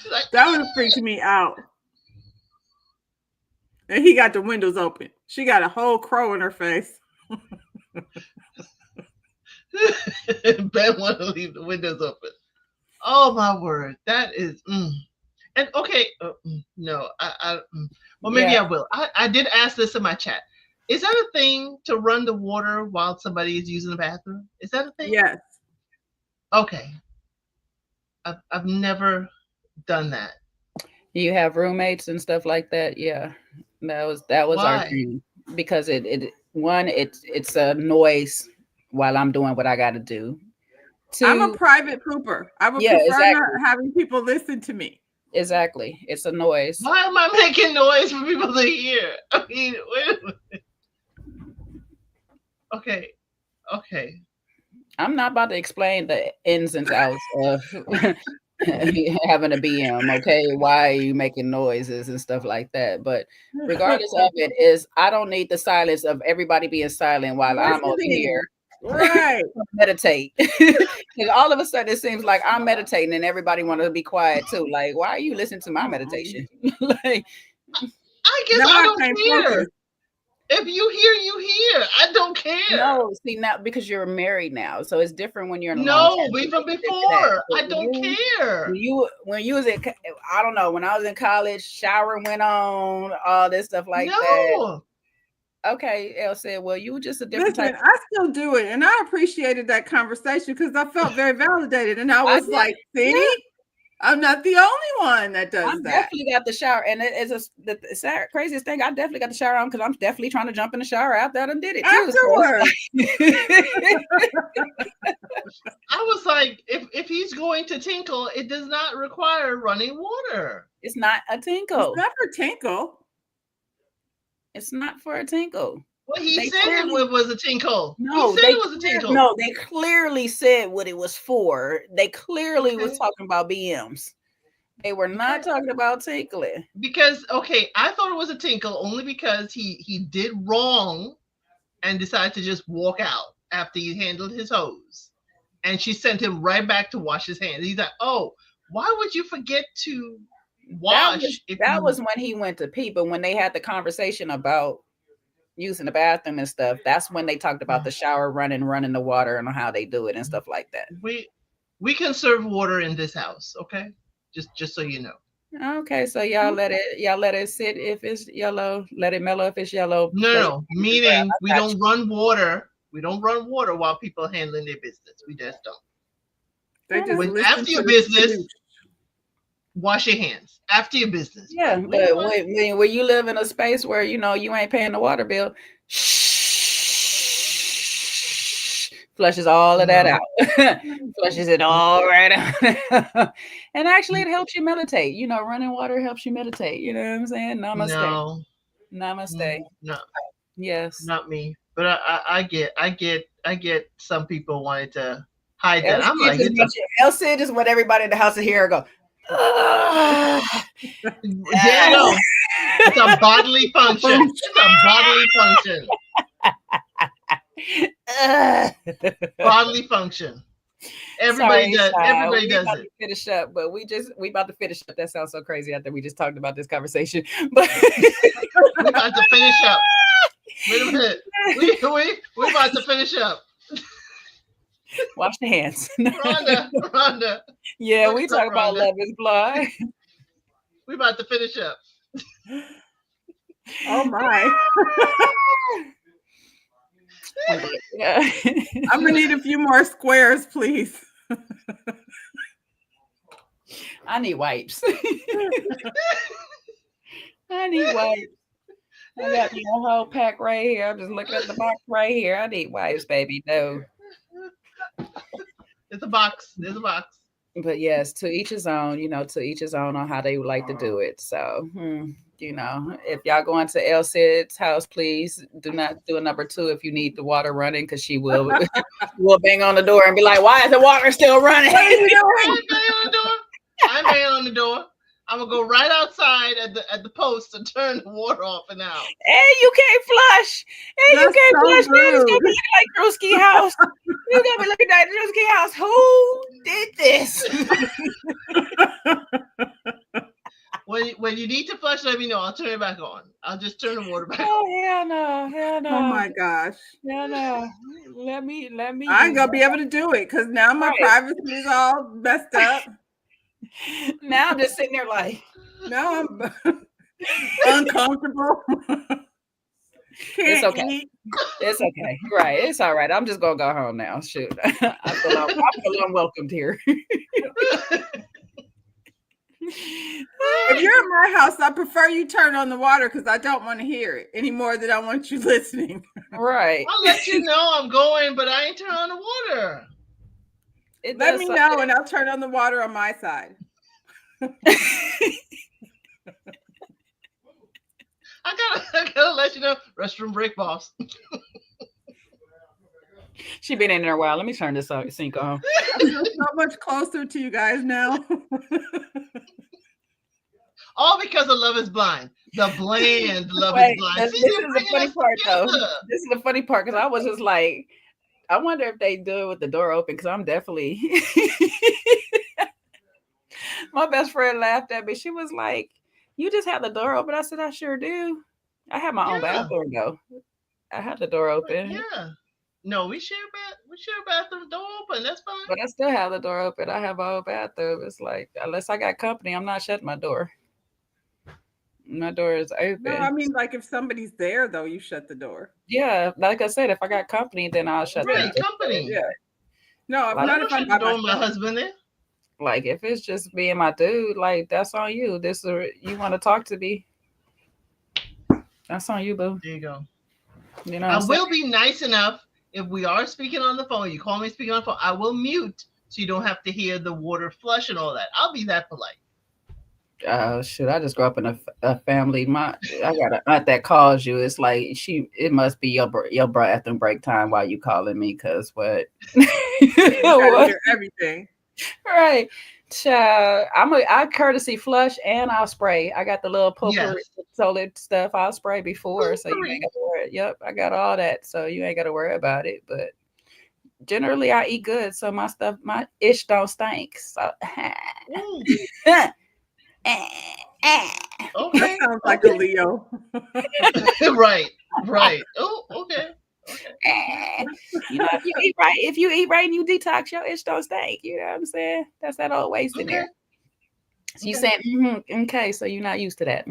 Like, that would have freaked me out. And he got the windows open. She got a whole crow in her face. Ben wanted to leave the windows open. Oh my word, that is. And okay, no, well maybe I will. I did ask this in my chat. Is that a thing to run the water while somebody is using the bathroom? Is that a thing? Yes. Okay. I've never done that. You have roommates and stuff like that. Yeah, that was our thing, because it's a noise while I'm doing what I got to do. I'm a private pooper. I would prefer not having people listen to me. Exactly, it's a noise. Why am I making noise for people to hear? I mean, wait a minute. Okay. I'm not about to explain the ins and outs of having a BM, okay? Why are you making noises and stuff like that? But regardless of it, I don't need the silence of everybody being silent while I'm over here. Right. Meditate. Because all of a sudden it seems like I'm meditating and everybody wants to be quiet too. Like, why are you listening to my meditation? I guess I don't care. Focus. If you hear, you hear. I don't care. No, see, now because you're married now, so it's different when you're in a even before. I don't care. When you was in, I don't know, when I was in college, shower went on, all this stuff like that. Okay, Elle said, well, you were just a different type. I still do it, and I appreciated that conversation because I felt very validated, and I was like, see? I'm not the only one that does I that. definitely got the shower, and it is the craziest thing. I definitely got the shower on because I'm definitely trying to jump in the shower after I done did it too. I was like, if he's going to tinkle, it does not require running water. It's not a tinkle. It's not for tinkle. It's not for a tinkle. Well, he said it was a tinkle. No, he said it was a tinkle. No, they clearly said what it was for. They clearly was talking about BMs. They were not talking about tinkling. Because, okay, I thought it was a tinkle only because he did wrong and decided to just walk out after he handled his hose. And she sent him right back to wash his hands. He's like, oh, why would you forget to wash? That was when he went to pee, but when they had the conversation about using the bathroom and stuff, that's when they talked about the shower running the water and how they do it and stuff like that. We conserve water in this house, okay? Just so you know. Okay, so y'all let it sit if it's yellow, let it mellow if it's yellow. No, meaning we don't run water. We don't run water while people are handling their business. We just don't. They just after your business, wash your hands. After your business. Yeah, but when you live in a space where you ain't paying the water bill, flushes all of that out. Flushes it all right out. And actually it helps you meditate. Running water helps you meditate. You know what I'm saying? Namaste. No. Namaste. No. Yes. Not me. But I get some people wanted to hide that. I'm like, Elsa just want everybody in the house to hear her go. There you go. It's a bodily function. It's a bodily function. Bodily function. Everybody does it. Finish up, but we about to finish up. That sounds so crazy after we just talked about this conversation. But we're about to finish up. Wait a minute. We're about to finish up. Wash the hands. Rhonda. Yeah, we talk about love is blind. We're about to finish up. Oh my. Yeah. I'm gonna need a few more squares, please. I need wipes. I need wipes. I got a whole pack right here. I'm just looking at the box right here. I need wipes, baby. No. There's a box. But yes, to each his own, to each his own on how they would like to do it. So, if y'all going to El Cid's house, please do not do a number 2 if you need the water running, because she will bang on the door and be like, why is the water still running? I'm banging on the door. I'm gonna go right outside at the post and turn the water off and out. Hey, you can't flush. Hey, you can't flush. Man, it's gonna be like Drewski house. You're gonna be looking at Drewski house. Who did this? When you need to flush, let me know. I'll turn it back on. I'll just turn the water back on. Oh hell no. Oh my gosh. Hell no. Let me. I ain't gonna be able to do it because now my privacy is all messed up. Now I'm just sitting there like, now I'm uncomfortable. It's okay. It's okay. Right. It's all right. I'm just gonna go home now. Shoot. I feel unwelcomed here. If you're in my house, I prefer you turn on the water because I don't want to hear it any more than I want you listening. Right. I'll let you know I'm going, but I ain't turn on the water. Let me know and I'll turn on the water on my side. I gotta let you know. Restroom break, boss. She been in there a while. Let me turn this sink on. I'm so much closer to you guys now. All because of Love is Blind. The bland Love is Blind. This is the funny part, though. This is the funny part because I was just like, I wonder if they do it with the door open because I'm definitely. My best friend laughed at me. She was like, "You just have the door open." I said, "I sure do. I have my own bathroom though. I have the door open." Yeah. No, we share bathroom door open. That's fine. But I still have the door open. I have my own bathroom. It's like unless I got company, I'm not shutting my door. My door is open. No, I mean like if somebody's there though, you shut the door. Yeah, like I said, if I got company, then I'll shut the door. Company. Yeah. No, not if I'm my husband there. Like if it's just being my dude, like that's on you. You want to talk to me? That's on you, boo. There you go. You know, I will be nice enough if we are speaking on the phone. You call me speaking on the phone. I will mute so you don't have to hear the water flush and all that. I'll be that polite. Oh shit! I just grew up in a family. I got an aunt that calls you. It's like it must be your bathroom break time while you calling me. Cause what? You gotta hear everything. Right. Child, I courtesy flush and I'll spray. I got the little potpourri solid stuff I'll spray before, so you ain't got to worry. Yep, I got all that, so you ain't got to worry about it. But generally, I eat good, so my ish don't stink. So. Okay. That sounds like a Leo. Right. Oh, okay. You know, if you eat right and you detox, your itch don't stink. You know what I'm saying? That's that old waste in there. So you saying, okay, so you're not used to that.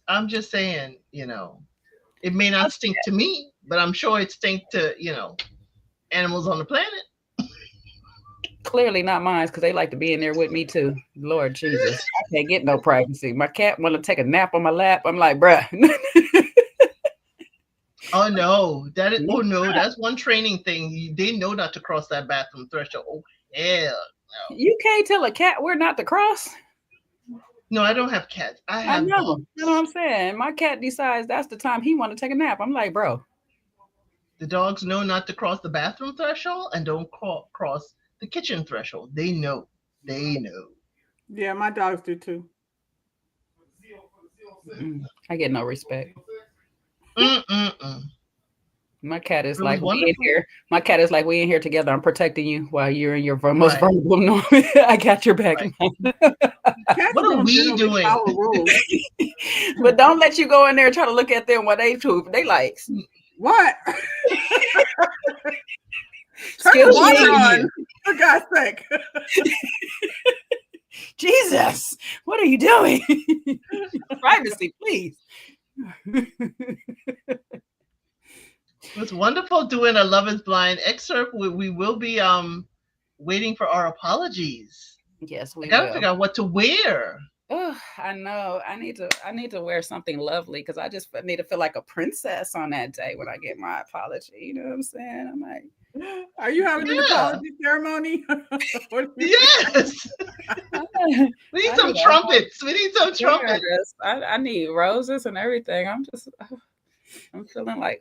I'm just saying, it may not stink to me, but I'm sure it stink to, animals on the planet. Clearly not mine, because they like to be in there with me too. Lord Jesus, I can't get no privacy. My cat want to take a nap on my lap. I'm like, bruh. Oh no, that's one training thing. They know not to cross that bathroom threshold. Oh hell no. You can't tell a cat where not to cross. No, I don't have cats. I know. Dogs. You know what I'm saying? My cat decides that's the time he want to take a nap. I'm like, bro. The dogs know not to cross the bathroom threshold and don't cross the kitchen threshold. They know. Yeah, my dogs do too. I get no respect. My cat is like, we in here. My cat is like, we in here together. I'm protecting you while you're in your most vulnerable moment. I got your back. What are we doing? But don't let you go in there and try to look at them while they poop. They like, what? Turn the water on, for God's sake. Jesus, what are you doing? Privacy, please. It's wonderful doing a Love is Blind excerpt. We will be waiting for our apologies. Yes, we gotta will. figure out what to wear. Oh, I know. I need to wear something lovely because I just need to feel like a princess on that day when I get my apology. You know what I'm saying? I'm like, are you having an apology ceremony? Yes. We need some trumpets. We need some trumpets. I need roses and everything. I'm feeling like,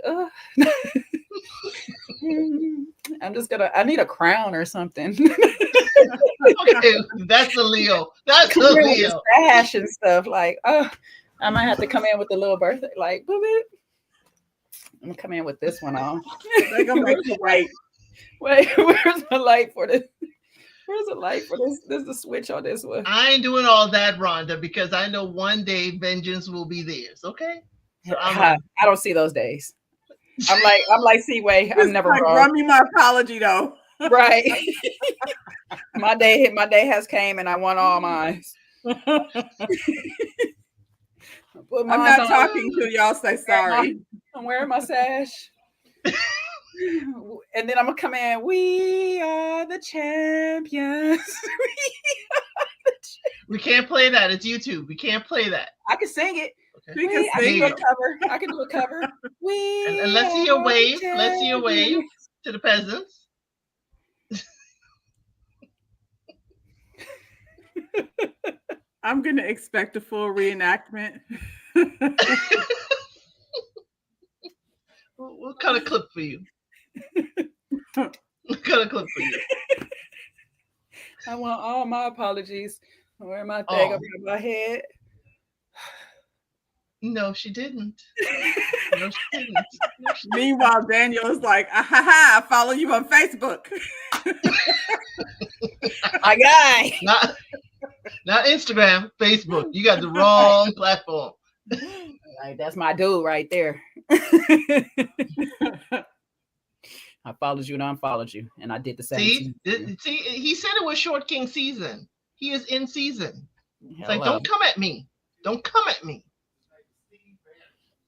I need a crown or something. Okay, that's a Leo. That's a Leo. Sash and stuff. Like, I might have to come in with a little birthday, like, boop, boop. I'm gonna come in with this one on. They're gonna make you wait. Wait, where's the light for this? Where's the light for this? There's the switch on this one. I ain't doing all that, Rhonda, because I know one day vengeance will be theirs. Okay. So I don't see those days. I'm like Seaway. I'm never wrong. Run me my apology though. Right. my day has came and I want all mine. I'm not talking till y'all say sorry. I'm wearing my sash. And then I'm gonna come in. We are the champions. We can't play that. It's YouTube. We can't play that. I can sing it. Okay. I can do a cover. I can do a cover. And let's see your wave. Let's see your wave to the peasants. I'm gonna expect a full reenactment. What kind of clip for you? What kind of clip for you? I want all my apologies. I wear my thing over my head. No, she didn't. No, she didn't. No, she Meanwhile, Daniel is like, I follow you on Facebook. My guy. Not Instagram, Facebook. You got the wrong platform. Like, that's my dude right there. I followed you and unfollowed you, and I did the same. See, he said it was Short King season. He is in season. It's like, Hello. don't come at me. Don't come at me.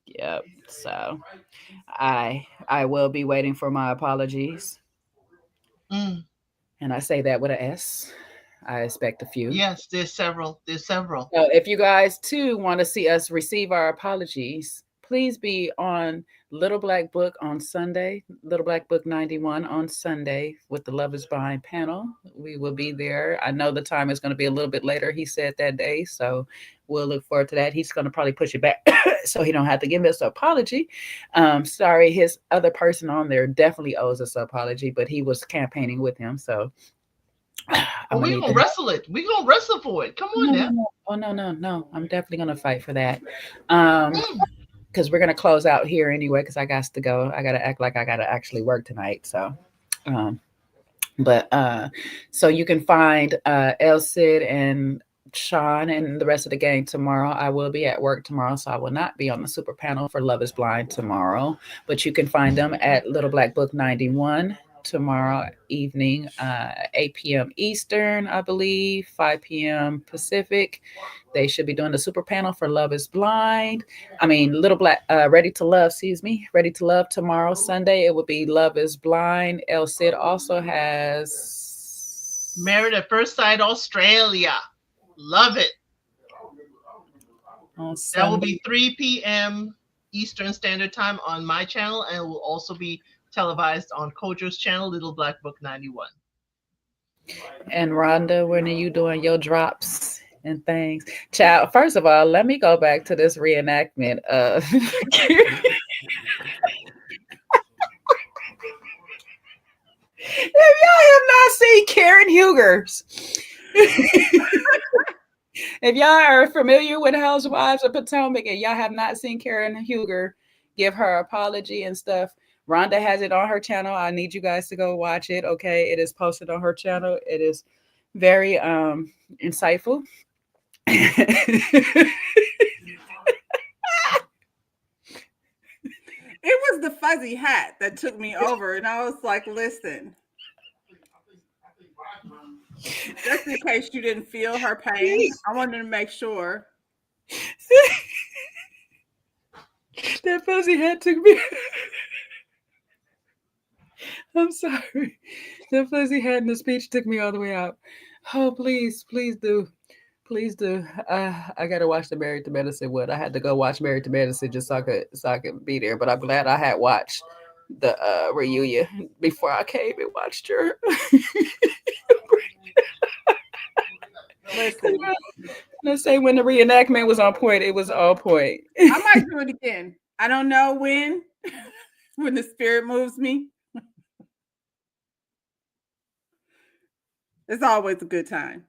Yep. So I will be waiting for my apologies. And I say that with an S. I expect a few. Yes, there's several. There's several. So if you guys too want to see us receive our apologies, please be on Little Black Book on Sunday, Little Black Book 91 on Sunday with the Love is Blind panel. We will be there. I know the time is going to be a little bit later, he said that day. So we'll look forward to that. He's going to probably push it back so he don't have to give us an apology. Sorry, his other person on there definitely owes us an apology, but he was campaigning with him. So we're gonna wrestle it. We're gonna wrestle for it. Come on now. Oh no. I'm definitely gonna fight for that. Because we're gonna close out here anyway, because I got to go. I gotta act like I gotta actually work tonight. So so you can find El Cid and Sean and the rest of the gang tomorrow. I will be at work tomorrow, so I will not be on the super panel for Love is Blind tomorrow. But you can find them at Little Black Book 91 tomorrow evening, 8 p.m. Eastern, I believe, 5 p.m. Pacific. They should be doing the super panel for Love is Blind. I mean, Little Black, Ready to Love, Ready to Love tomorrow, Sunday. It will be Love is Blind. El Cid also has Married at First Sight Australia. Love it. That will be 3 p.m. Eastern Standard Time on my channel, and it will also be televised on Kojo's channel, Little Black Book 91. And Rhonda, when are you doing your drops and things? Child, first of all, let me go back to this reenactment of if y'all have not seen Karen Hugers, if y'all are familiar with Housewives of Potomac and y'all have not seen Karen Huger give her apology and stuff, Rhonda has it on her channel. I need you guys to go watch it. Okay, it is posted on her channel. It is very insightful. It was the fuzzy hat that took me over, and I was like, listen, just in case you didn't feel her pain, I wanted to make sure. That fuzzy hat took me. I'm sorry. That fuzzy hat in the speech took me all the way out. Oh, please do. Please do. I gotta watch the Married to Medicine one. I had to go watch Married to Medicine just so I could be there. But I'm glad I had watched the reunion before I came and watched her. Listen, let's say when the reenactment was on point, it was on point. I might do it again. I don't know when the spirit moves me. It's always a good time.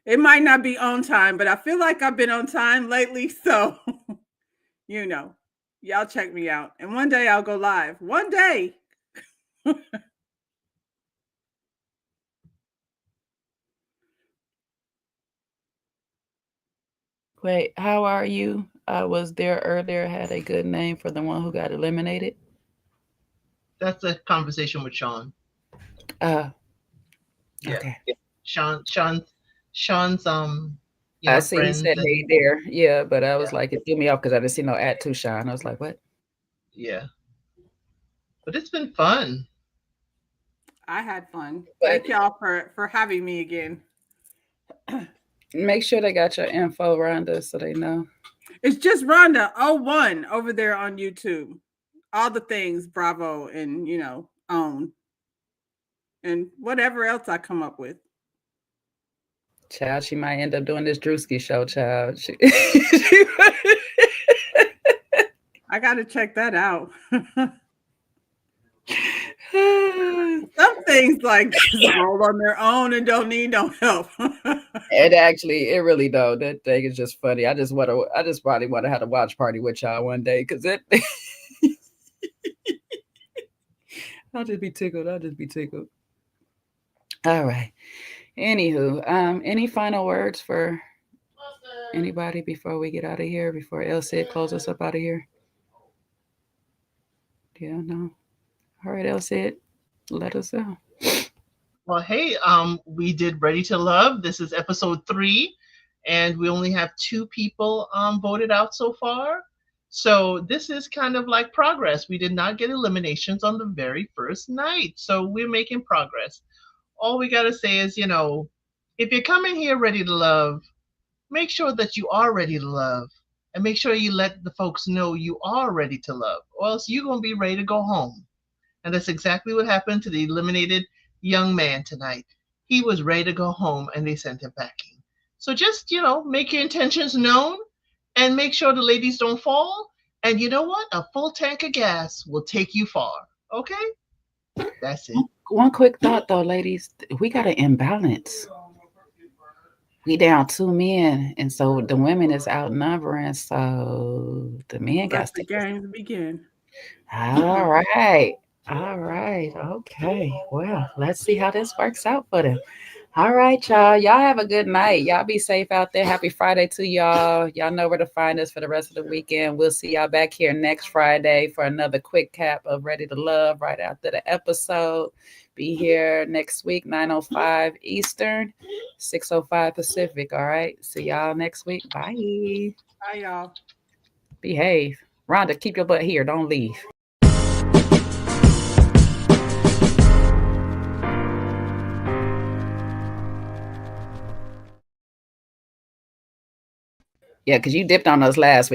It might not be on time, but I feel like I've been on time lately. So, y'all check me out. And one day I'll go live. One day. Wait, how are you? I was there earlier, had a good name for the one who got eliminated. That's a conversation with Sean. Okay. Sean's I see he said hey there. Yeah, but I was like, it threw me off because I didn't see no at to Sean. I was like, what? Yeah. But it's been fun. I had fun. Thank y'all for having me again. Make sure they got your info, Rhonda, so they know. It's just Rhonda01 over there on YouTube. All the things, Bravo, and OWN, and whatever else I come up with. Child, she might end up doing this Drewski show, child. I got to check that out. Some things like roll on their own and don't need no help. It really don't. That thing is just funny. I just probably want to have a watch party with y'all one day because I'll just be tickled. All right. Anywho, any final words for anybody before we get out of here? Before El Cid closes us up out of here? Yeah, no. All right, El Cid, let us know. Well, hey, we did Ready to Love. This is episode 3, and we only have 2 people voted out so far. So this is kind of like progress. We did not get eliminations on the very first night, so we're making progress. all we got to say is, if you're coming here ready to love, make sure that you are ready to love. And make sure you let the folks know you are ready to love, or else you're going to be ready to go home. And that's exactly what happened to the eliminated young man tonight. He was ready to go home, and they sent him packing. So just, make your intentions known and make sure the ladies don't fall. And you know what? A full tank of gas will take you far. Okay? That's it. One quick thought, though, ladies. We got an imbalance. We down 2 men, and so the women is outnumbering. So the men got Let the games begin. All right. Okay. Well, let's see how this works out for them. All right, y'all. Y'all have a good night. Y'all be safe out there. Happy Friday to y'all. Y'all know where to find us for the rest of the weekend. We'll see y'all back here next Friday for another quick cap of Ready to Love right after the episode. Be here next week, 9:05 Eastern, 6:05 Pacific. All right. See y'all next week. Bye. Bye, y'all. Behave. Rhonda, keep your butt here. Don't leave. Yeah, because you dipped on us last week.